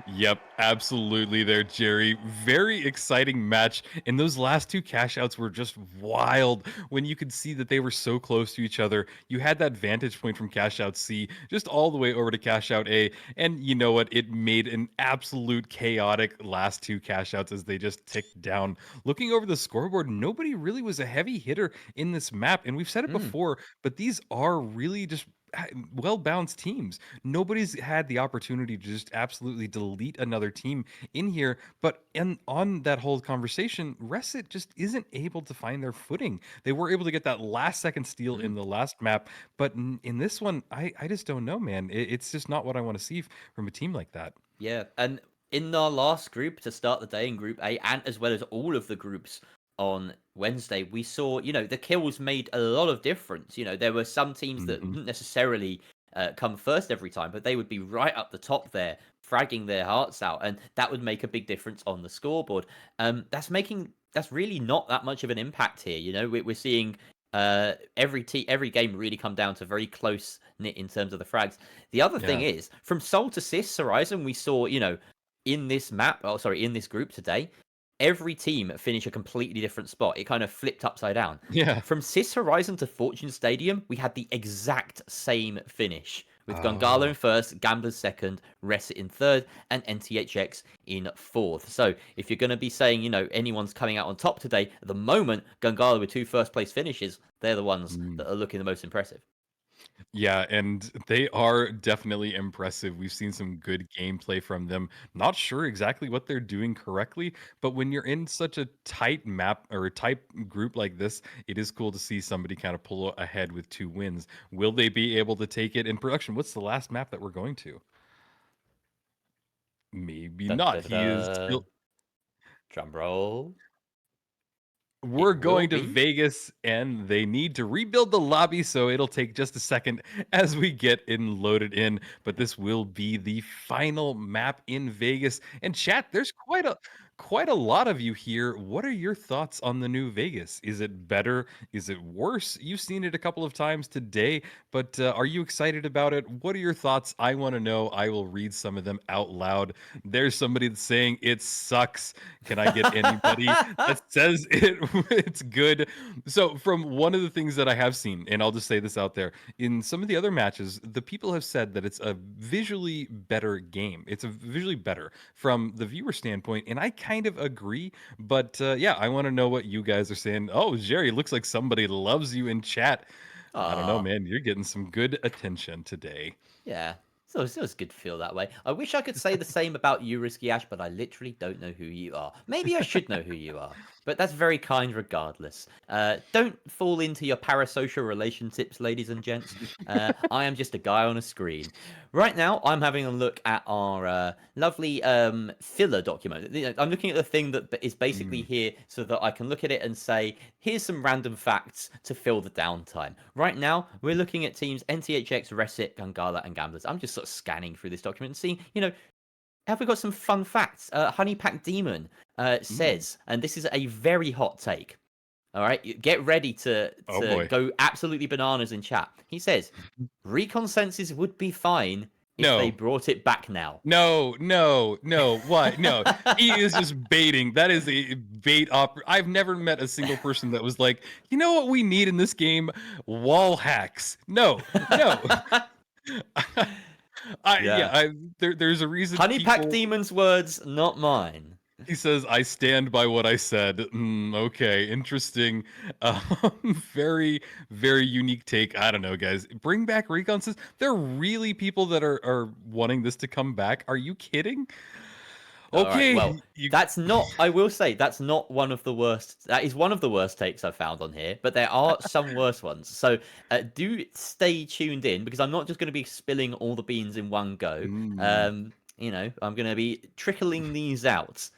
B: Yep, absolutely there, Jerry. Very exciting match. And those last 2 cash outs were just wild when you could see that they were so close to each other. You had that vantage point from cash out C just all the way over to cash out A. And you know what? It made an absolute chaotic last 2 cash outs as they just ticked down. Looking over the scoreboard, nobody really was a heavy hitter in this map. And we've said it before, but these are really just well-balanced teams. Nobody's had the opportunity to just absolutely delete another team in here, but on that whole conversation, Resit just isn't able to find their footing. They were able to get that last second steal in the last map, but in this one, I just don't know, man. It's just not what I want to see from a team like that.
A: Yeah, and in our last group to start the day in Group A, and as well as all of the groups on Wednesday, we saw, you know, the kills made a lot of difference. You know, there were some teams that didn't necessarily come first every time, but they would be right up the top there, fragging their hearts out, and that would make a big difference on the scoreboard. That's really not that much of an impact here. You know, we're seeing every game really come down to very close knit in terms of the frags. The other thing is, from Soul to Sis Horizon, we saw, you know, in this group today, every team finish a completely different spot. It kind of flipped upside down.
B: Yeah.
A: From Sis Horizon to Fortune Stadium, we had the exact same finish, with Gungala in first, Gamblers second, Resit in third, and NTHX in fourth. So if you're going to be saying, you know, anyone's coming out on top today, at the moment, Gungala with 2 first place finishes, they're the ones that are looking the most impressive.
B: Yeah, and they are definitely impressive. We've seen some good gameplay from them. Not sure exactly what they're doing correctly, but when you're in such a tight map or a tight group like this, it is cool to see somebody kind of pull ahead with 2 wins. Will they be able to take it in production? What's the last map that we're going to? Maybe
A: Dun,
B: not.
A: dun, dun,
B: He is
A: dun.
B: still.
A: Drum roll. It
B: We're
A: will
B: going to
A: be.
B: Vegas and they need to rebuild the lobby, so it'll take just a second as we get in loaded in. But this will be the final map in Vegas. And chat, there's quite a lot of you here. What are your thoughts on the new Vegas? Is it better? Is it worse? You've seen it a couple of times today, but are you excited about it? What are your thoughts? I want to know. I will read some of them out loud. There's somebody that's saying it sucks. Can I get anybody that says it's good? So from one of the things that I have seen, and I'll just say this out there, in some of the other matches, the people have said that it's a visually better game. It's a visually better from the viewer standpoint, and I kind of agree. But yeah, I want to know what you guys are saying. Oh, Jerry, looks like somebody loves you in chat. I don't know,
A: Aw.
B: man. You're getting some good attention today.
A: Yeah. It's always good to feel that way. I wish I could say the same about you, Risky Ash, but I literally don't know who you are. Maybe I should know who you are, but that's very kind regardless. Don't fall into your parasocial relationships, ladies and gents. I am just a guy on a screen. Right now, I'm having a look at our lovely filler document. I'm looking at the thing that is basically
B: Mm.
A: here so that I can look at it and say, here's some random facts to fill the downtime. Right now, we're looking at teams NTHX, Resit, Gangala, and Gamblers. I'm just sort of scanning through this document and seeing, have we got some fun facts? Honeypack Demon
B: Mm.
A: says, and this is a very hot take. All right, get ready to
B: Oh boy.
A: go absolutely bananas in chat. He says, recon senses would be fine if they
B: No.
A: brought it back now.
B: No, no, no. What? No, he is just baiting. That is a bait I've never met a single person that was like, you know what we need in this game? Wall hacks. No, no.
A: Yeah.
B: There's a reason
A: Honeypack
B: people.
A: Demon's words, not mine.
B: He says, "I stand by what I said." Okay, interesting. Very, very unique take. I don't know, guys. Bring back recon says there are really people that are wanting this to come back. Are you kidding?
A: All right. Well,
B: Okay, you.
A: that's not. I will say that's not one of the worst. That is one of the worst takes I've found on here. But there are some worse ones. So do stay tuned in because I'm not just going to be spilling all the beans in one go.
B: Mm.
A: I'm going to be trickling these out.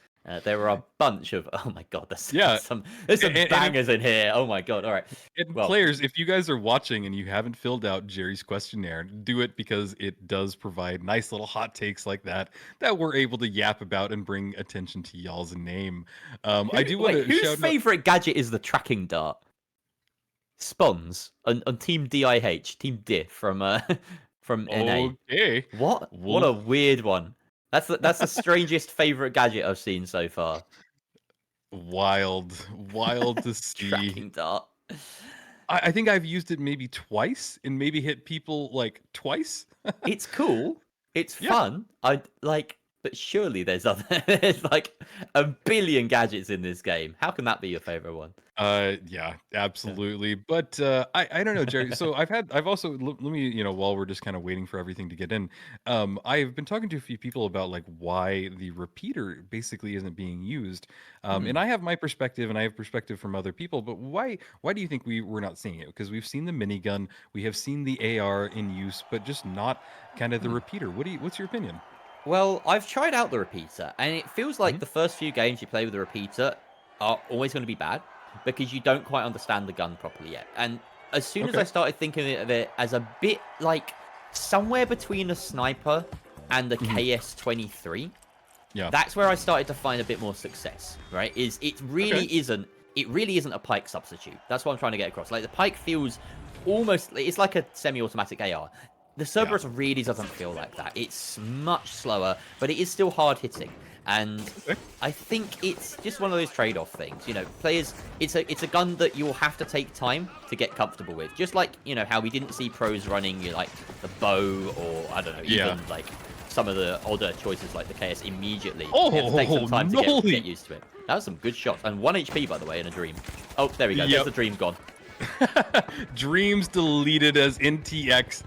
A: There are a bunch of. Oh my god, there's
B: Yeah,
A: there's some
B: and
A: bangers in here. Oh my god. All right.
B: and
A: Well,
B: players, if you guys are watching and you haven't filled out Jerry's questionnaire, do it because it does provide nice little hot takes like that we're able to yap about and bring attention to y'all's name. I do want to
A: whose
B: shout out.
A: favorite gadget is the tracking dart? Spons on Team DIH, Team Diff from from NA.
B: Okay,
A: What
B: we'll
A: a weird one. That's the strangest favorite gadget I've seen so far.
B: wild to see.
A: Tracking dart.
B: I think I've used it maybe twice and maybe hit people like twice.
A: It's cool. It's
B: Yeah.
A: fun. I like, but surely there's like a billion gadgets in this game. How can that be your favorite one?
B: Yeah, absolutely. But I don't know, Jerry. So I've also let me, while we're just kind of waiting for everything to get in, I've been talking to a few people about like why the repeater basically isn't being used. And I have my perspective and I have perspective from other people, but why do you think we're not seeing it? Because we've seen the minigun, we have seen the AR in use, but just not kind of the repeater. What's your opinion?
A: Well, I've tried out the repeater, and it feels like
B: Mhm.
A: the first few games you play with the repeater are always going to be bad because you don't quite understand the gun properly yet. And as soon as I
B: Okay.
A: started thinking of it as a bit like somewhere between a sniper and the
B: Mhm.
A: KS-23,
B: Yeah.
A: that's where I started to find a bit more success. Right? It really
B: Okay.
A: isn't a pike substitute. That's what I'm trying to get across. Like the pike feels almost it's like a semi-automatic AR. The Cerberus really doesn't feel like that. It's much slower, but it is still hard hitting. And
B: Okay.
A: I think it's just one of those trade-off things. Players, it's a gun that you'll have to take time to get comfortable with. Just like, how we didn't see pros running like the bow or I don't know,
B: Yeah.
A: even like some of the older choices like the KS immediately.
B: Oh,
A: You have to take some time to
B: Noli!
A: get used to it. That was some good shots. And 1 HP, by the way, in a dream. Oh, there we go.
B: Yep.
A: There's the dream gone.
B: Dreams deleted as NTHX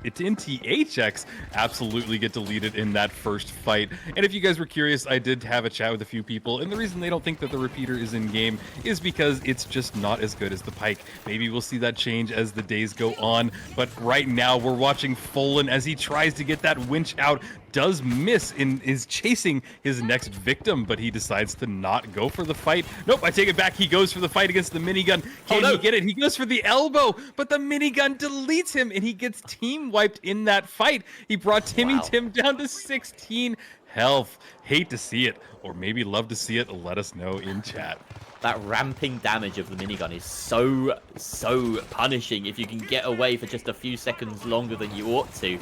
B: absolutely get deleted in that first fight. And if you guys were curious, I did have a chat with a few people, and the reason they don't think that the repeater is in game is because it's just not as good as the Pike. Maybe we'll see that change as the days go on, but right now we're watching Folan as he tries to get that winch out, does miss and is chasing his next victim, but he decides to not go for the fight. Nope, I take it back. He goes for the fight against the minigun. Can he get it? He goes for the elbow, but the minigun deletes him, and he gets team wiped in that fight. He brought Timmy Tim down to 16 health. Hate to see it, or maybe love to see it. Let us know in chat.
A: That ramping damage of the minigun is so punishing. If you can get away for just a few seconds longer than you ought to,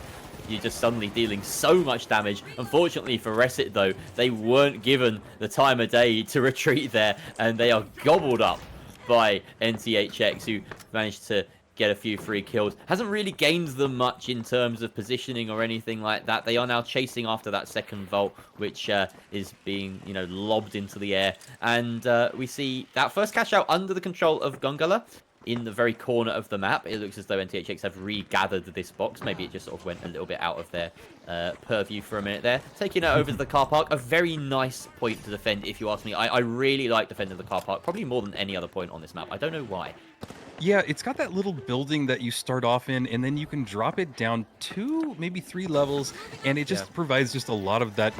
A: you're just suddenly dealing so much damage. Unfortunately for Resit, though, they weren't given the time of day to retreat there, and they are gobbled up by NTHX, who managed to get a few free kills. Hasn't really gained them much in terms of positioning or anything like that. They are now chasing after that second vault, which is being, lobbed into the air. And we see that first cash out under the control of Gungala in the very corner of the map. It looks as though NTHX have regathered this box. Maybe it just sort of went a little bit out of their purview for a minute there. Taking it over to the car park. A very nice point to defend, if you ask me. I really like defending the car park, probably more than any other point on this map. I don't know why.
B: Yeah, it's got that little building that you start off in, and then you can drop it down 2, maybe 3 levels, and it just provides just a lot of that,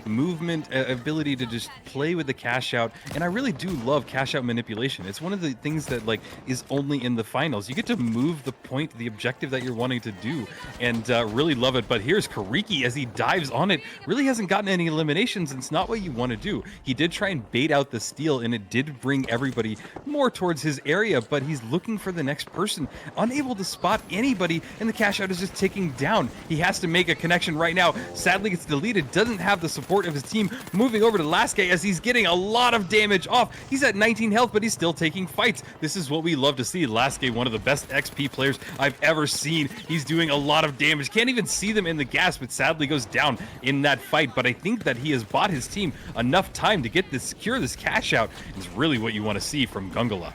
B: movement, ability to just play with the cash out. And I really do love cash out manipulation. It's one of the things that is only in the finals. You get to move the point, the objective that you're wanting to do, and really love it. But here's Kariki as he dives on it. Really hasn't gotten any eliminations, and it's not what you want to do. He did try and bait out the steal, and it did bring everybody more towards his area, but he's looking for the next person, unable to spot anybody, and the cash out is just ticking down. He has to make a connection right now. Sadly, it's deleted, doesn't have the support of his team. Moving over to Lasky as he's getting a lot of damage off. He's at 19 health, but he's still taking fights. This is what we love to see. Lasky, one of the best XP players I've ever seen. He's doing a lot of damage. Can't even see them in the gas, but sadly goes down in that fight. But I think that he has bought his team enough time to get this, secure this cash out. Is really what you want to see from Gungala.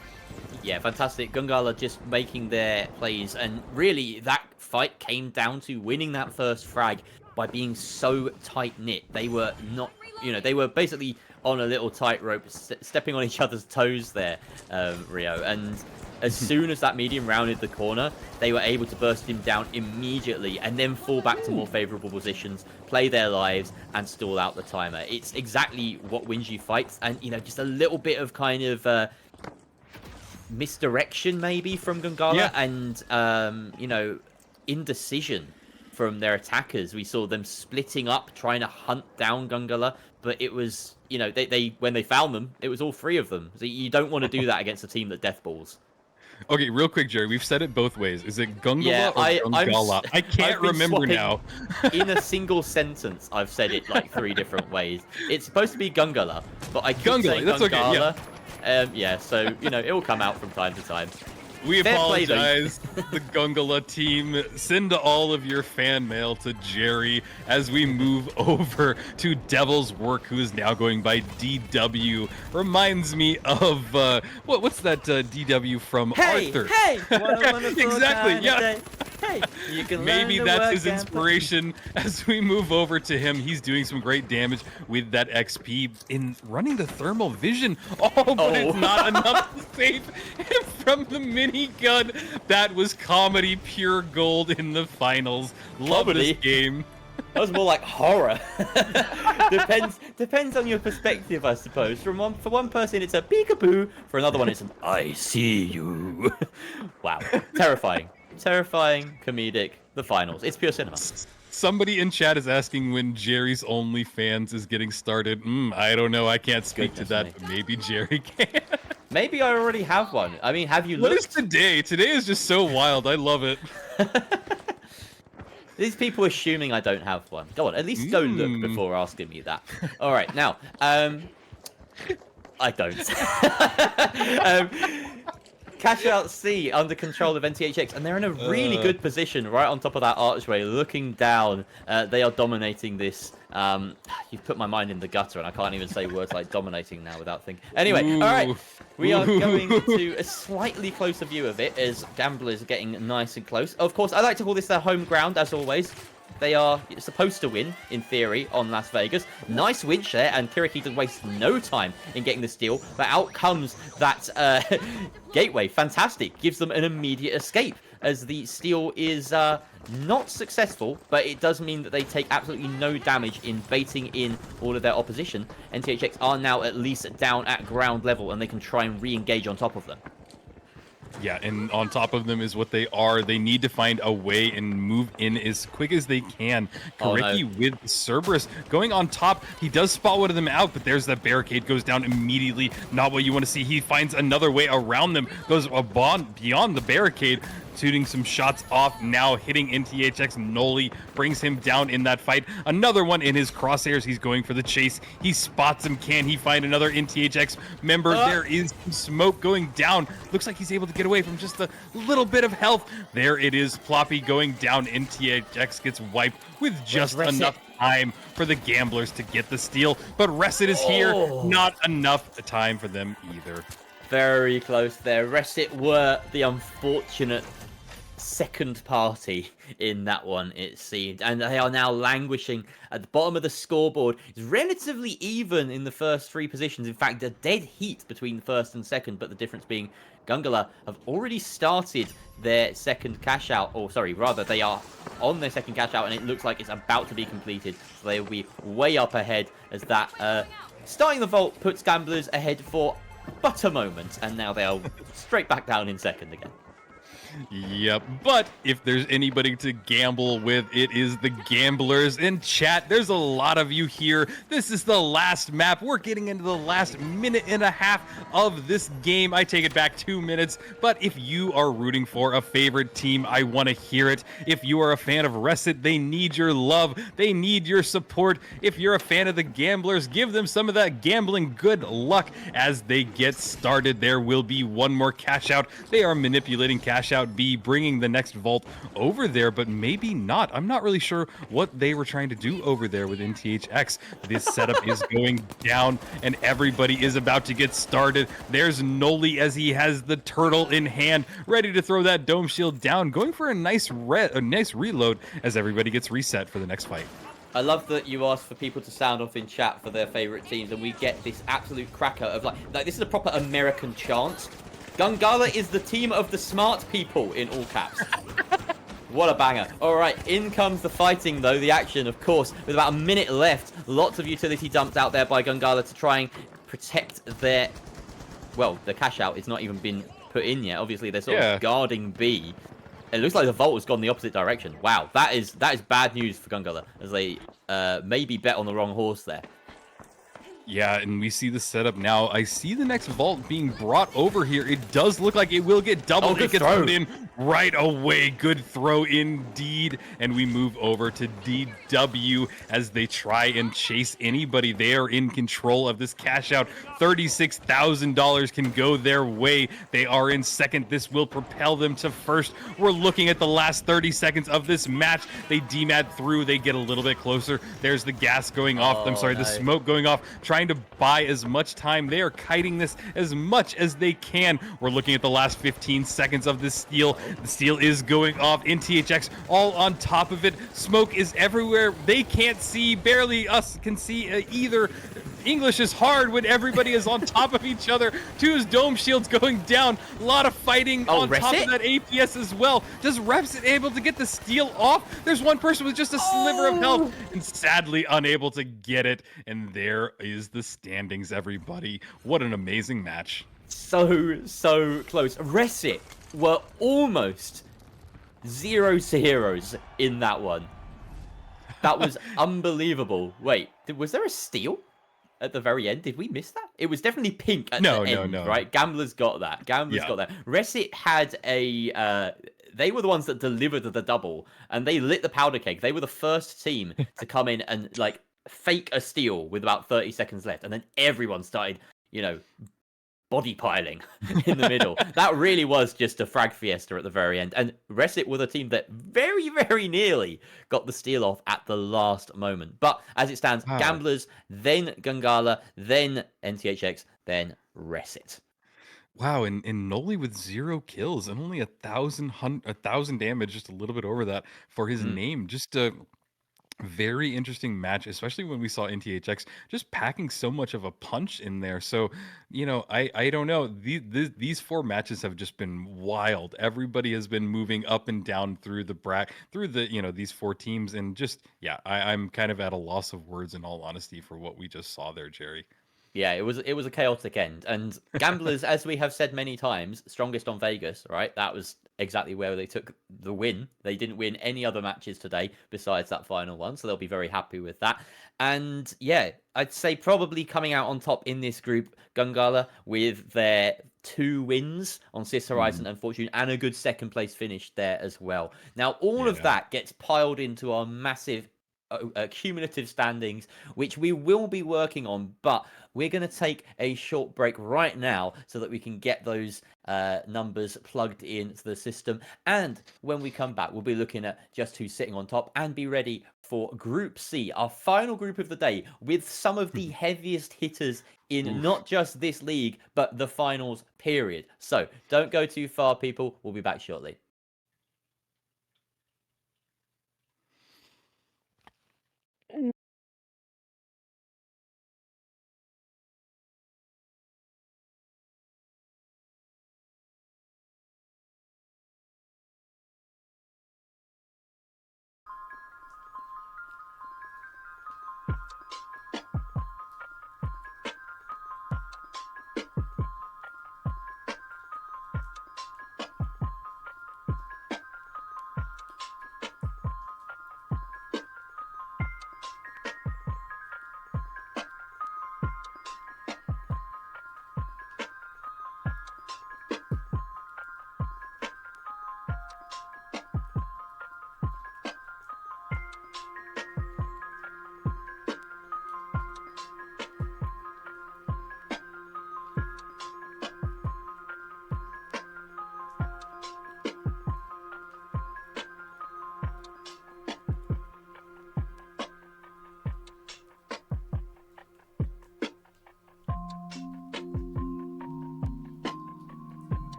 A: Yeah, fantastic. Gungala just making their plays, and really that fight came down to winning that first frag by being so tight-knit. They were not, they were basically on a little tightrope, stepping on each other's toes there, Rio. And as soon as that medium rounded the corner, they were able to burst him down immediately and then fall back to more favorable positions, play their lives, and stall out the timer. It's exactly what wins you fights, and, just a little bit of kind of misdirection maybe from Gungala, and indecision from their attackers. We saw them splitting up, trying to hunt down Gungala, but it was, they when they found them, it was all 3 of them. So you don't want to do that against a team that deathballs.
B: Okay, real quick, Jerry, we've said it both ways. Is it Gungala or Gungala? I can't remember now.
A: In a single sentence, I've said it 3 different ways. It's supposed to be Gungala, but I keep saying
B: that's
A: Gungala.
B: Okay,
A: so, it will come out from time to time.
B: We apologize, the Gungala team. Send all of your fan mail to Jerry as we move over to Devil's Work, who is now going by DW. Reminds me of, what's that DW from Arthur?
A: Hey!
B: Exactly, yeah.
A: Hey, you can
B: maybe that's his inspiration as we move over to him. He's doing some great damage with that XP in running the thermal vision. But it's not enough to save him from the minigun. That was comedy pure gold in the finals. Love this game.
A: That was more like horror. Depends on your perspective, I suppose. For one person, it's a peekaboo. For another one, it's an I see you. Wow, terrifying. Terrifying, comedic, the finals. It's pure cinema.
B: Somebody in chat is asking when Jerry's OnlyFans is getting started. I don't know. I can't speak to that, but maybe Jerry can.
A: Maybe I already have one. I mean, have you looked?
B: What is today? Today is just so wild. I love it.
A: These people assuming I don't have one. Go on, at least go look before asking me that. All right, now, I don't. Cash out C under control of NTHX, and they're in a really good position right on top of that archway, looking down. They are dominating this. You've put my mind in the gutter, and I can't even say words like dominating now without thinking. Anyway, all right, we are going to a slightly closer view of it as Gamblers are getting nice and close. Of course, I like to call this their home ground, as always. They are supposed to win, in theory, on Las Vegas. Nice win share, and Kiriki does waste no time in getting the steal. But out comes that gateway. Fantastic. Gives them an immediate escape, as the steal is not successful, but it does mean that they take absolutely no damage in baiting in all of their opposition. NTHX are now at least down at ground level, and they can try and re-engage on top of them.
B: Yeah, and on top of them is what they are. They need to find a way and move in as quick as they can. Kiriki with Cerberus going on top. He does spot one of them out, but there's that barricade, goes down immediately. Not what you want to see. He finds another way around them, goes beyond the barricade, shooting some shots off, now hitting NTHX. Noli brings him down in that fight. Another one in his crosshairs. He's going for the chase. He spots him. Can he find another NTHX member? There is some smoke going down. Looks like he's able to get away from just a little bit of health. There it is. Ploppy going down. NTHX gets wiped with just enough time for the Gamblers to get the steal. But Reset is here. Not enough time for them either.
A: Very close there. Reset were the unfortunate second party in that one, it seemed, and they are now languishing at the bottom of the scoreboard. It's relatively even in the first three positions. In fact, a dead heat between first and second, but the difference being Gungala have already started their second cash out, or sorry, rather they are on their second cash out, and it looks like it's about to be completed, so they will be way up ahead, as that starting the vault puts Gamblers ahead for but a moment, and now they are straight back down in second again.
B: Yep, but if there's anybody to gamble with, it is the Gamblers. In chat, there's a lot of you here. This is the last map. We're getting into the last minute and a half of this game. I take it back 2 minutes, but if you are rooting for a favorite team, I want to hear it. If you are a fan of Reset, they need your love. They need your support. If you're a fan of the Gamblers, give them some of that gambling good luck as they get started. There will be one more cash out. They are manipulating cash out B, bringing the next vault over there, but maybe not. I'm not really sure what they were trying to do over there with NTHX. This setup is going down, and everybody is about to get started. There's Noli as he has the turtle in hand, ready to throw that dome shield down, going for a nice reload as everybody gets reset for the next fight.
A: I love that you asked for people to sound off in chat for their favorite teams, and we get this absolute cracker of like this is a proper American chant. Gungala is the team of the smart people, in all caps. What a banger. All right, in comes the fighting, though, the action, of course. With about a minute left, lots of utility dumped out there by Gungala to try and protect their... Well, the cash out is not even been put in yet. Obviously, they're sort of guarding B. It looks like the vault has gone the opposite direction. Wow, that is bad news for Gungala, as they maybe bet on the wrong horse there.
B: Yeah, and we see the setup now. I see the next vault being brought over here. It does look like it will get doubled. It gets put in right away. Good throw indeed. And we move over to DW as they try and chase anybody. They are in control of this cash out. $36,000 can go their way. They are in second. This will propel them to first. We're looking at the last 30 seconds of this match. They demad through. They get a little bit closer. There's the gas going off. I'm sorry, the smoke going off. Trying to buy as much time. They are kiting this as much as they can. We're looking at the last 15 seconds of this steal. The steal is going off. NTHX all on top of it. Smoke is everywhere. They can't see. Barely us can see either. English is hard when everybody is on top of each other. Two's dome shields going down. A lot of fighting on top of that APS as well. Does Reset able to get the steal off? There's one person with just a sliver of health and sadly unable to get it. And there is the standings, everybody. What an amazing match.
A: So close. Reset were almost 0-0 in that one. That was unbelievable. Wait, was there a steal at the very end? Did we miss that? It was definitely pink at the end, right? Gamblers got that. Got that. Reset had a... they were the ones that delivered the double, and they lit the powder keg. They were the first team to come in and, fake a steal with about 30 seconds left, and then everyone started, body piling in the middle. That really was just a frag fiesta at the very end. And Resit were the team that very, very nearly got the steal off at the last moment. But as it stands,
B: Wow.
A: Gamblers, then Gungala, then NTHX, then Resit.
B: Wow, and Noli with 0 kills and only 1,000 damage, just a little bit over that for his name. Just a very interesting match, especially when we saw NTHX just packing so much of a punch in there. So, I don't know. These 4 matches have just been wild. Everybody has been moving up and down through these 4 teams, and just I'm kind of at a loss of words in all honesty for what we just saw there, Jerry.
A: Yeah, it was a chaotic end. And Gamblers, as we have said many times, strongest on Vegas, right? That was exactly where they took the win. They didn't win any other matches today besides that final one, so they'll be very happy with that. And yeah, I'd say probably coming out on top in this group, Gungala, with their 2 wins on Sis Horizon and Fortune, and a good second place finish there as well. Now, all of that gets piled into our massive cumulative standings, which we will be working on, but we're going to take a short break right now so that we can get those numbers plugged into the system. And when we come back, we'll be looking at just who's sitting on top and be ready for Group C, our final group of the day, with some of the heaviest hitters in not just this league, but the finals period. So don't go too far, people. We'll be back shortly.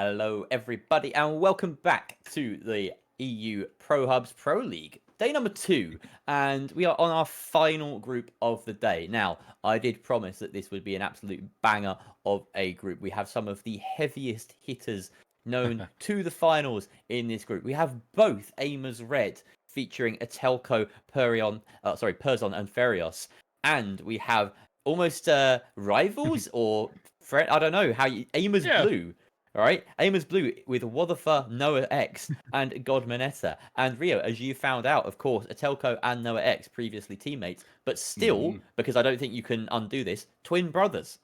A: Hello, everybody, and welcome back to the EU Pro Hubs Pro League, day number 2, and we are on our final group of the day. Now, I did promise that this would be an absolute banger of a group. We have some of the heaviest hitters known to the finals in this group. We have both Aimers Red featuring Atelco, Perzon, and Ferios, and we have almost rivals or I don't know how you Aimers Blue. All right, Aimers Blue with Wotherfer, Noah X, and God Manetta. And Rio, as you found out, of course, Atelco and Noah X, previously teammates, but still, because I don't think you can undo this, twin brothers.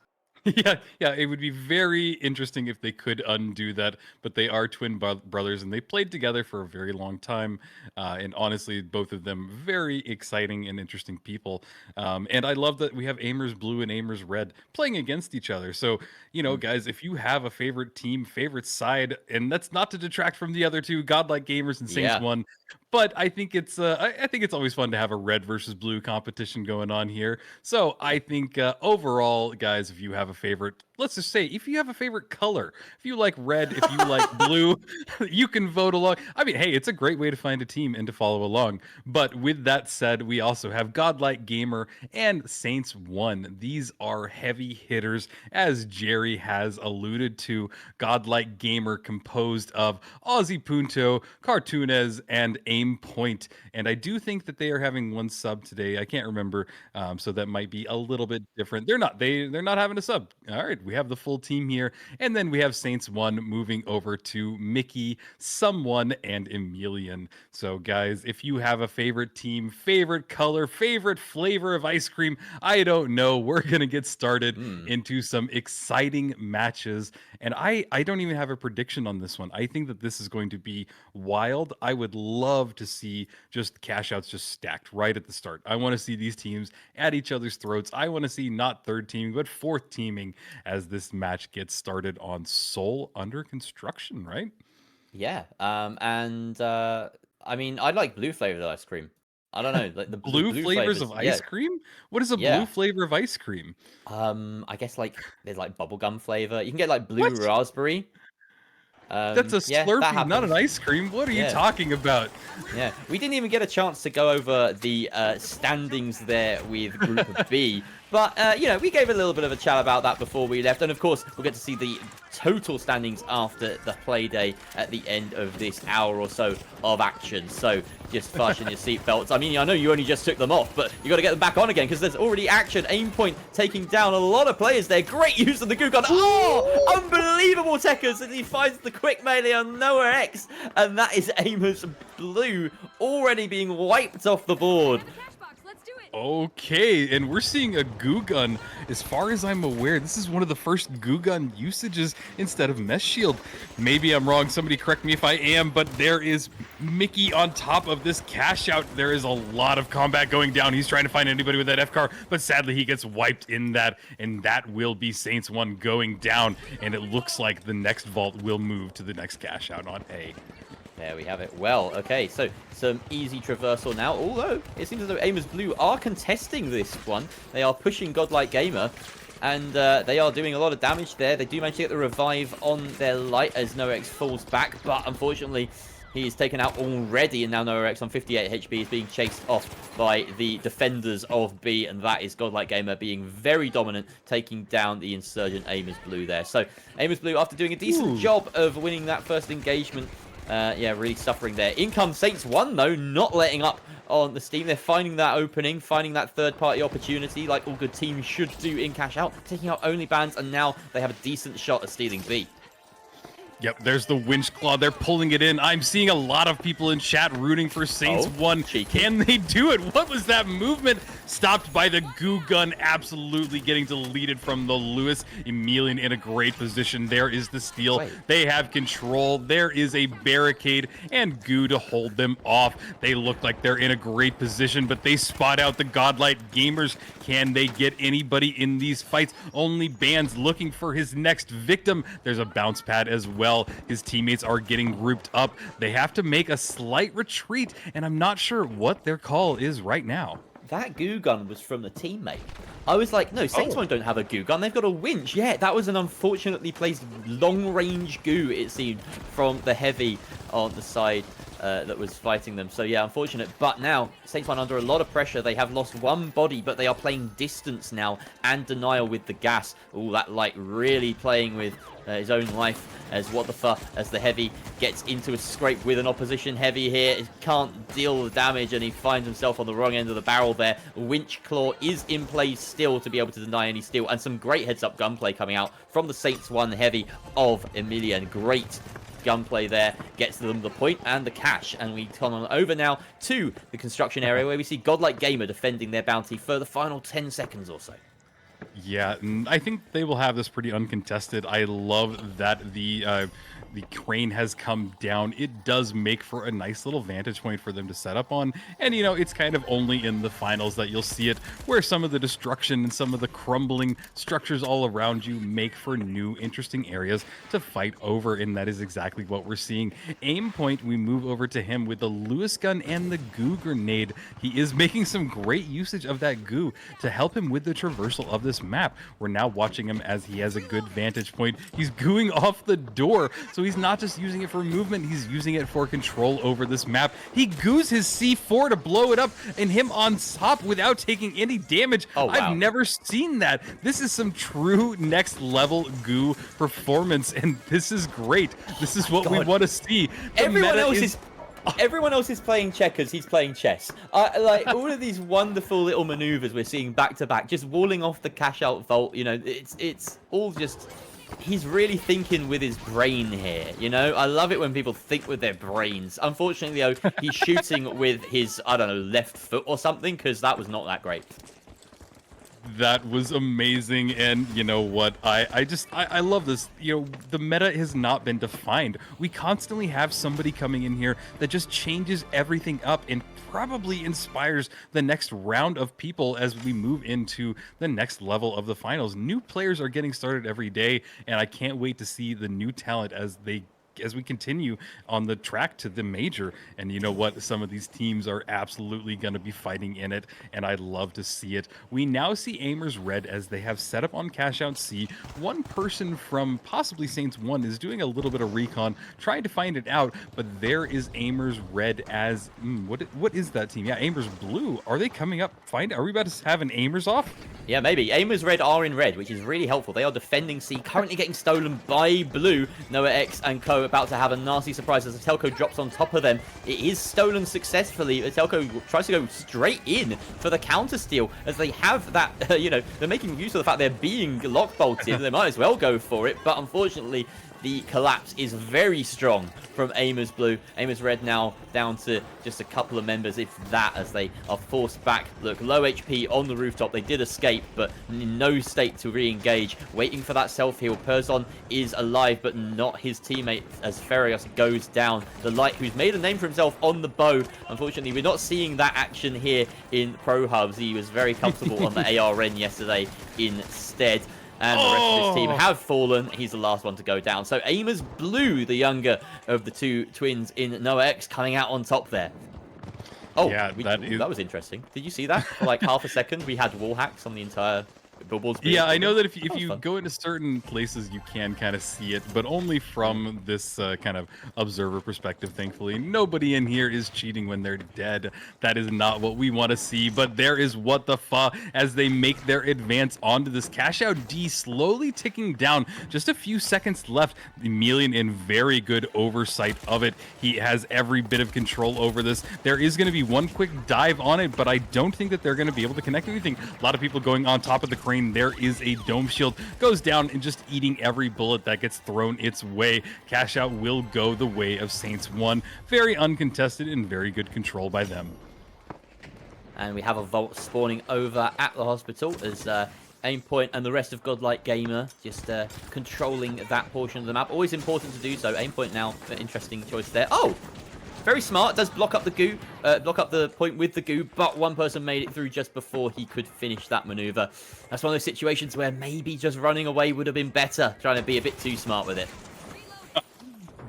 B: Yeah, it would be very interesting if they could undo that, but they are twin brothers and they played together for a very long time. And honestly, both of them very exciting and interesting people. And I love that we have Aimers Blue and Aimers Red playing against each other. So, you know, guys, if you have a favorite team, favorite side, and that's not to detract from the other two, Godlike Gamers and Saints One, but I think it's always fun to have a red versus blue competition going on here. So I think overall, guys, if you have a favorite, let's just say if you have a favorite color, if you like red, if you like blue, you can vote along. I mean, hey, it's a great way to find a team and to follow along. But with that said, we also have Godlike Gamer and Saints One. These are heavy hitters, as Jerry has alluded to. Godlike Gamer composed of Ozzy Punto, Cartoonez, and Aim Point. And I do think that they are having one sub today. I can't remember, so that might be a little bit different. They're not having a sub. All right, we have the full team here, and then we have Saints One moving over to Mickey, Someone, and Emilian. So guys, if you have a favorite team, favorite color, favorite flavor of ice cream, I don't know. We're gonna get started into some exciting matches, and I don't even have a prediction on this one. I think that this is going to be wild. I would love to see just cash outs just stacked right at the start. I want to see these teams at each other's throats. I want to see not third teaming, but fourth teaming as this match gets started on Soul Under Construction, right?
A: Yeah. I mean, I like blue flavored ice cream. I don't know, like the
B: blue flavors of ice cream. What is a blue flavor of ice cream?
A: I guess like there's like bubblegum flavor. You can get like blue
B: What?
A: raspberry.
B: That's a Slurpee, not an ice cream. What are you talking about?
A: Yeah, we didn't even get a chance to go over the standings there with Group B. But, you know, we gave a little bit of a chat about that before we left. And, of course, we'll get to see the total standings after the play day at the end of this hour or so of action. So just fasten your seatbelts. I mean, I know you only just took them off, but you got to get them back on again because there's already action. Aim Point taking down a lot of players there. Great use of the goo gun. Oh, unbelievable techers as he finds the quick melee on Noah X. And that is Aimers Blue already being wiped off the board.
B: Okay, and we're seeing a goo gun. As far as I'm aware, this is one of the first goo gun usages instead of mesh shield. Maybe I'm wrong, somebody correct me if I am, but there is Mickey on top of this cash out. There is a lot of combat going down. He's trying to find anybody with that F-car, but sadly he gets wiped in that, and that will be Saints 1 going down, and it looks like the next vault will move to the next cash out on A.
A: There we have it. Well, okay, so some easy traversal now, although it seems as though Aimers Blue are contesting this one. They are pushing Godlike Gamer, and they are doing a lot of damage there. They do manage to get the revive on their light as NoX falls back, but unfortunately, he is taken out already, and now NoX on 58 HP is being chased off by the defenders of B, and that is Godlike Gamer being very dominant, taking down the insurgent Aimers Blue there. So Aimers Blue, after doing a decent job of winning that first engagement, yeah, really suffering there. In comes Saints 1, though, not letting up on the Steam. They're finding that opening, finding that third-party opportunity, like all good teams should do in cash out, taking out only bans, and now they have a decent shot at stealing B.
B: Yep, there's the winch claw. They're pulling it in. I'm seeing a lot of people in chat rooting for Saints 1.
A: Cheeky.
B: Can they do it? What was that movement? Stopped by the goo gun, absolutely getting deleted from the Lewis. Emilian in a great position. There is the steal. They have control. There is a barricade and goo to hold them off. They look like they're in a great position, but they spot out the Godlike Gamers. Can they get anybody in these fights? Only Band's looking for his next victim. There's a bounce pad as well. His teammates are getting grouped up. They have to make a slight retreat, and I'm not sure what their call is right now.
A: that goo gun was from the teammate. I was like, no, Saints One don't have a goo gun. They've got a winch. Yeah, that was an unfortunately placed long-range goo, it seemed, from the heavy on the side that was fighting them. So, yeah, unfortunate. But now, Saints One under a lot of pressure. They have lost one body, but they are playing distance now and denial with the gas. Oh, that light really playing with his own life as what the fuck, as the heavy gets into a scrape with an opposition heavy here. He can't deal the damage and he finds himself on the wrong end of the barrel there. Winch Claw is in place still to be able to deny any steal, and some great heads-up gunplay coming out from the Saints One heavy of Emilian. Great gunplay there, gets them the point and the cash, and we come on over now to the construction area where we see Godlike Gamer defending their bounty for the final 10 seconds or so.
B: Yeah, I think they will have this pretty uncontested. I love that the crane has come down. It does make for a nice little vantage point for them to set up on. And, you know, it's kind of only in the finals that you'll see it, where some of the destruction and some of the crumbling structures all around you make for new, interesting areas to fight over. And that is exactly what we're seeing. Aim point, we move over to him with the Lewis gun and the goo grenade. He is making some great usage of that goo to help him with the traversal of this map. We're now watching him as he has a good vantage point. He's gooing off the door, so he's not just using it for movement, he's using it for control over this map. He goos his C4 to blow it up and him on top without taking any damage.
A: Oh, wow.
B: I've never seen that. This is some true next level goo performance, and this is great. This is what we want to see.
A: Everyone else is playing checkers, he's playing chess. Like, all of these wonderful little maneuvers we're seeing back to back, just walling off the cash out vault, you know, it's all just... He's really thinking with his brain here, you know? I love it when people think with their brains. Unfortunately, though, he's shooting with his, I don't know, left foot or something, because that was not that great.
B: That was amazing, and you know what, I love this. You know, the meta has not been defined. We constantly have somebody coming in here that just changes everything up and probably inspires the next round of people as we move into the next level of the finals. New players are getting started every day, and I can't wait to see the new talent as we continue on the track to the major. And you know what, some of these teams are absolutely going to be fighting in it, and I'd love to see it. We now see Aimers Red as they have set up on Cash Out C. One person from possibly Saints 1 is doing a little bit of recon, trying to find it out, but there is Aimers Red as what is that team? Yeah, Aimers Blue. Are they coming up? Are we about to have an Aimers off?
A: Yeah, maybe. Aimers Red are in red, which is really helpful. They are defending C, currently getting stolen by Blue. Noah X and Co about to have a nasty surprise as Telco drops on top of them. It is stolen successfully. Telco tries to go straight in for the counter steal as they have that, you know, they're making use of the fact they're being lock bolted. They might as well go for it, but unfortunately, the collapse is very strong from Aimers Blue. Aimers Red now down to just a couple of members, if that, as they are forced back. Look, low HP on the rooftop. They did escape, but in no state to re-engage. Waiting for that self-heal. Perzon is alive, but not his teammate as Ferios goes down. The Light, who's made a name for himself on the bow. Unfortunately, we're not seeing that action here in Pro Hubs. He was very comfortable on the ARN yesterday instead. And the rest of his team have fallen. He's the last one to go down. So Aimers Blue, the younger of the two twins in Noah X, coming out on top there. Oh,
B: yeah,
A: that was interesting. Did you see that? For like half a second, we had wall hacks on the entire billboards.
B: Yeah, I know that if you go into certain places, you can kind of see it, but only from this kind of observer perspective, thankfully. Nobody in here is cheating when they're dead. That is not what we want to see, but there is what the fa as they make their advance onto this cash out D, slowly ticking down. Just a few seconds left. Emilian in very good oversight of it. He has every bit of control over this. There is going to be one quick dive on it, but I don't think that they're going to be able to connect anything. A lot of people going on top of the crane. There is a dome shield, goes down and just eating every bullet that gets thrown its way. Cash out will go the way of Saints 1. Very uncontested and very good control by them.
A: And we have a vault spawning over at the hospital as Aimpoint and the rest of Godlike Gamer just controlling that portion of the map. Always important to do so. Aimpoint now, an interesting choice there. Oh! Very smart, does block up the goo, block up the point with the goo, but one person made it through just before he could finish that maneuver. That's one of those situations where maybe just running away would have been better, trying to be a bit too smart with it.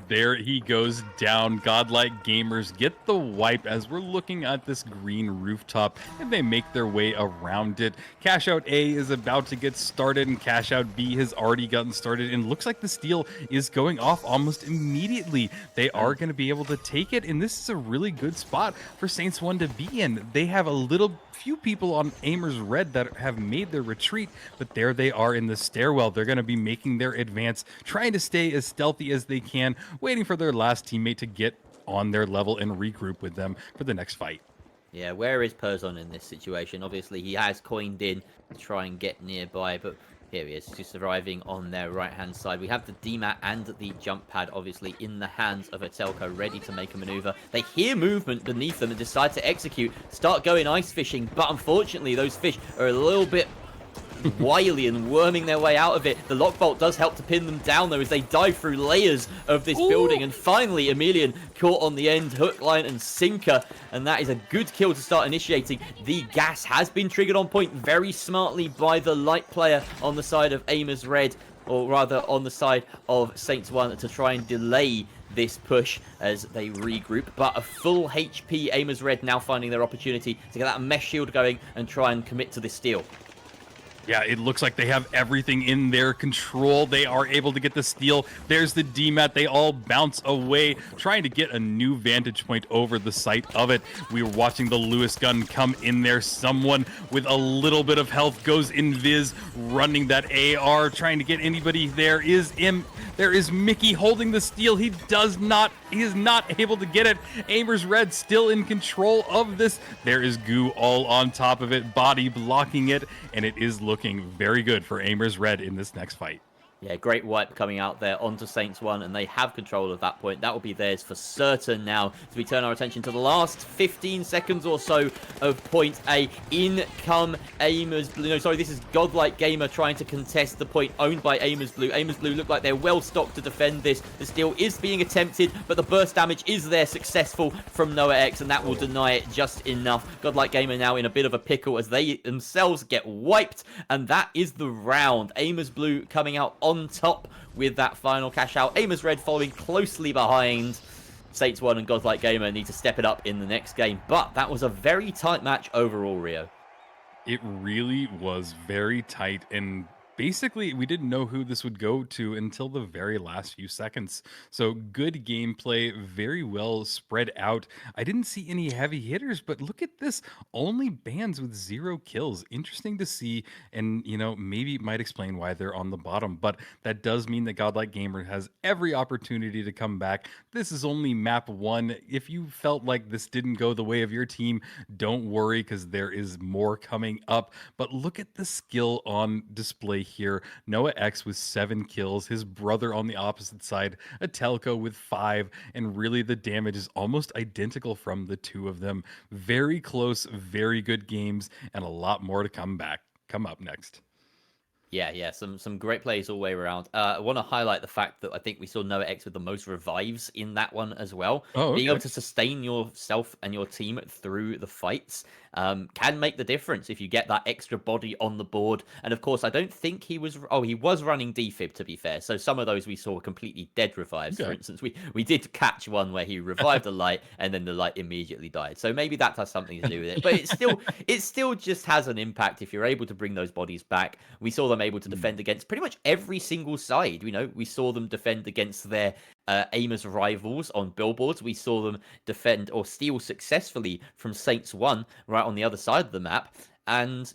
B: there he goes down. Godlike Gamers get the wipe as we're looking at this green rooftop, and they make their way around it. Cash Out A is about to get started, and Cash Out B has already gotten started, and looks like the steal is going off almost immediately. They are going to be able to take it, and this is a really good spot for Saints 1 to be in. They have a little few people on Aimers Red that have made their retreat, but there they are in the stairwell. They're going to be making their advance, trying to stay as stealthy as they can, waiting for their last teammate to get on their level and regroup with them for the next fight.
A: Yeah, where is Perzon in this situation? Obviously, he has coined in to try and get nearby, but here he is, just arriving on their right-hand side. We have the DMAT and the jump pad, obviously, in the hands of Atelco, ready to make a maneuver. They hear movement beneath them and decide to execute, start going ice fishing, but unfortunately, those fish are a little bit wily and worming their way out of it. The lockbolt does help to pin them down, though, as they dive through layers of this building. And finally, Emilian caught on the end, hook, line, and sinker. And that is a good kill to start initiating. The gas has been triggered on point very smartly by the light player on the side of Aimers Red, or rather on the side of Saints 1, to try and delay this push as they regroup. But a full HP Aimers Red now finding their opportunity to get that mesh shield going and try and commit to this steal.
B: Yeah, it looks like they have everything in their control. They are able to get the steal. There's the DMAT. They all bounce away, trying to get a new vantage point over the site of it. We were watching the Lewis gun come in there. Someone with a little bit of health goes invis, running that AR, trying to get anybody. There is Mickey holding the steal. He is not able to get it. Aimers Red still in control of this. There is Goo all on top of it, body blocking it, and it is looking very good for Aimers Red in this next fight.
A: Yeah, great wipe coming out there onto Saints 1, and they have control of that point. That will be theirs for certain now. So we turn our attention to the last 15 seconds or so of point A. In come Aimers Blue. No, sorry, this is Godlike Gamer trying to contest the point owned by Aimers Blue. Aimers Blue look like they're well stocked to defend this. The steal is being attempted, but the burst damage is there, successful from Noah X, and that will deny it just enough. Godlike Gamer now in a bit of a pickle as they themselves get wiped, and that is the round. Aimers Blue coming out on top with that final cash out. Aimers Red following closely behind. Saints 1 and Godlike Gamer need to step it up in the next game. But that was a very tight match overall, Rio.
B: It really was very tight, and basically we didn't know who this would go to until the very last few seconds. So good gameplay, very well spread out. I didn't see any heavy hitters, but look at this, only bans with 0 kills. Interesting to see, and maybe it might explain why they're on the bottom, but that does mean that Godlike Gamer has every opportunity to come back. This is only map 1. If you felt like this didn't go the way of your team, don't worry, because there is more coming up. But look at the skill on display here. Noah X with 7 kills, his brother on the opposite side, Atelco with 5, and really the damage is almost identical from the two of them. Very close, very good games, and a lot more to come up next.
A: Yeah, some great plays all the way around. I want to highlight the fact that I think we saw Noah X with the most revives in that one as well.
B: Oh, okay.
A: Being able to sustain yourself and your team through the fights can make the difference if you get that extra body on the board. And of course, I don't think he was running defib, to be fair. So some of those we saw were completely dead revives. Okay. For instance, we did catch one where he revived the light and then the light immediately died. So maybe that has something to do with it. But it still just has an impact if you're able to bring those bodies back. We saw them able to defend against pretty much every single side. We saw them defend against their Aimers rivals on billboards. We saw them defend or steal successfully from Saints 1 right on the other side of the map. And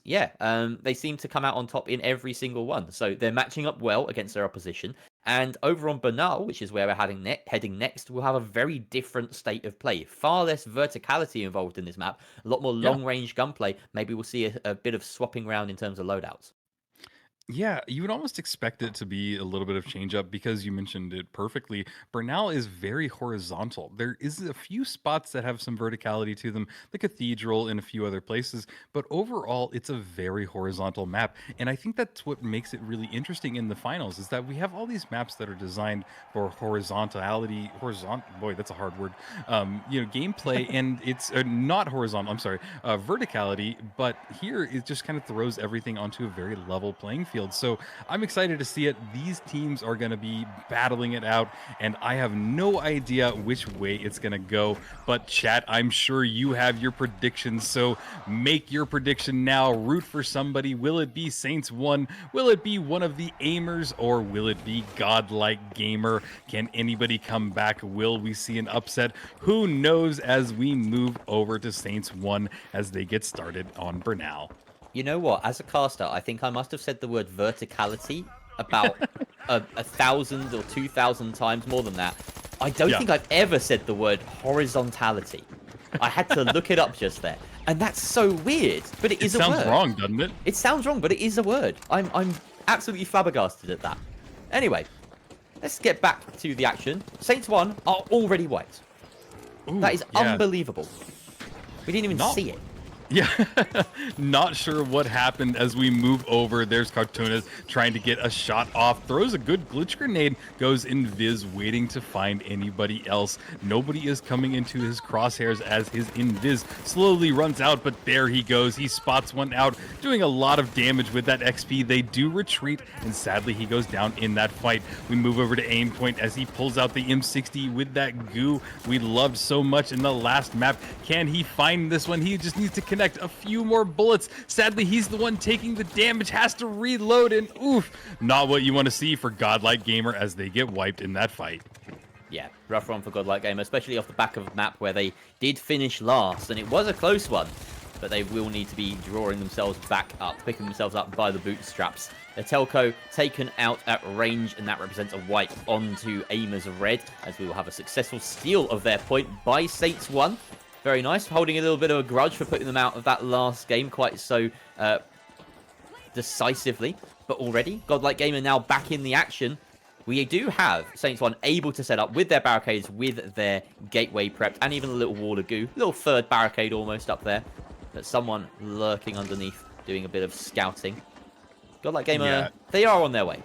A: they seem to come out on top in every single one. So they're matching up well against their opposition. And over on Bernal, which is where we're heading next, we'll have a very different state of play. Far less verticality involved in this map. A lot more long-range gunplay. Maybe we'll see a bit of swapping around in terms of loadouts.
B: Yeah, you would almost expect it to be a little bit of change up because you mentioned it perfectly. Bernal is very horizontal. There is a few spots that have some verticality to them, the cathedral and a few other places, but overall it's a very horizontal map. And I think that's what makes it really interesting in the finals is that we have all these maps that are designed for boy, that's a hard word, gameplay, and it's not horizontal, verticality, but here it just kind of throws everything onto a very level playing field. battlefield. So I'm excited to see it. These teams are going to be battling it out, and I have no idea which way it's going to go. But chat, I'm sure you have your predictions, so make your prediction now. Root for somebody. Will it be Saints 1? Will it be one of the aimers, or will it be Godlike Gamer? Can anybody come back? Will we see an upset? Who knows as we move over to Saints 1 as they get started on Bernal.
A: You know what? As a caster, I think I must have said the word verticality about 1,000 or 2,000 times, more than that. I don't think I've ever said the word horizontality. I had to look it up just there. And that's so weird, but it is a word.
B: It sounds wrong, doesn't it?
A: It sounds wrong, but it is a word. I'm absolutely flabbergasted at that. Anyway, let's get back to the action. Saints 1 are already white.
B: Ooh,
A: that is unbelievable. We didn't even see it.
B: Yeah, not sure what happened as we move over. There's Cartoonist trying to get a shot off, throws a good glitch grenade, goes invis, waiting to find anybody else. Nobody is coming into his crosshairs as his invis slowly runs out, but there he goes. He spots one out, doing a lot of damage with that XP. They do retreat, and sadly he goes down in that fight. We move over to aim point as he pulls out the M60 with that goo we loved so much in the last map. Can he find this one? He just needs to connect a few more bullets. Sadly, he's the one taking the damage, has to reload, and oof, not what you want to see for Godlike Gamer as they get wiped in that fight.
A: Yeah, rough run for Godlike Gamer, especially off the back of a map where they did finish last, and it was a close one, but they will need to be drawing themselves back up, picking themselves up by the bootstraps. The Telco taken out at range, and that represents a wipe onto Aimers Red, as we will have a successful steal of their point by Saints 1. Very nice, holding a little bit of a grudge for putting them out of that last game quite so decisively. But already, Godlike Gamer now back in the action. We do have Saints 1 able to set up with their barricades, with their gateway prepped, and even a little wall of goo. Little third barricade almost up there. But someone lurking underneath, doing a bit of scouting. Godlike Gamer, they are on their way.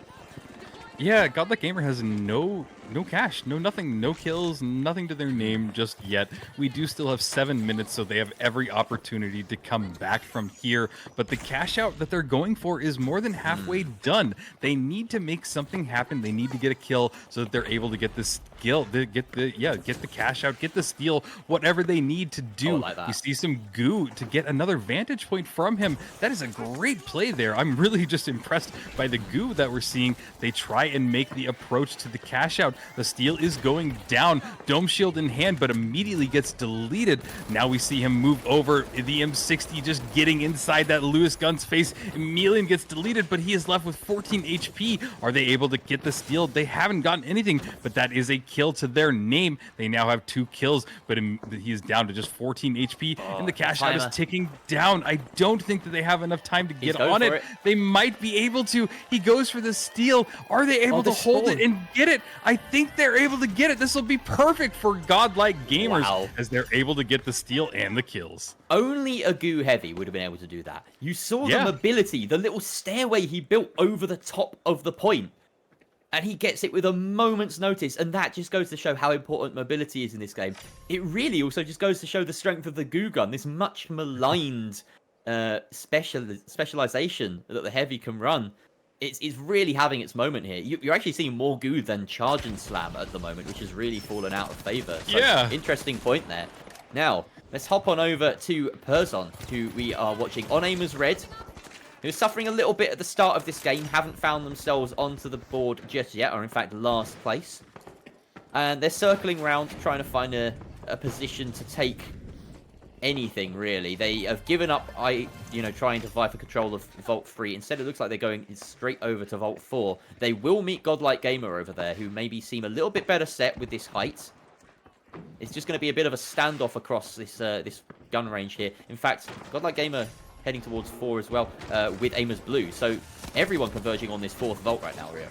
B: Yeah, Godlike Gamer has no cash, no nothing, no kills, nothing to their name just yet. We do still have 7 minutes, so they have every opportunity to come back from here. But the cash out that they're going for is more than halfway done. They need to make something happen. They need to get a kill so that they're able to get this skill, get the cash out, get the steal, whatever they need to do. You see some goo to get another vantage point from him. That is a great play there. I'm really just impressed by the goo that we're seeing. They try and make the approach to the cash out. The steal is going down, dome shield in hand, but immediately gets deleted. Now we see him move over, the M60 just getting inside that Lewis gun's face. Emilian gets deleted, but he is left with 14 HP. Are they able to get the steal? They haven't gotten anything, but that is a kill to their name. They now have 2 kills, but he is down to just 14 HP, and the cash out is ticking down. I don't think that they have enough time to get on it. They might be able to. He goes for the steal. Are they able to hold it and get it? I think they're able to get it. This will be perfect for Godlike Gamers as they're able to get the steal and the kills.
A: Only a goo heavy would have been able to do that. You saw the mobility, the little stairway he built over the top of the point. And he gets it with a moment's notice, and that just goes to show how important mobility is in this game. It really also just goes to show the strength of the goo gun, this much maligned specialization that the heavy can run. It's really having its moment here. You're actually seeing more goo than charge and slam at the moment, which has really fallen out of favor. So, interesting point there. Now, let's hop on over to Perzon, who we are watching on Aimers Red, who's suffering a little bit at the start of this game, haven't found themselves onto the board just yet, or in fact last place. And they're circling around, trying to find a position to take anything, really. They have given up, trying to vie for control of Vault 3. Instead, it looks like they're going straight over to Vault 4. They will meet Godlike Gamer over there, who maybe seem a little bit better set with this height. It's just going to be a bit of a standoff across this gun range here. In fact, Godlike Gamer heading towards 4 as well, with Aimers Blue. So everyone converging on this 4th Vault right now, Rio.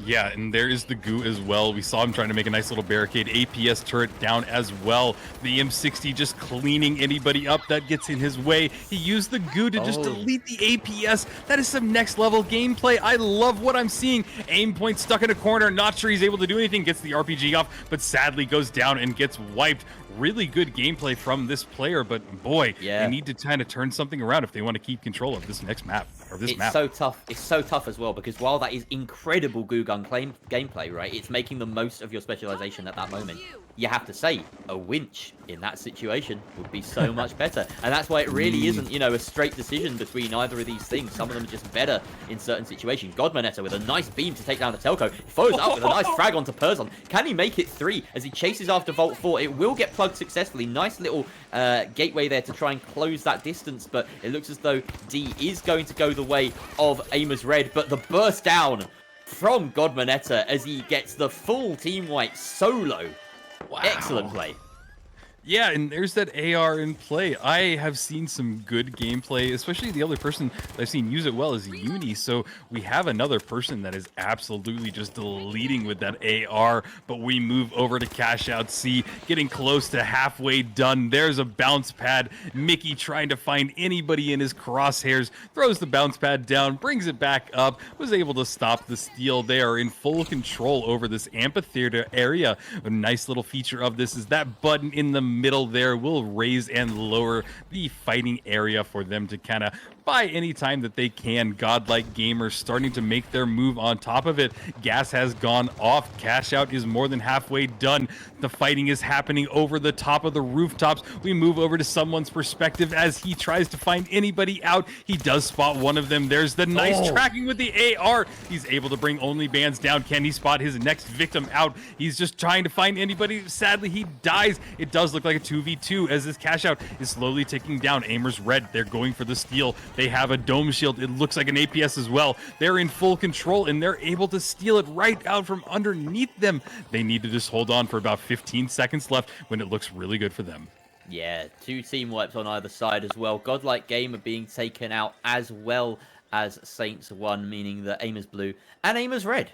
B: Yeah, and there is the goo as well. We saw him trying to make a nice little barricade. APS turret down as well. The M60 just cleaning anybody up that gets in his way. He used the goo to just delete the APS. That is some next level gameplay. I love what I'm seeing. Aim point stuck in a corner. Not sure he's able to do anything. Gets the RPG off, but sadly goes down and gets wiped. Really good gameplay from this player, but boy, they need to kind of turn something around if they want to keep control of this next map, or this map.
A: It's so tough. It's so tough as well, because while that is incredible goo gun gameplay, right, it's making the most of your specialization at that moment. You have to say, a winch in that situation would be so much better. And that's why it really isn't, you know, a straight decision between either of these things. Some of them are just better in certain situations. Godmonetta with a nice beam to take down the Telco. Follows up with a nice frag onto Perzon. Can he make it 3 as he chases after Vault 4? It will get plugged successfully. Nice little gateway there to try and close that distance. But it looks as though D is going to go the way of Aimers Red. But the burst down from Godmonetta as he gets the full team wipe solo. Wow. Excellent play.
B: Yeah, and there's that AR in play. I have seen some good gameplay, especially the other person that I've seen use it well is Uni. So we have another person that is absolutely just leading with that AR, but we move over to Cash Out C, getting close to halfway done. There's a bounce pad. Mickey trying to find anybody in his crosshairs, throws the bounce pad down, brings it back up, was able to stop the steal. They are in full control over this amphitheater area. A nice little feature of this is that button in the middle there will raise and lower the fighting area for them to kind of buy any time that they can. Godlike Gamers starting to make their move on top of it. Gas has gone off. Cash Out is more than halfway done. The fighting is happening over the top of the rooftops. We move over to someone's perspective as he tries to find anybody out. He does spot one of them. There's the nice tracking with the AR. He's able to bring only bands down. Can he spot his next victim out? He's just trying to find anybody. Sadly, he dies. It does look like a 2v2 as this Cash Out is slowly ticking down. Aimers Red, they're going for the steal. They have a dome shield. It looks like an APS as well. They're in full control and they're able to steal it right out from underneath them. They need to just hold on for about 15 seconds left when it looks really good for them.
A: Yeah, 2 team wipes on either side as well. Godlike Gamer being taken out as well as Saints 1, meaning that Aimers Blue and Aimers Red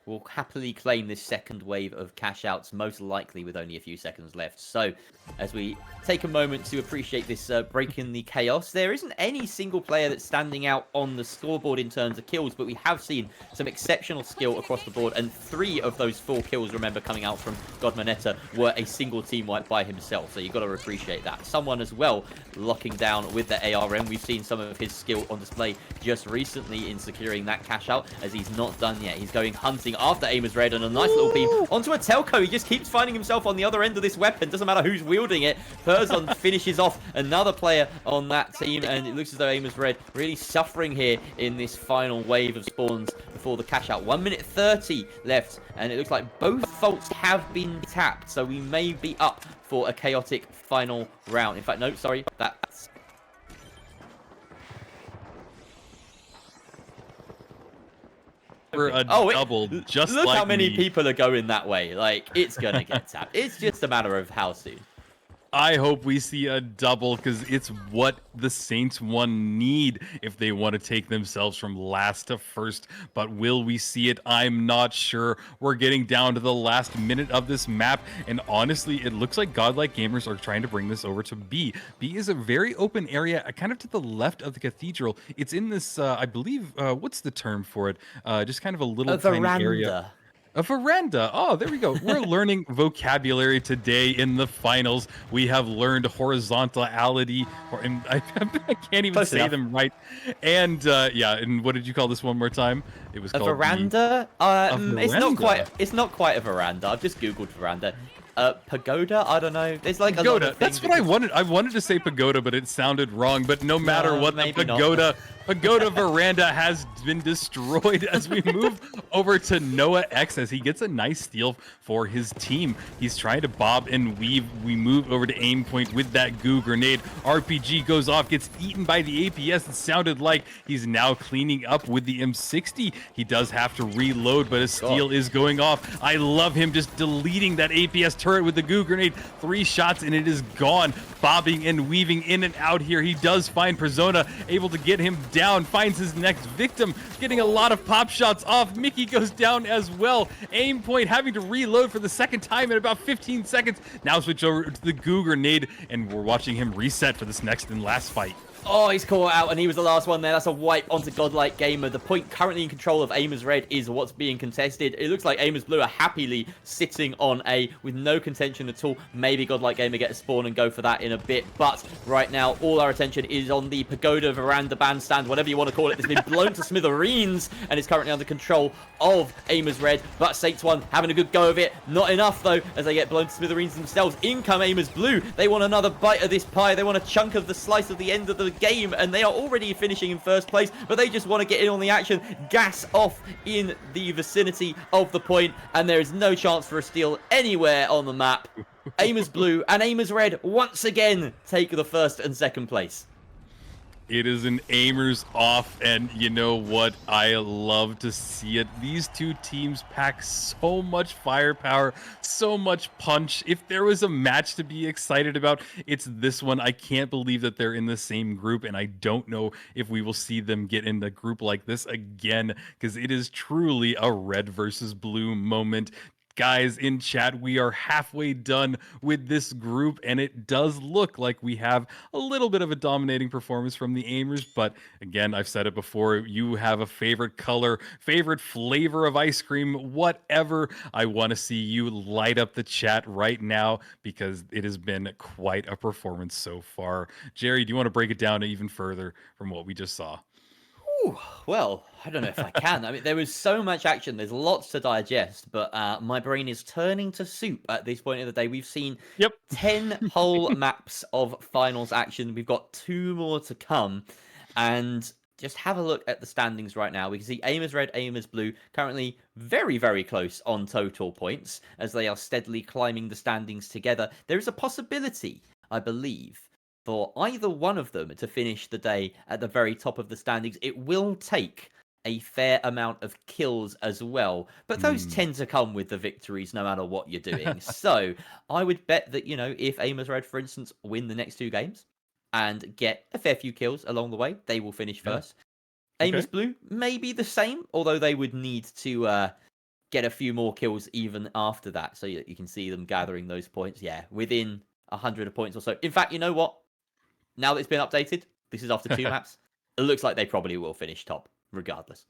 A: will happily claim this second wave of cash outs, most likely with only a few seconds left. So as we take a moment to appreciate this break in the chaos, there isn't any single player that's standing out on the scoreboard in terms of kills, but we have seen some exceptional skill across the board, and 3 of those 4 kills, remember, coming out from Godmonetta were a single team wipe by himself, so you've got to appreciate that. Someone as well locking down with the ARM. We've seen some of his skill on display just recently in securing that cash out, as he's not done yet. He's going hunting after Aimers Red, and a nice little beam onto a Telco. He just keeps finding himself on the other end of this weapon. Doesn't matter who's wielding it. Perzon finishes off another player on that team, and it looks as though Aimers Red really suffering here in this final wave of spawns before the cash out. 1 minute 30 left, and it looks like both faults have been tapped, so we may be up for a chaotic final round. In fact, no, sorry, that's...
B: For a double, just
A: look
B: like
A: how many
B: me.
A: people are going that way. Like, it's gonna get tapped. It's just a matter of how soon.
B: I hope we see a double, because it's what the Saints 1 need if they want to take themselves from last to first. But will we see it? I'm not sure. We're getting down to the last minute of this map, and honestly, it looks like Godlike Gamers are trying to bring this over to B. B is a very open area, kind of to the left of the cathedral. It's in this, I believe, what's the term for it? Just kind of a little tiny area. A veranda. Oh, there we go. We're learning vocabulary today in the finals. We have learned horizontality, I can't even say them right. And yeah, and what did you call this one more time? It was called
A: a veranda.
B: A veranda.
A: It's not quite a veranda. I've just googled veranda. Pagoda? I don't know. There's like
B: pagoda.
A: A lot of
B: That's what I wanted. I wanted to say pagoda, but it sounded wrong. But no matter what, the pagoda veranda has been destroyed as we move over to Noah X as he gets a nice steal for his team. He's trying to bob and weave. We move over to aim point with that goo grenade. RPG goes off, gets eaten by the APS. It sounded like he's now cleaning up with the M60. He does have to reload, but his steal is going off. I love him just deleting that APS turret with the goo grenade. 3 shots and it is gone. Bobbing and weaving in and out here. He does find Persona, able to get him down, finds his next victim, getting a lot of pop shots off. Mickey goes down as well. Aim point having to reload for the second time in about 15 seconds. Now switch over to the goo grenade, and we're watching him reset for this next and last fight.
A: Oh, he's caught out, and he was the last one there. That's a wipe onto Godlike Gamer. The point currently in control of Aimers Red is what's being contested. It looks like Aimers Blue are happily sitting on A with no contention at all. Maybe Godlike Gamer get a spawn and go for that in a bit. But right now, all our attention is on the pagoda, veranda, bandstand, whatever you want to call it. It's been blown to smithereens, and is currently under control of Aimers Red. But Saints 1 having a good go of it. Not enough, though, as they get blown to smithereens themselves. In come Aimers Blue. They want another bite of this pie. They want a chunk of the slice of the end of the game, and they are already finishing in first place, but they just want to get in on the action, gas off in the vicinity of the point, and there is no chance for a steal anywhere on the map. Aimers Blue and Aimers Red once again take the first and second place.
B: It is an Aimers off, and you know what? I love to see it. These two teams pack so much firepower, so much punch. If there was a match to be excited about, it's this one. I can't believe that they're in the same group, and I don't know if we will see them get in a group like this again, because it is truly a red versus blue moment. Guys in chat, we are halfway done with this group, and it does look like we have a little bit of a dominating performance from the Aimers, but again, I've said it before, you have a favorite color, favorite flavor of ice cream, whatever. I want to see you light up the chat right now, because it has been quite a performance so far. Jerry, do you want to break it down even further from what we just saw?
A: Ooh, well, I don't know if I can. I mean, there was so much action. There's lots to digest, but my brain is turning to soup at this point of the day. We've seen 10 whole maps of finals action. We've got 2 more to come. And just have a look at the standings right now. We can see Aimers Red, Aimers Blue currently very, very close on total points as they are steadily climbing the standings together. There is a possibility, I believe, for either one of them to finish the day at the very top of the standings. It will take a fair amount of kills as well, but those tend to come with the victories no matter what you're doing. So I would bet that, you know, if Aimers Red, for instance, win the next 2 games and get a fair few kills along the way, they will finish first. Aimers Blue may be the same, although they would need to get a few more kills even after that, so you can see them gathering those points, within 100 points or so. In fact, you know what? Now that it's been updated, this is after 2 maps, it looks like they probably will finish top, regardless.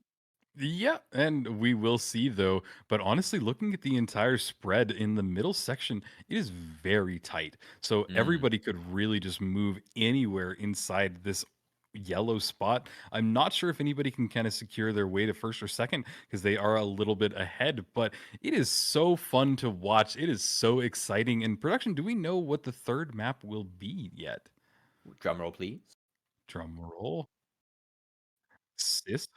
B: Yeah, and we will see, though. But honestly, looking at the entire spread in the middle section, it is very tight. So everybody could really just move anywhere inside this yellow spot. I'm not sure if anybody can kind of secure their way to first or second, because they are a little bit ahead, but it is so fun to watch. It is so exciting. In production, do we know what the 3rd map will be yet?
A: Drum roll, please.
B: Drum roll. Sis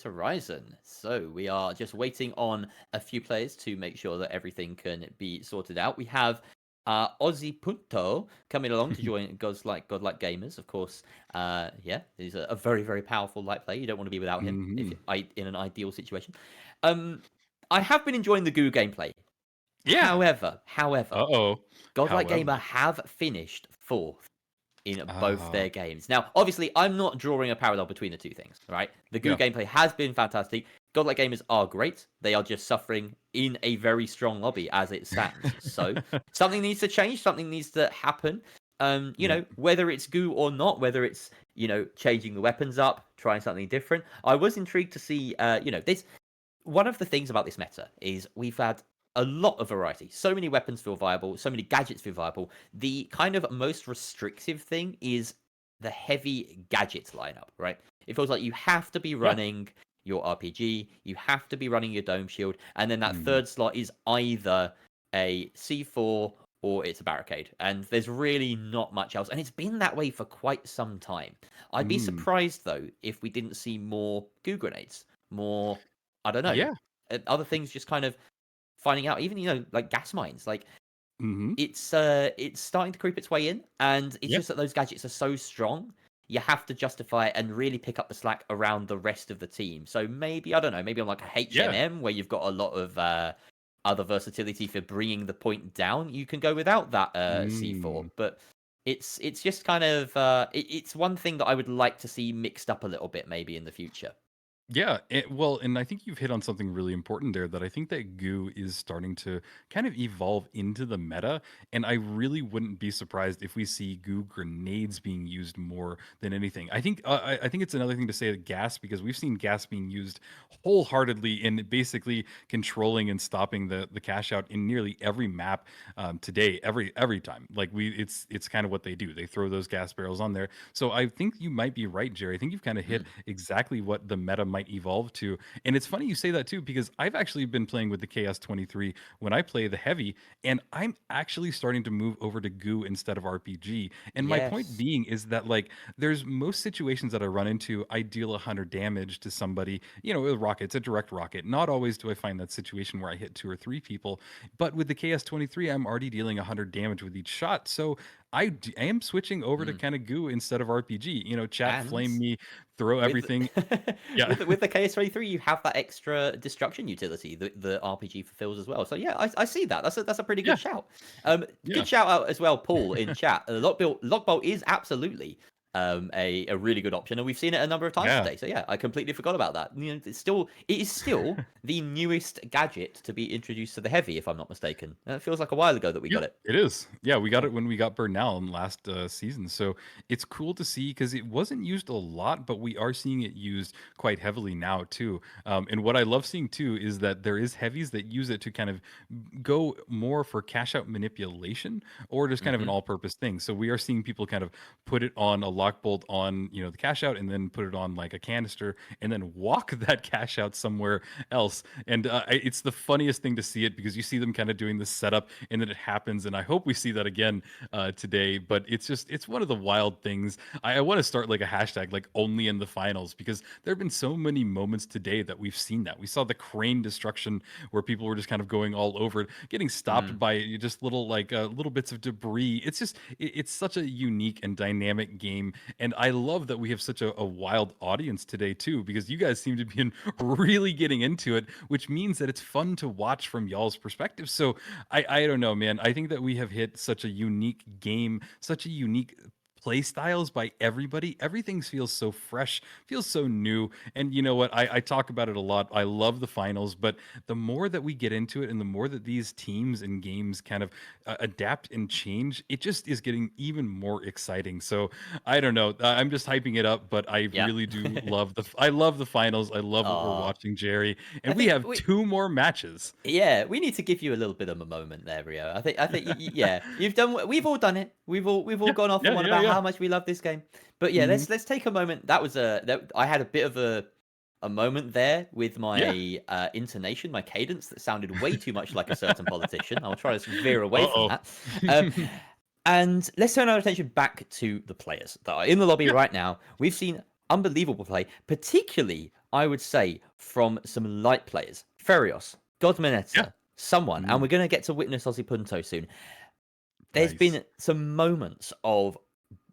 A: Horizon. So we are just waiting on a few players to make sure that everything can be sorted out. We have Ozzy Punto coming along to join Godlike Gamers, of course. He's a very, very powerful light player. You don't want to be without him in an ideal situation. I have been enjoying the Goo gameplay.
B: Yeah.
A: However, Godlike Gamer have finished 4th in both their games. Now, obviously, I'm not drawing a parallel between the 2 things, right? The Goo gameplay has been fantastic. Godlike Gamers are great. They are just suffering in a very strong lobby as it stands. So something needs to change. Something needs to happen. You know, whether it's Goo or not, whether it's, you know, changing the weapons up, trying something different. I was intrigued to see, you know, this. One of the things about this meta is we've had a lot of variety. So many weapons feel viable, so many gadgets feel viable. The kind of most restrictive thing is the heavy gadgets lineup, right? It feels like you have to be running your RPG, you have to be running your dome shield, and then that 3rd slot is either a C4 or it's a barricade. And there's really not much else. And it's been that way for quite some time. I'd be surprised, though, if we didn't see more goo grenades, more, I don't know, other things just kind of finding out, even, you know, like gas mines, like it's starting to creep its way in, and it's just that those gadgets are so strong. you have to justify it and really pick up the slack around the rest of the team. So maybe, I don't know, maybe on like a
B: Yeah.
A: HMM where you've got a lot of other versatility for bringing the point down, you can go without that C4. But it's just kind of it's one thing that I would like to see mixed up a little bit maybe in the future.
B: Yeah, well, and I think you've hit on something really important there that I think that goo is starting to kind of evolve into the meta. And I really wouldn't be surprised if we see goo grenades being used more than anything. I think it's another thing to say that gas, because we've seen gas being used wholeheartedly in basically controlling and stopping the cash out in nearly every map today, every time. Like it's kind of what they do. They throw those gas barrels on there. So I think you might be right, Jerry. I think you've kind of hit exactly what the meta might evolve to. And it's funny you say that too, because I've actually been playing with the KS-23 when I play the heavy, and I'm actually starting to move over to goo instead of RPG. And my point
A: Yes.
B: being is that, like, there's most situations that I run into, I deal 100 damage to somebody, with a rocket. It's a direct rocket. Not always do I find that situation where I hit 2 or 3 people, but with the KS-23, I'm already dealing 100 damage with each shot. So I am switching over to kind of goo instead of RPG. Chat,
A: And
B: flame me, throw
A: with
B: everything. Yeah.
A: with the KS-23, you have that extra destruction utility that the RPG fulfills as well. So yeah, I see that. That's a pretty good
B: Yeah.
A: shout.
B: Yeah.
A: Good shout out as well, Paul, in chat. Lockbolt is absolutely a really good option, and we've seen it a number of times
B: Yeah.
A: today. So yeah, I completely forgot about that. It is still the newest gadget to be introduced to the heavy, if I'm not mistaken. It feels like a while ago that we got it.
B: It is. Yeah, we got it when we got Bernal in last season. So it's cool to see, because it wasn't used a lot, but we are seeing it used quite heavily now too. And what I love seeing too is that there is heavies that use it to kind of go more for cash out manipulation, or just kind of an all-purpose thing. So we are seeing people kind of put it on a lock bolt on the cash out, and then put it on like a canister, and then walk that cash out somewhere else. And it's the funniest thing to see it, because you see them kind of doing this setup, and then it happens. And I hope we see that again today. But it's one of the wild things. I want to start like a hashtag, like only in the finals, because there have been so many moments today that we've seen that. We saw the crane destruction where people were just kind of going all over it, getting stopped by just little little bits of debris. It's such a unique and dynamic game, and I love that we have such a wild audience today too, because you guys seem to be really getting into it, which means that it's fun to watch from y'all's perspective. So I don't know, man. I think that we have hit such a unique game, such a unique play styles by everybody. Everything feels so fresh, feels so new. And you know what? I talk about it a lot. I love the finals, but the more that we get into it, and the more that these teams and games kind of adapt and change, it just is getting even more exciting. So I don't know. I'm just hyping it up, but I really do love I love the finals. I love what we're watching, Jerry. And we have 2 more matches.
A: Yeah, we need to give you a little bit of a moment there, Rio. I think yeah, you've done. We've all done it. We've all gone off and one about how much we love this game. But yeah, let's take a moment. That was I had a bit of a moment there with my intonation, my cadence that sounded way too much like a certain politician. I'll try to veer away from that. And let's turn our attention back to the players that are in the lobby right now. We've seen unbelievable play, particularly, I would say, from some light players. Ferios, Godmanetta, someone, and we're going to get to witness Ozzy Punto soon. There's been some moments of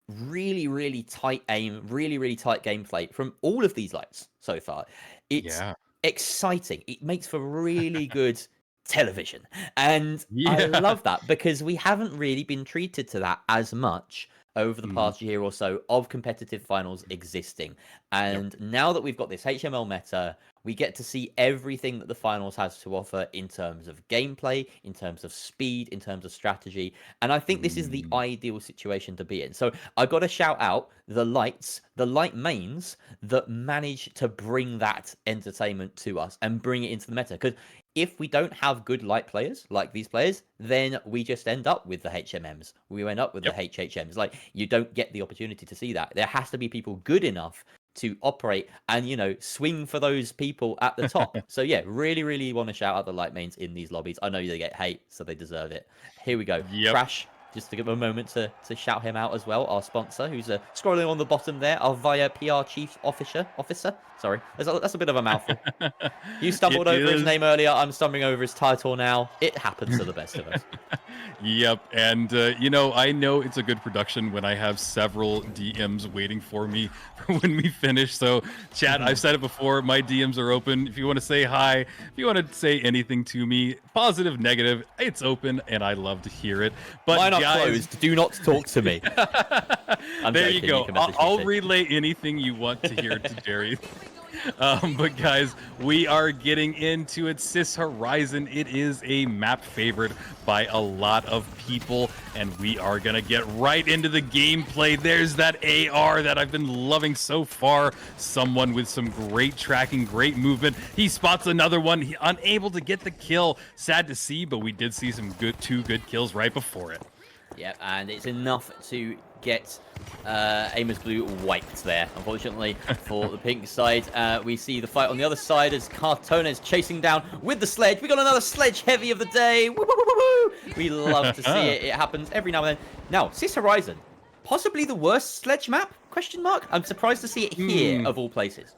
A: really, really tight aim, really, really tight gameplay from all of these lights so far. It's exciting. It makes for really good television. And I love that, because we haven't really been treated to that as much over the past year or so of competitive finals existing. And now that we've got this HML meta, we get to see everything that the finals has to offer in terms of gameplay, in terms of speed, in terms of strategy. And I think this is the ideal situation to be in. So I got to shout out the light mains that manage to bring that entertainment to us and bring it into the meta. Because if we don't have good light players like these players, then we just end up with the HMMs. We end up with the HHMs. Like, you don't get the opportunity to see that. There has to be people good enough to operate and, swing for those people at the top. So yeah, really, really want to shout out the light mains in these lobbies. I know they get hate, so they deserve it. Here we go. Crash, just to give a moment to shout him out as well, our sponsor, who's scrolling on the bottom there, our VIA PR Chief Officer. Sorry, that's a bit of a mouthful. You stumbled over his name earlier. I'm stumbling over his title now. It happens to the best of us.
B: Yep, and I know it's a good production when I have several DMs waiting for me for when we finish. So, chat, I've said it before, my DMs are open. If you want to say hi, if you want to say anything to me, positive, negative, it's open, and I love to hear it. But
A: mine are
B: guys,
A: closed. Do not talk to me.
B: There you go. I'll relay anything you want to hear to Jerry. But guys, we are getting into it. Sis Horizon, it is a map favorite by a lot of people, and we are gonna get right into the gameplay. There's that AR that I've been loving so far. Someone with some great tracking, great movement. He spots another one, unable to get the kill. Sad to see, but we did see some two good kills right before it.
A: Yep, and it's enough to get Amos Blue wiped there. Unfortunately for the pink side, we see the fight on the other side as Cartona is chasing down with the sledge. We got another sledge heavy of the day. Woo, woo, woo, woo. We love to see it. It happens every now and then. Now, Sis Horizon, possibly the worst sledge map? Question mark. I'm surprised to see it here of all places.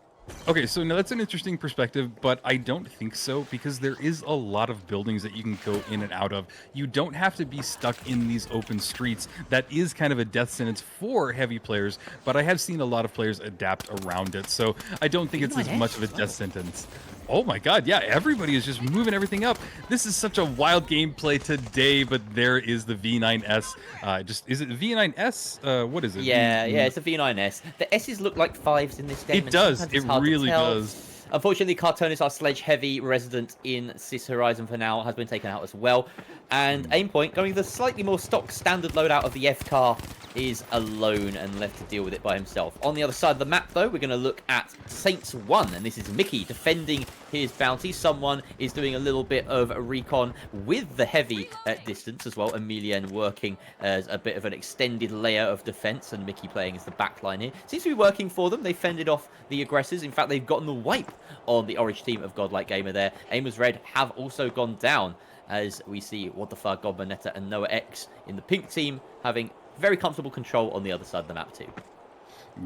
B: Okay, so now that's an interesting perspective, but I don't think so, because there is a lot of buildings that you can go in and out of. You don't have to be stuck in these open streets. That is kind of a death sentence for heavy players, but I have seen a lot of players adapt around it, so I don't think it's as much of a death sentence. Oh my god, yeah, everybody is just moving everything up. This is such a wild gameplay today, but there is the V9S. Is it V9S? What is it?
A: Yeah, it's a V9S. The S's look like 5s in this game.
B: It does, it really does.
A: Unfortunately, Cartonis, our sledge-heavy resident in Sis Horizon for now, has been taken out as well. And Aimpoint, going the slightly more stock standard loadout of the F-Car, is alone and left to deal with it by himself. On the other side of the map, though, we're going to look at Saints 1, and this is Mickey defending his bounty. Someone is doing a little bit of recon with the heavy at distance as well. Emilian working as a bit of an extended layer of defense, and Mickey playing as the backline here. Seems to be working for them. They fended off the aggressors. In fact, they've gotten the wipe on the orange team of Godlike Gamer there. Amos Red have also gone down, as we see What the Fuck, God Bonetta, and Noah X in the pink team having very comfortable control on the other side of the map too.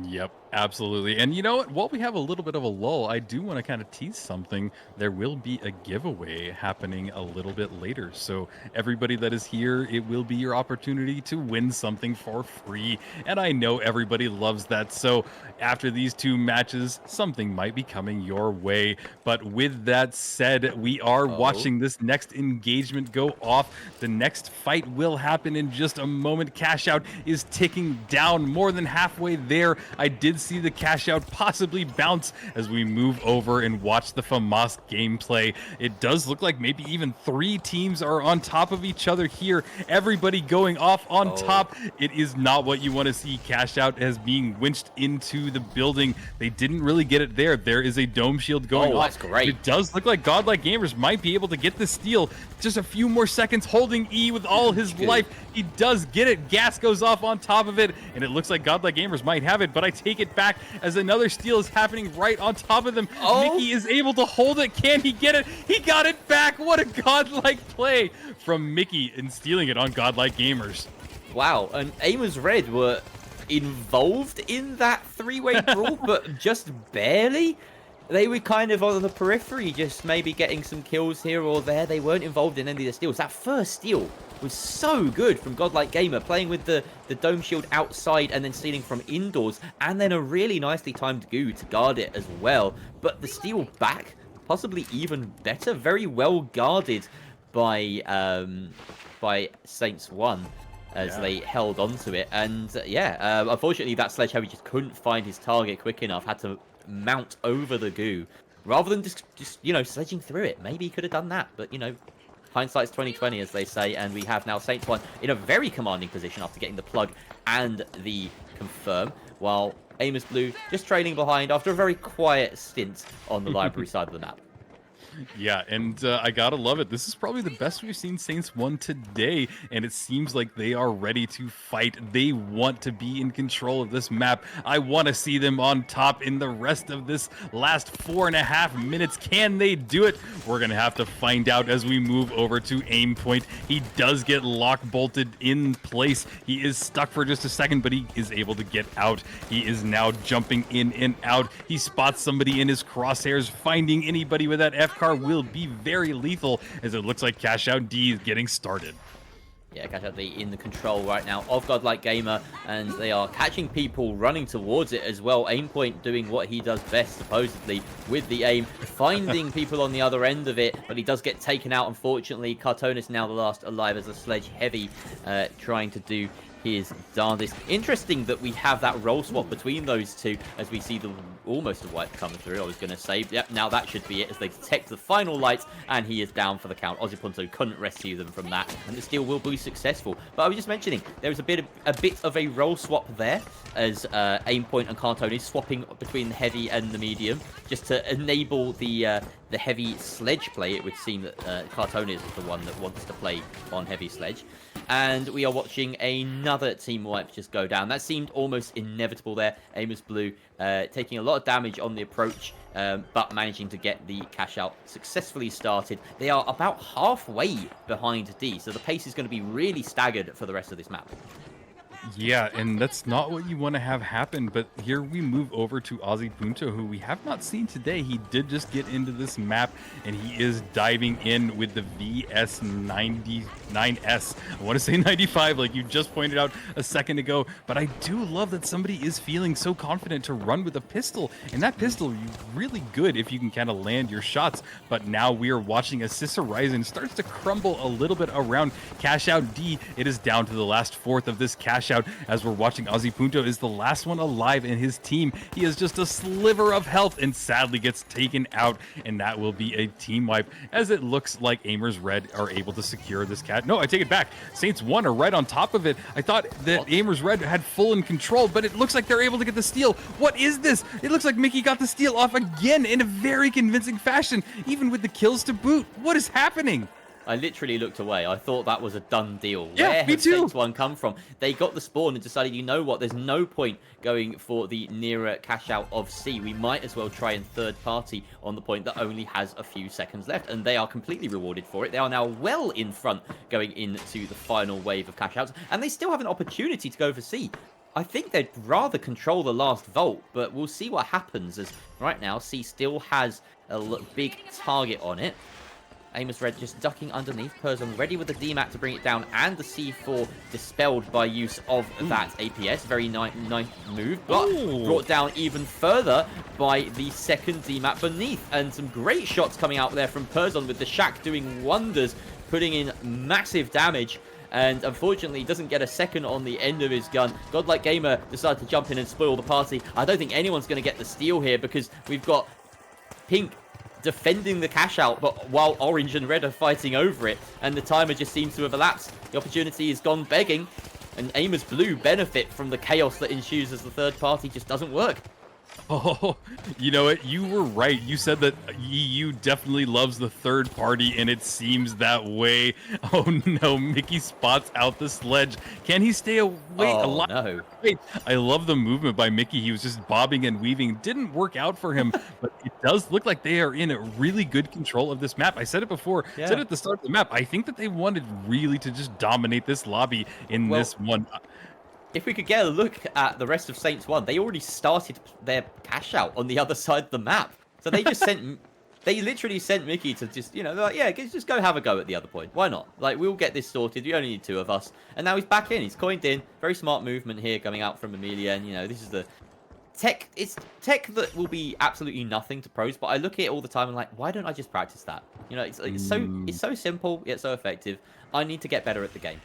B: Yep, absolutely. And you know what? While we have a little bit of a lull, I do want to kind of tease something. There will be a giveaway happening a little bit later. So everybody that is here, it will be your opportunity to win something for free. And I know everybody loves that. So after these two matches, something might be coming your way. But with that said, we are watching this next engagement go off. The next fight will happen in just a moment. Cash Out is ticking down, more than halfway there. I did see the cash out possibly bounce as we move over and watch the FAMAS gameplay. It does look like maybe even 3 teams are on top of each other here. Everybody going off on top. It is not what you want to see. Cash Out as being winched into the building. They didn't really get it there. There is a dome shield going off.
A: That's great.
B: It does look like Godlike Gamers might be able to get the steal. Just a few more seconds holding E with all his life. He does get it. Gas goes off on top of it, and it looks like Godlike Gamers might have it, but I take it back as another steal is happening right on top of them. Mickey is able to hold it. Can he get it? He got it back. What a godlike play from Mickey in stealing it on Godlike Gamers.
A: Wow, and Amos Red were involved in that 3-way brawl, but just barely. They were kind of on the periphery, just maybe getting some kills here or there. They weren't involved in any of the steals. That first steal was so good from Godlike Gamer, playing with the dome shield outside and then stealing from indoors, and then a really nicely timed goo to guard it as well. But the steal back, possibly even better, very well guarded by Saints 1 as they held onto it. And unfortunately that sledgehammer just couldn't find his target quick enough, had to mount over the goo rather than just sledging through it. Maybe he could have done that, but hindsight's 20/20, as they say, and we have now Saints 1 in a very commanding position after getting the plug and the confirm, while Amos Blue just trailing behind after a very quiet stint on the library side of the map.
B: Yeah, and I gotta love it. This is probably the best we've seen Saints 1 today, and it seems like they are ready to fight. They want to be in control of this map. I want to see them on top in the rest of this last 4.5 minutes. Can they do it? We're gonna have to find out as we move over to aim point. He does get lock bolted in place. He is stuck for just a second, but he is able to get out. He is now jumping in and out. He spots somebody in his crosshairs. Finding anybody with that F car will be very lethal, as it looks like Cash Out D is getting started.
A: Yeah, Cash Out D in the control right now of Godlike Gamer, and they are catching people running towards it as well. Aimpoint doing what he does best, supposedly, with the aim, finding people on the other end of it, but he does get taken out, unfortunately. Cartonis now the last alive as a Sledge Heavy trying to do his darndest. Interesting that we have that role swap between those two as we see the almost a wipe coming through. I was going to say, yep, now that should be it as they detect the final lights, and he is down for the count. Ozipunto couldn't rescue them from that, and the steal will be successful. But I was just mentioning, there was a bit of a role swap there as Aimpoint and Cartonis swapping between the heavy and the medium, just to enable the heavy sledge play. It would seem that Cartonis is the one that wants to play on heavy sledge. And we are watching another team wipe just go down. That seemed almost inevitable there. Amos Blue taking a lot of damage on the approach, but managing to get the cash out successfully started. They are about halfway behind D, so the pace is going to be really staggered for the rest of this map.
B: Yeah, and that's not what you want to have happen, but here we move over to Ozzy Punto, who we have not seen today. He did just get into this map, and he is diving in with the VS99S. I want to say 95, like you just pointed out a second ago, but I do love that somebody is feeling so confident to run with a pistol, and that pistol is really good if you can kind of land your shots, but now we are watching as Sis Horizon starts to crumble a little bit around Cash Out D. It is down to the last fourth of this cash out as we're watching. Ozzy Punto is the last one alive in his team. He is just a sliver of health and sadly gets taken out, and that will be a team wipe as it looks like Aimers Red are able to secure this cat. No, I take it back. Saints 1 are right on top of it. I thought that Aimers Red had full in control, but it looks like they're able to get the steal. What is this? It looks like Mickey got the steal off again in a very convincing fashion, even with the kills to boot. What is happening?
A: I literally looked away. I thought that was a done deal.
B: Yeah,
A: Where
B: me
A: has
B: too.
A: Saints 1 come from? They got the spawn and decided, you know what, there's no point going for the nearer cash out of C. We might as well try and third party on the point that only has a few seconds left, and they are completely rewarded for it. They are now well in front going into the final wave of cash outs, and they still have an opportunity to go for C. I think they'd rather control the last vault, but we'll see what happens, as right now C still has a big target on it. Amos Red just ducking underneath. Purzon ready with the DMAT to bring it down, and the C4 dispelled by use of that APS. Very nice move, but brought down even further by the second DMAT beneath. And some great shots coming out there from Purzon, with the Shack doing wonders, putting in massive damage. And unfortunately, he doesn't get a second on the end of his gun. Godlike Gamer decided to jump in and spoil the party. I don't think anyone's going to get the steal here, because we've got Pink defending the cash out, but while Orange and Red are fighting over it, and the timer just seems to have elapsed. The opportunity has gone begging, and Amos Blue benefit from the chaos that ensues as the third party just doesn't work.
B: Oh, you know what? You were right. You said that EU definitely loves the third party, and it seems that way. Oh no, Mickey spots out the sledge. Can he stay alive?
A: No.
B: Wait, I love the movement by Mickey. He was just bobbing and weaving. Didn't work out for him, but it does look like they are in a really good control of this map. I said it before, said it at the start of the map. I think that they wanted really to just dominate this lobby in this one.
A: If we could get a look at the rest of Saints 1, they already started their cash out on the other side of the map. So they just they literally sent Mickey to just, you know, they're like, yeah, just go have a go at the other point. Why not? Like, we'll get this sorted. You only need two of us. And now he's back in. He's coined in. Very smart movement here coming out from Amelia. And, you know, this is the tech. It's tech that will be absolutely nothing to pros. But I look at it all the time and like, why don't I just practice that? You know, it's so simple yet so effective. I need to get better at the game.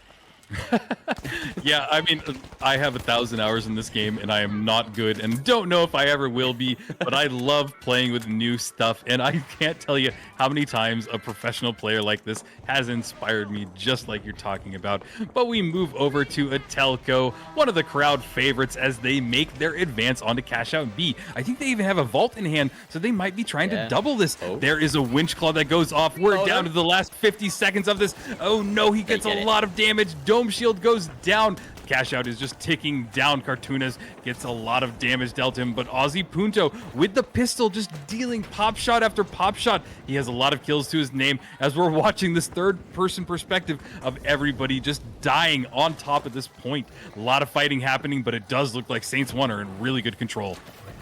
B: Yeah, I mean, I have 1,000 hours in this game, and I am not good, and don't know if I ever will be. But I love playing with new stuff, and I can't tell you how many times a professional player like this has inspired me, just like you're talking about. But we move over to Atelco, one of the crowd favorites, as they make their advance onto Cash Out B. I think they even have a vault in hand, so they might be trying to double this.
A: Oh.
B: There is a winch claw that goes off. We're down to the last 50 seconds of this. Oh no, he gets a lot of damage. Dome shield goes down. Cash Out is just ticking down. Cartoonas gets a lot of damage dealt him, but Ozzy Punto with the pistol just dealing pop shot after pop shot. He has a lot of kills to his name as we're watching this third-person perspective of everybody just dying on top at this point. A lot of fighting happening, but it does look like Saints 1 are in really good control.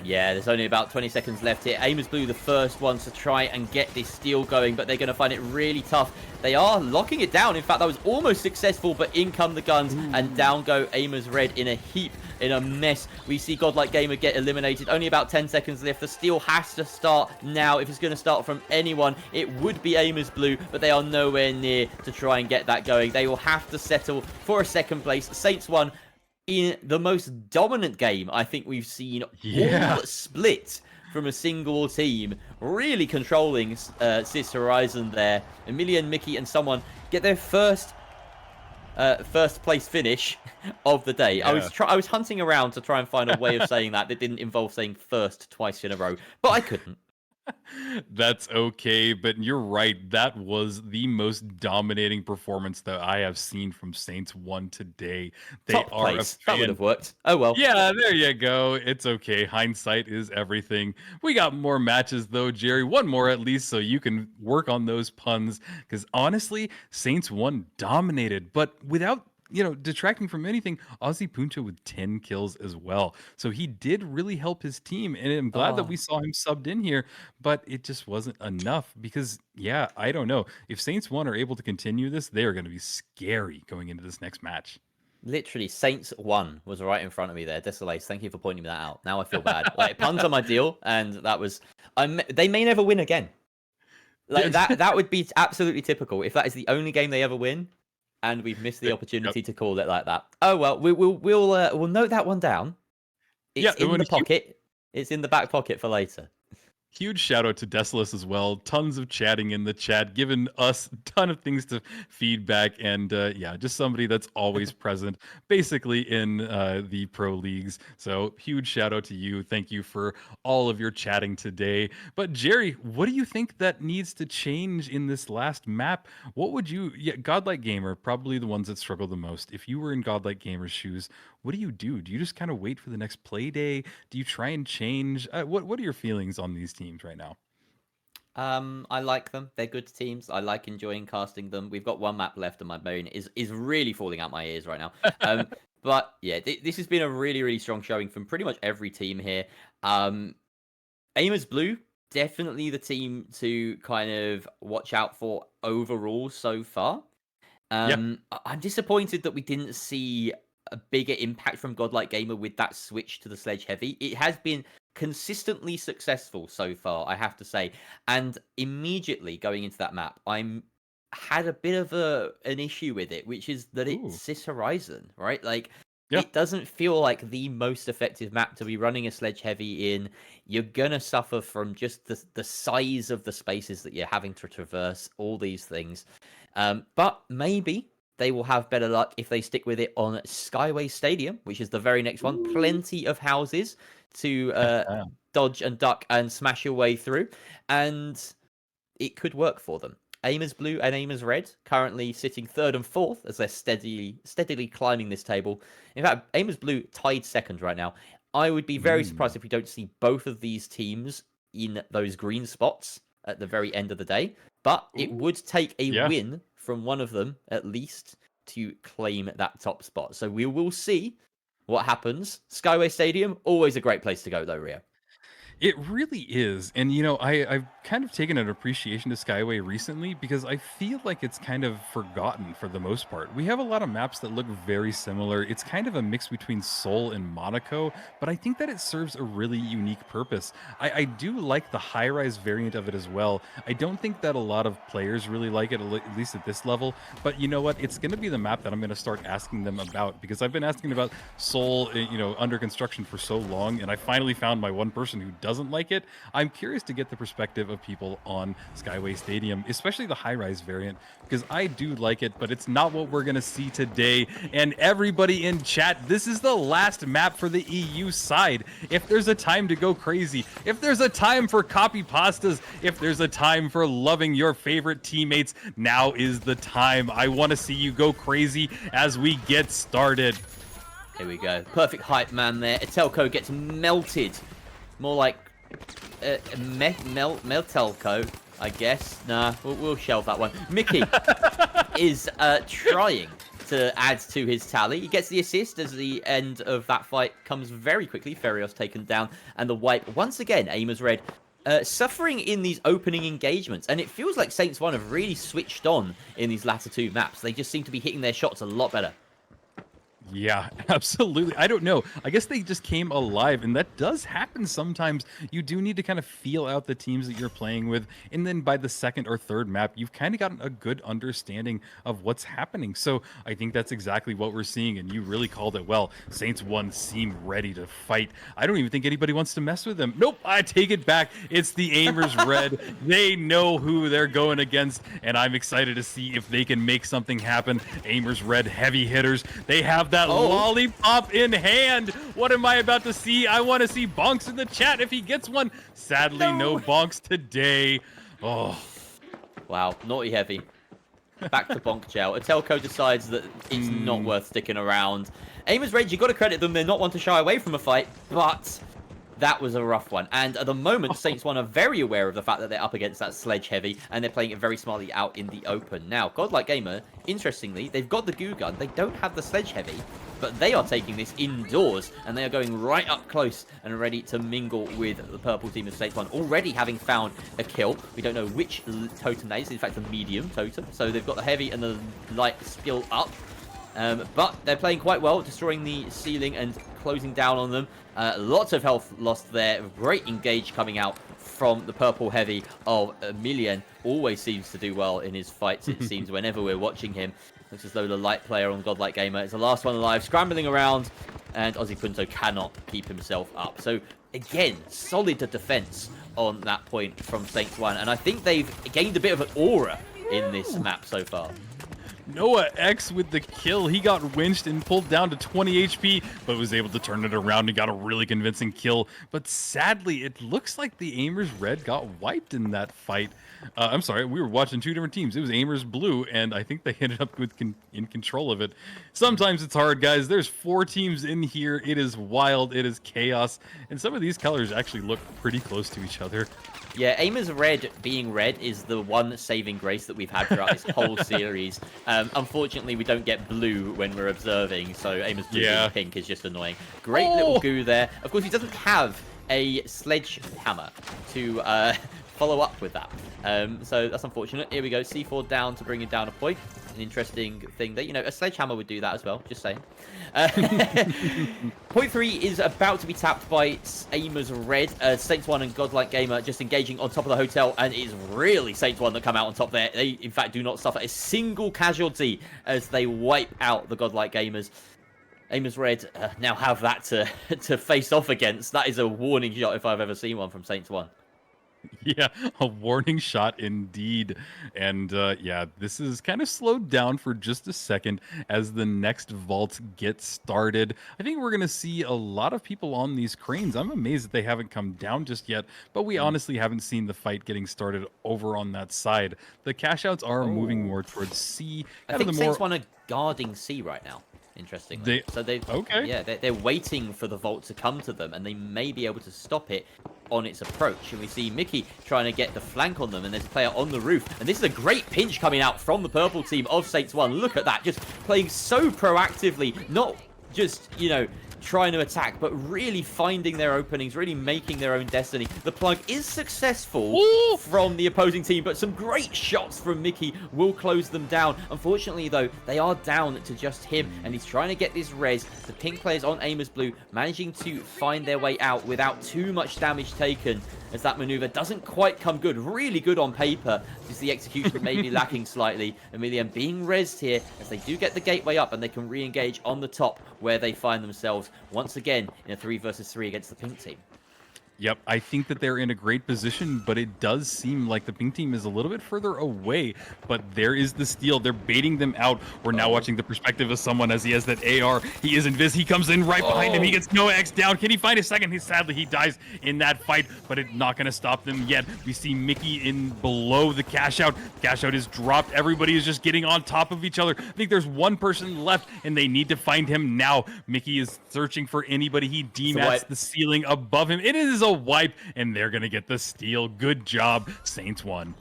A: Yeah, there's only about 20 seconds left here. Amos Blue, the first ones to try and get this steal going, but they're going to find it really tough. They are locking it down. In fact, that was almost successful, but in come the guns, and down go Amos Red in a heap, in a mess. We see Godlike Gamer get eliminated. Only about 10 seconds left. The steal has to start now. If it's going to start from anyone, it would be Amos Blue, but they are nowhere near to try and get that going. They will have to settle for a second place. Saints 1 in the most dominant game I think we've seen, all split from a single team, really controlling Sis Horizon there. Amelia and Mickey and someone get their first place finish of the day. I was hunting around to try and find a way of saying that didn't involve saying first twice in a row, but I couldn't.
B: That's okay, but you're right. That was the most dominating performance that I have seen from Saints 1 today. They
A: Top
B: are
A: place. That would have worked. Oh well.
B: Yeah, there you go. It's okay. Hindsight is everything. We got more matches though, Jerry. One more at least, so you can work on those puns. Because honestly, Saints 1 dominated, but without detracting from anything, Ozzy Punto with 10 kills as well. So he did really help his team, and I'm glad that we saw him subbed in here, but it just wasn't enough because, yeah, I don't know. If Saints 1 are able to continue this, they are going to be scary going into this next match.
A: Literally, Saints 1 was right in front of me there. Desolace, thank you for pointing that out. Now I feel bad. Like, puns are my deal, and that was... they may never win again. Like, that would be absolutely typical. If that is the only game they ever win, and we've missed the opportunity to call it like that. Oh well, we'll note that one down. It's in the pocket. It's in the back pocket for later.
B: Huge shout out to Desolus as well. Tons of chatting in the chat, giving us a ton of things to feedback, and yeah, just somebody that's always present, basically in the pro leagues. So huge shout out to you. Thank you for all of your chatting today. But Jerry, what do you think that needs to change in this last map? What would you? Yeah, Godlike Gamer, probably the ones that struggle the most. If you were in Godlike Gamer's shoes, what do you do? Do you just kind of wait for the next play day? Do you try and change? What are your feelings on these teams right now?
A: I like them. They're good teams. I like enjoying casting them. We've got one map left, and my bone is really falling out my ears right now. But yeah, this has been a really, really strong showing from pretty much every team here. Amos Blue, definitely the team to kind of watch out for overall so far. I'm disappointed that we didn't see a bigger impact from Godlike Gamer with that switch to the Sledge Heavy. It has been consistently successful so far, I have to say. And immediately going into that map, had a bit of an issue with it, which is that it's Sis Horizon, right? Like, it doesn't feel like the most effective map to be running a Sledge Heavy in. You're gonna suffer from just the size of the spaces that you're having to traverse, all these things. But maybe they will have better luck if they stick with it on Skyway Stadium, which is the very next one. Plenty of houses to dodge and duck and smash your way through, and it could work for them. Amos Blue and Amos Red currently sitting third and fourth as they're steadily climbing this table. In fact, Amos Blue tied second right now. I would be very surprised if we don't see both of these teams in those green spots at the very end of the day. But it would take a win from one of them, at least, to claim that top spot. So we will see what happens. Skyway Stadium, always a great place to go, though, Rio.
B: It really is. And, I've kind of taken an appreciation to Skyway recently because I feel like it's kind of forgotten for the most part. We have a lot of maps that look very similar. It's kind of a mix between Seoul and Monaco, but I think that it serves a really unique purpose. I do like the high rise variant of it as well. I don't think that a lot of players really like it, at least at this level. But you know what? It's going to be the map that I'm going to start asking them about because I've been asking about Seoul, under construction for so long, and I finally found my one person who doesn't like it. I'm curious to get the perspective of people on Skyway Stadium, especially the high-rise variant, because I do like it, but it's not what we're going to see today. And everybody in chat, this is the last map for the EU side. If there's a time to go crazy, if there's a time for copy pastas, if there's a time for loving your favorite teammates, now is the time. I want to see you go crazy as we get started.
A: Here we go. Perfect hype man there. Etelco gets melted. More like Meltelco, I guess. Nah, we'll shelve that one. Mickey is trying to add to his tally. He gets the assist as the end of that fight comes very quickly. Ferios taken down, and the wipe once again. Aimers Red suffering in these opening engagements, and it feels like Saints 1 have really switched on in these latter two maps. They just seem to be hitting their shots a lot better.
B: Yeah, absolutely. I don't know. I guess they just came alive, and that does happen sometimes. You do need to kind of feel out the teams that you're playing with, and then by the second or third map, you've kind of gotten a good understanding of what's happening. So I think that's exactly what we're seeing, and you really called it well. Saints 1 seem ready to fight. I don't even think anybody wants to mess with them. Nope, I take it back. It's the Aimers Red. They know who they're going against, and I'm excited to see if they can make something happen. Aimers Red heavy hitters. They have that lollipop in hand. What am I about to see? I want to see Bonks in the chat if he gets one. Sadly, no Bonks today. Oh.
A: Wow, naughty heavy. Back to Bonk jail. Etelco decides that it's not worth sticking around. Aimers Red, you got to credit them. They're not one to shy away from a fight, but that was a rough one. And at the moment, Saints 1 are very aware of the fact that they're up against that sledge heavy, and they're playing it very smartly out in the open. Now, Godlike Gamer, interestingly, they've got the goo gun. They don't have the sledge heavy, but they are taking this indoors, and they are going right up close and ready to mingle with the purple team of Saints 1, already having found a kill. We don't know which totem that is. In fact, a medium totem. So they've got the heavy and the light skill up. But they're playing quite well, destroying the ceiling and closing down on them. Lots of health lost there. Great engage coming out from the purple heavy of Emilian. Always seems to do well in his fights, it seems, whenever we're watching him. Looks as though the light player on Godlike Gamer is the last one alive, scrambling around, and Ozzy Punto cannot keep himself up. So, again, solid defense on that point from Saints 1, and I think they've gained a bit of an aura in this map so far.
B: Noah X with the kill. He got winched and pulled down to 20 HP, but was able to turn it around and got a really convincing kill. But sadly, it looks like the Aimers Red got wiped in that fight. I'm sorry, we were watching two different teams. It was Aimers Blue, and I think they ended up in control of it. Sometimes it's hard, guys. There's 4 teams in here. It is wild. It is chaos. And some of these colors actually look pretty close to each other.
A: Yeah, Aimers Red being red is the one saving grace that we've had throughout this whole series. Unfortunately, we don't get blue when we're observing, so Aimers Blue being pink is just annoying. Great little goo there. Of course, he doesn't have a sledgehammer to follow up with that. So that's unfortunate. Here we go. C4 down to bring it down a point. An interesting thing that, a sledgehammer would do that as well. Just saying. Point 3 is about to be tapped by Aimers Red. Saints 1 and Godlike Gamer just engaging on top of the hotel, and it is really Saints 1 that come out on top there. They, in fact, do not suffer a single casualty as they wipe out the Godlike Gamers. Aimers Red now have that to face off against. That is a warning shot if I've ever seen one from Saints 1.
B: Yeah, a warning shot indeed. And yeah, this is kind of slowed down for just a second as the next vault gets started. I think we're going to see a lot of people on these cranes. I'm amazed that they haven't come down just yet, but we honestly haven't seen the fight getting started over on that side. The cash outs are moving more towards C.
A: I think Saints 1 are guarding C right now. Interestingly, they're waiting for the vault to come to them, and they may be able to stop it on its approach. And we see Mickey trying to get the flank on them, and there's a player on the roof, and this is a great pinch coming out from the purple team of Saints 1. Look at that, just playing so proactively, not just trying to attack, but really finding their openings, really making their own destiny. The plug is successful from the opposing team, but some great shots from Mickey will close them down. Unfortunately, though, they are down to just him, and he's trying to get this res. The pink players on Aimers Blue managing to find their way out without too much damage taken, as that maneuver doesn't quite come good. Really good on paper, just the execution may be lacking slightly. Emilian being rezzed here as they do get the gateway up, and they can re-engage on the top where they find themselves once again in a 3 versus 3 against the pink team.
B: Yep, I think that they're in a great position, but it does seem like the pink team is a little bit further away. But there is the steal. They're baiting them out. We're now watching the perspective of someone as he has that AR. He is invis. He comes in right behind him. He gets no X down. Can he find a second? Sadly, he dies in that fight, but it's not going to stop them yet. We see Mickey in below the cash out. Cash out is dropped. Everybody is just getting on top of each other. I think there's one person left, and they need to find him now. Mickey is searching for anybody. He demats the ceiling above him. It is a wipe, and they're gonna get the steal. Good job, Saints won.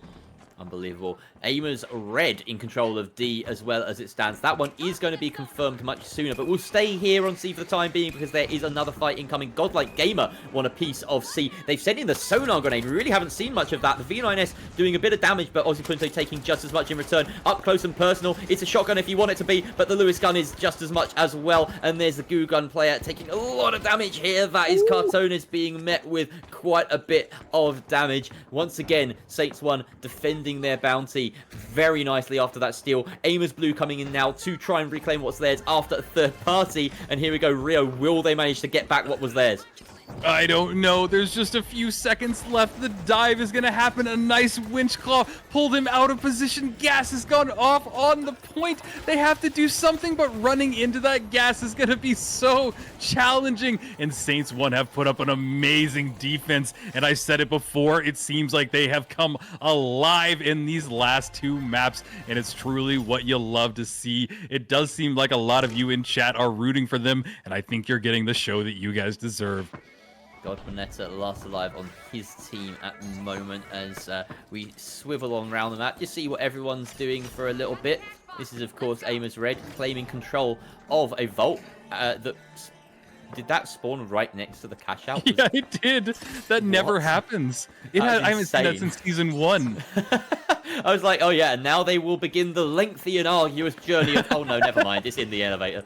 A: Unbelievable. Aimers red in control of D as well as it stands. That one is going to be confirmed much sooner, but we'll stay here on C for the time being because there is another fight incoming. Godlike Gamer want a piece of C. They've sent in the sonar grenade. We really haven't seen much of that. The V9S doing a bit of damage, but Ozzy Punto taking just as much in return. Up close and personal. It's a shotgun if you want it to be, but the Lewis gun is just as much as well. And there's the Goo Gun player taking a lot of damage here. That is Cartonis being met with quite a bit of damage. Once again, Saints 1 defending their bounty very nicely after that steal. Aimers Blue coming in now to try and reclaim what's theirs after a third party. And here we go, Rio. Will they manage to get back what was theirs?
B: I don't know. There's just a few seconds left. The dive is going to happen. A nice winch claw pulled him out of position. Gas has gone off on the point. They have to do something, but running into that gas is going to be so challenging. And Saints 1 have put up an amazing defense. And I said it before, it seems like they have come alive in these last two maps. And it's truly what you love to see. It does seem like a lot of you in chat are rooting for them. And I think you're getting the show that you guys deserve.
A: God, Bonetta last alive on his team at the moment as we swivel on around the map. Just see what everyone's doing for a little bit. This is, of course, Aimers Red claiming control of a vault. Did that spawn right next to the cash out?
B: Yeah, it did. That never happens. I haven't seen that since season 1.
A: I was like, oh yeah, and now they will begin the lengthy and arduous journey of... Oh no, never mind. It's in the elevator.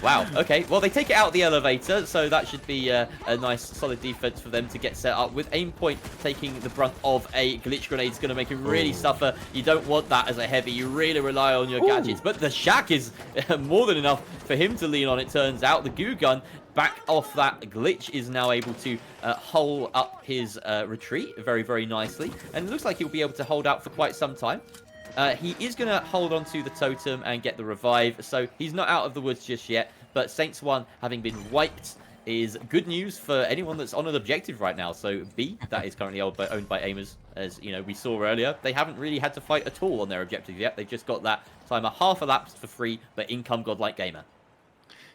A: Wow, okay. Well, they take it out of the elevator, so that should be a nice, solid defense for them to get set up. With Aimpoint taking the brunt of a glitch grenade, it's going to make him really suffer. You don't want that as a heavy. You really rely on your gadgets. But the shack is more than enough for him to lean on, it turns out. The goo gun back off that glitch is now able to hold up his retreat very, very nicely. And it looks like he'll be able to hold out for quite some time. He is going to hold on to the totem and get the revive, so he's not out of the woods just yet. But Saints 1 having been wiped is good news for anyone that's on an objective right now. So B, that is currently owned by Aimers, as you know we saw earlier. They haven't really had to fight at all on their objective yet. They've just got that timer half elapsed for free, but in come Godlike Gamer.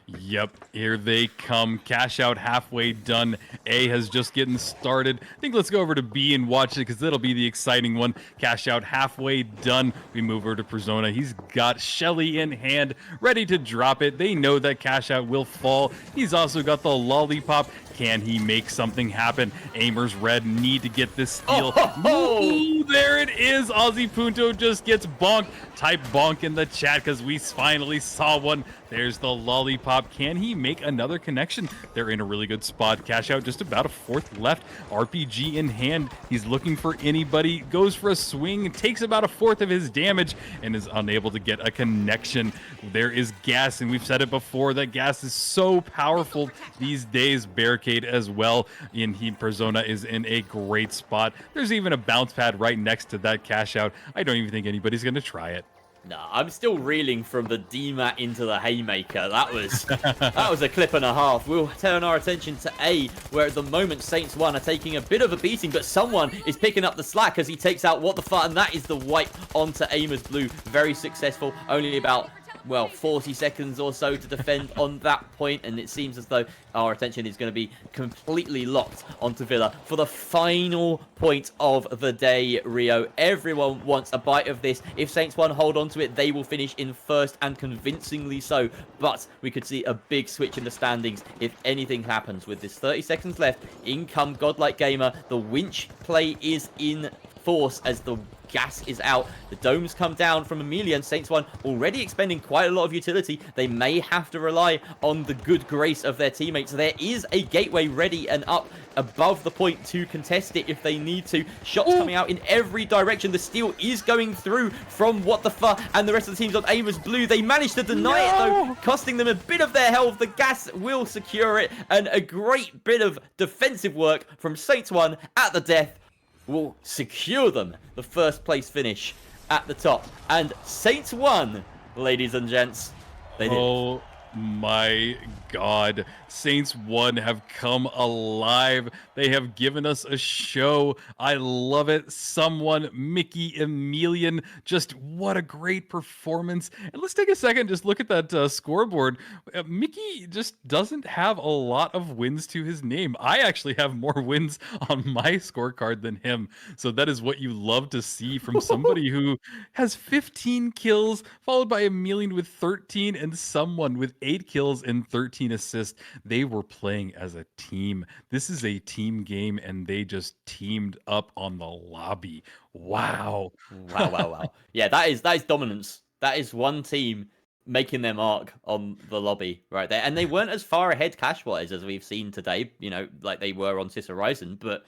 B: Yep, here they come. Cash out halfway done. A has just getting started. I think let's go over to B and watch it because that'll be the exciting one. Cash out halfway done. We move over to Persona. He's got Shelly in hand, ready to drop it. They know that cash out will fall. He's also got the lollipop. Can he make something happen? Aimers Red need to get this steal. Ooh, there it is. Ozzy Punto just gets bonked. Type bonk in the chat because we finally saw one. There's the lollipop. Can he make another connection? They're in a really good spot. Cash out just about a fourth left. RPG in hand. He's looking for anybody. Goes for a swing. Takes about a fourth of his damage and is unable to get a connection. There is gas, and we've said it before that gas is so powerful these days. Barricade as well. And Persona is in a great spot. There's even a bounce pad right next to that cash out. I don't even think anybody's going to try it.
A: Nah, I'm still reeling from the DMAT into the haymaker. That was a clip and a half. We'll turn our attention to A, where at the moment Saints 1 are taking a bit of a beating, but someone is picking up the slack as he takes out What the Fuck, and that is the wipe onto Aimers Blue. Very successful. Only about well, 40 seconds or so to defend on that point, and it seems as though our attention is going to be completely locked onto Villa for the final point of the day, Rio. Everyone wants a bite of this. If Saints 1 hold on to it, they will finish in first, and convincingly so, but we could see a big switch in the standings if anything happens. With this 30 seconds left, in come Godlike Gamer. The winch play is in force as the gas is out. The domes come down from Amelia, and Saints 1 already expending quite a lot of utility. They may have to rely on the good grace of their teammates. There is a gateway ready and up above the point to contest it if they need to. Shots coming out in every direction. The steal is going through from What the Fuck, and the rest of the teams on aim as blue. They managed to deny it though, costing them a bit of their health. The gas will secure it, and a great bit of defensive work from Saints 1 at the death will secure them the first place finish at the top. And Saints 1, ladies and gents, they did.
B: Oh my God. Saints 1 have come alive. They have given us a show. I love it. Someone, Mickey Emilian, just what a great performance. And let's take a second, just look at that scoreboard. Mickey just doesn't have a lot of wins to his name. I actually have more wins on my scorecard than him. So that is what you love to see from somebody who has 15 kills, followed by Emilian with 13, and someone with 8 kills and 13 assists. They were playing as a team. This is a team game, and they just teamed up on the lobby. Wow.
A: Wow. Yeah, that is dominance. That is one team making their mark on the lobby right there. And they weren't as far ahead cash-wise as we've seen today, you know, like they were on Sis Horizon, but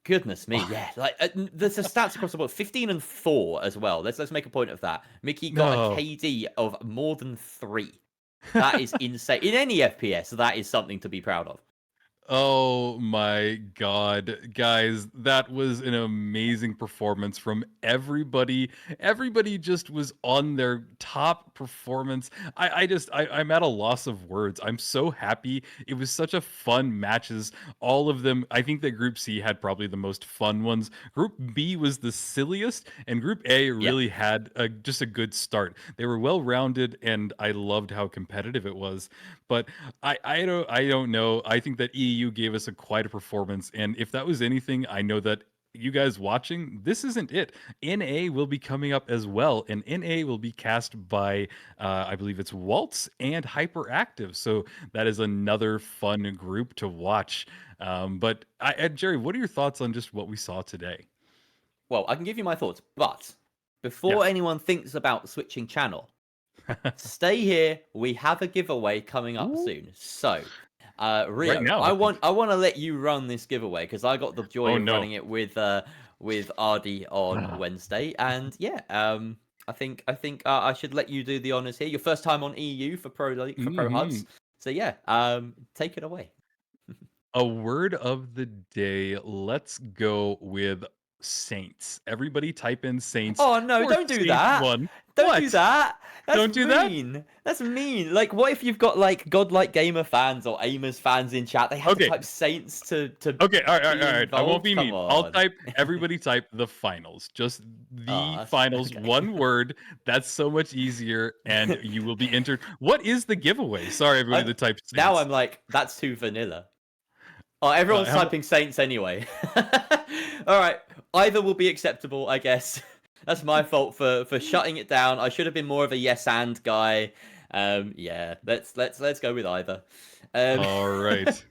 A: goodness me, yeah. Like there's the stats across the board, 15 and 4 as well. Let's make a point of that. Mickey got a KD of more than 3. That is insane. In any FPS, that is something to be proud of.
B: Oh my God, guys, that was an amazing performance from everybody. Everybody just was on their top performance. I'm at a loss of words. I'm so happy. It was such a fun matches. All of them, I think that Group C had probably the most fun ones. Group B was the silliest, and Group A really had just a good start. They were well rounded, and I loved how competitive it was. But I don't know. I think that EU gave us quite a performance, and if that was anything, I know that you guys watching, this isn't it. NA will be coming up as well, and NA will be cast by I believe it's Waltz and Hyperactive. So that is another fun group to watch. But Jerry, what are your thoughts on just what we saw today?
A: Well, I can give you my thoughts, but before anyone thinks about switching channel, stay here. We have a giveaway coming up soon. So, Rio,
B: Right now,
A: I want to let you run this giveaway because I got the joy of running it with Ardy on Wednesday, and I think I should let you do the honors here. Your first time on EU for Pro Huds, so take it away.
B: A word of the day. Let's go with Saints. Everybody type in Saints.
A: Oh no,
B: for
A: don't do
B: Saints
A: that.
B: 1.
A: Don't do that. That's
B: Don't do
A: mean.
B: that?
A: That's mean. Like, what if you've got like Godlike Gamer fans or Aimers fans in chat? They have to type Saints to.
B: Okay, all right. I won't be mean. I'll
A: type.
B: Everybody type the finals. Just the
A: that's
B: finals.
A: okay.
B: One word. That's so much easier, and you will be entered. What is the giveaway? Sorry, everybody that typed Saints.
A: Now I'm like, that's too vanilla. Oh, everyone's typing Saints anyway. All right, either will be acceptable, I guess. That's my fault for shutting it down. I should have been more of a yes and guy. Let's go with either.
B: All right.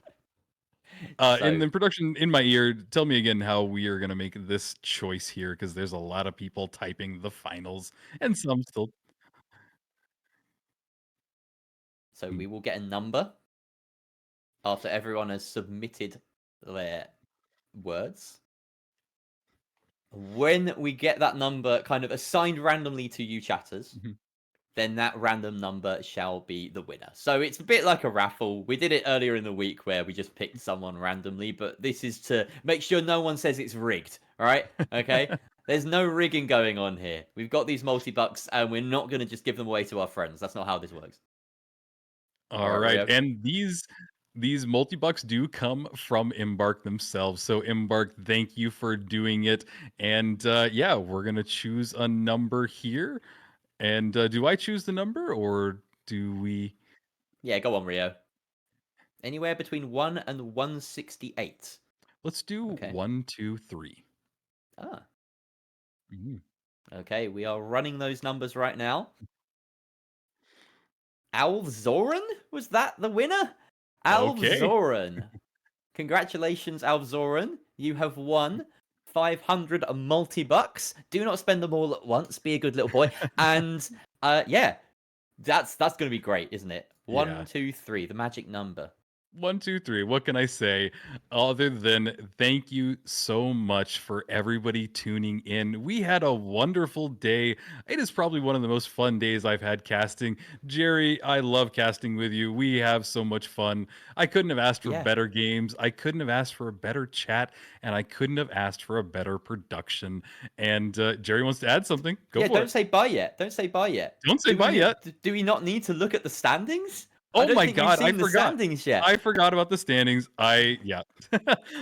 B: In the production, in my ear, tell me again how we are going to make this choice here, because there's a lot of people typing the finals, and some still.
A: So we will get a number after everyone has submitted their words. When we get that number kind of assigned randomly to you chatters, then that random number shall be the winner. So it's a bit like a raffle. We did it earlier in the week where we just picked someone randomly, but this is to make sure no one says it's rigged, all right? Okay? There's no rigging going on here. We've got these multi-bucks, and we're not going to just give them away to our friends. That's not how this works.
B: All right. And these multi-bucks do come from Embark themselves. So Embark, thank you for doing it. And we're going to choose a number here. And do I choose the number or do we?
A: Yeah, go on, Rio. Anywhere between 1 and 168.
B: Let's do
A: Okay.
B: 1, 2, 3.
A: Ah,
B: Mhm.
A: okay. We are running those numbers right now. Alvzoran? Was that the winner?
B: Okay.
A: Alvzoran. Congratulations, Alvzoran. You have won 500 multi-bucks. Do not spend them all at once. Be a good little boy. And yeah, that's going to be great, isn't it?
B: Yeah.
A: 1, 2, 3, the magic number.
B: 1, 2, 3. What can I say other than thank you so much for everybody tuning in? We had a wonderful day. It is probably one of the most fun days I've had casting. Jerry, I love casting with you. We have so much fun. I couldn't have asked for
A: Yeah.
B: better games. I couldn't have asked for a better chat, and I couldn't have asked for a better production. And Jerry wants to add something. Go
A: Yeah,
B: for
A: don't
B: it.
A: say bye yet. Don't say bye yet.
B: Don't say bye yet.
A: Do we not need to look at the standings? I
B: Oh
A: don't
B: my
A: think we've
B: god, I
A: seen the
B: forgot.
A: standings yet.
B: I forgot about the standings. Yeah.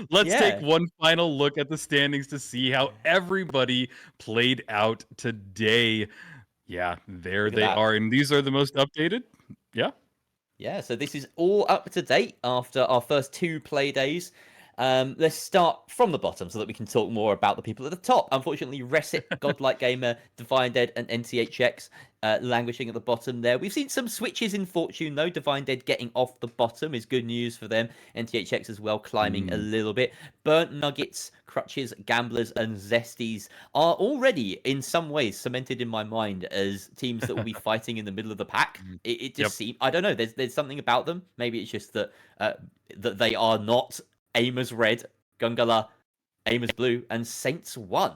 B: Let's take
A: Yeah.
B: one final look at the standings to see how everybody played out today. Yeah, there
A: Look at
B: they
A: that.
B: are. And these are the most updated. Yeah.
A: Yeah, so this is all up to date after our first 2 play days. Let's start from the bottom so that we can talk more about the people at the top. Unfortunately, Resit, Godlike Gamer, Divine Dead, and NTHX languishing at the bottom there. We've seen some switches in fortune, though. Divine Dead getting off the bottom is good news for them. NTHX as well climbing a little bit. Burnt Nuggets, Crutches, Gamblers, and Zesties are already, in some ways, cemented in my mind as teams that will be fighting in the middle of the pack. It just seems, I don't know, there's something about them. Maybe it's just that that they are not Aimers Red, Gungala, Aimers Blue, and Saints 1,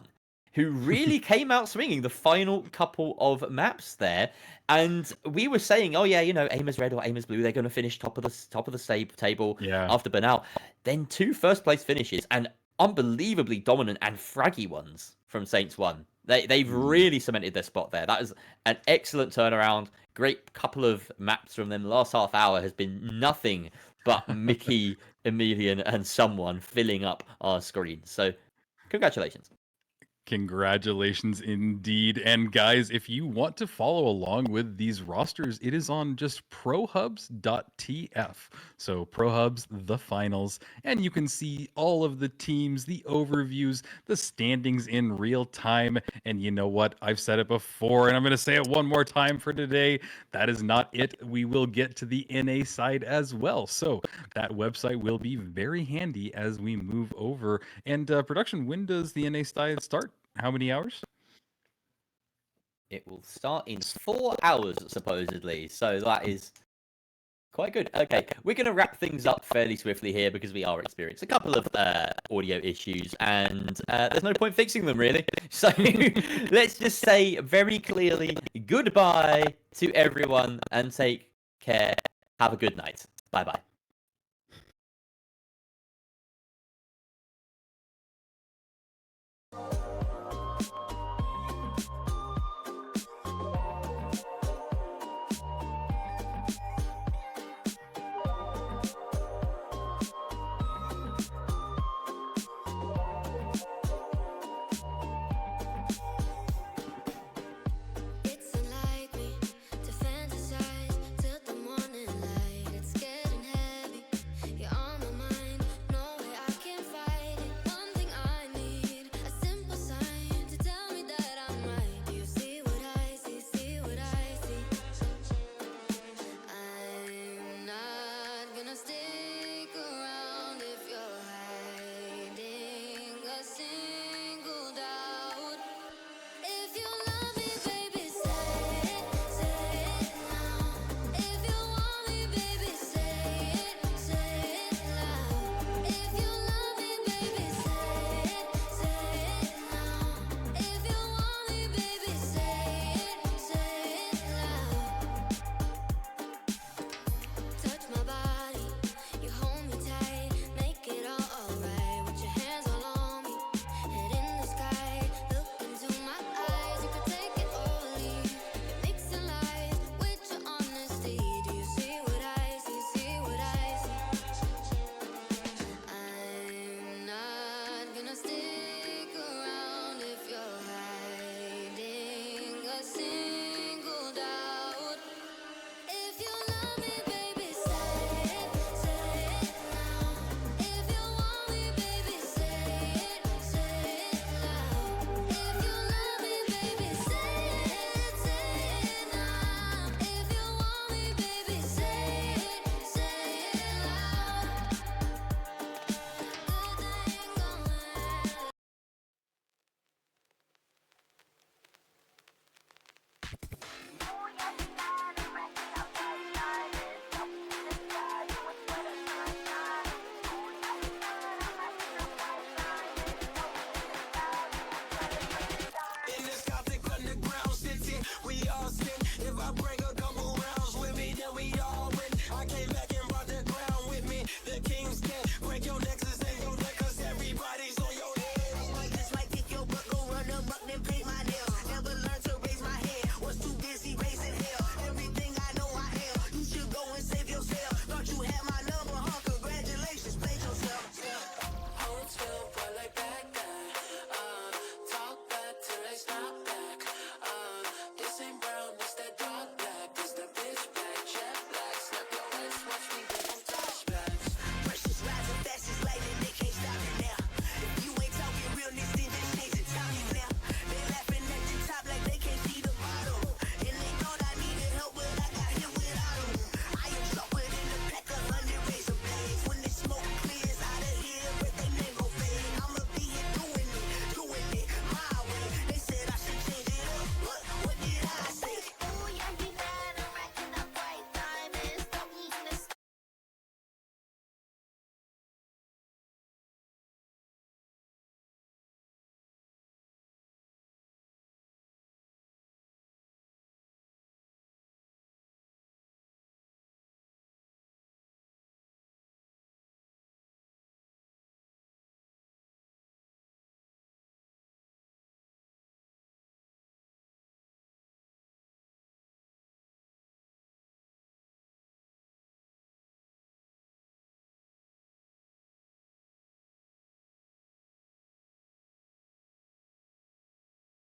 A: who really came out swinging the final couple of maps there. And we were saying, oh yeah, you know, Aimers Red or Aimers Blue, they're going to finish top of the table after Burnout. Then 2 first place finishes and unbelievably dominant and fraggy ones from Saints 1. They've really cemented their spot there. That is an excellent turnaround. Great couple of maps from them. The last half hour has been nothing but Mickey, Emilian, and someone filling up our screen. So, congratulations.
B: Congratulations indeed. And guys, if you want to follow along with these rosters, it is on just prohubs.tf. So prohubs, the finals, and you can see all of the teams, the overviews, the standings in real time. And you know what? I've said it before, and I'm going to say it one more time for today. That is not it. We will get to the NA side as well. So that website will be very handy as we move over. And production, when does the NA side start? How many hours?
A: It will start in 4 hours, supposedly. So that is quite good. Okay, we're going to wrap things up fairly swiftly here because we are experiencing a couple of audio issues and there's no point fixing them, really. So let's just say very clearly goodbye to everyone and take care. Have a good night. Bye-bye.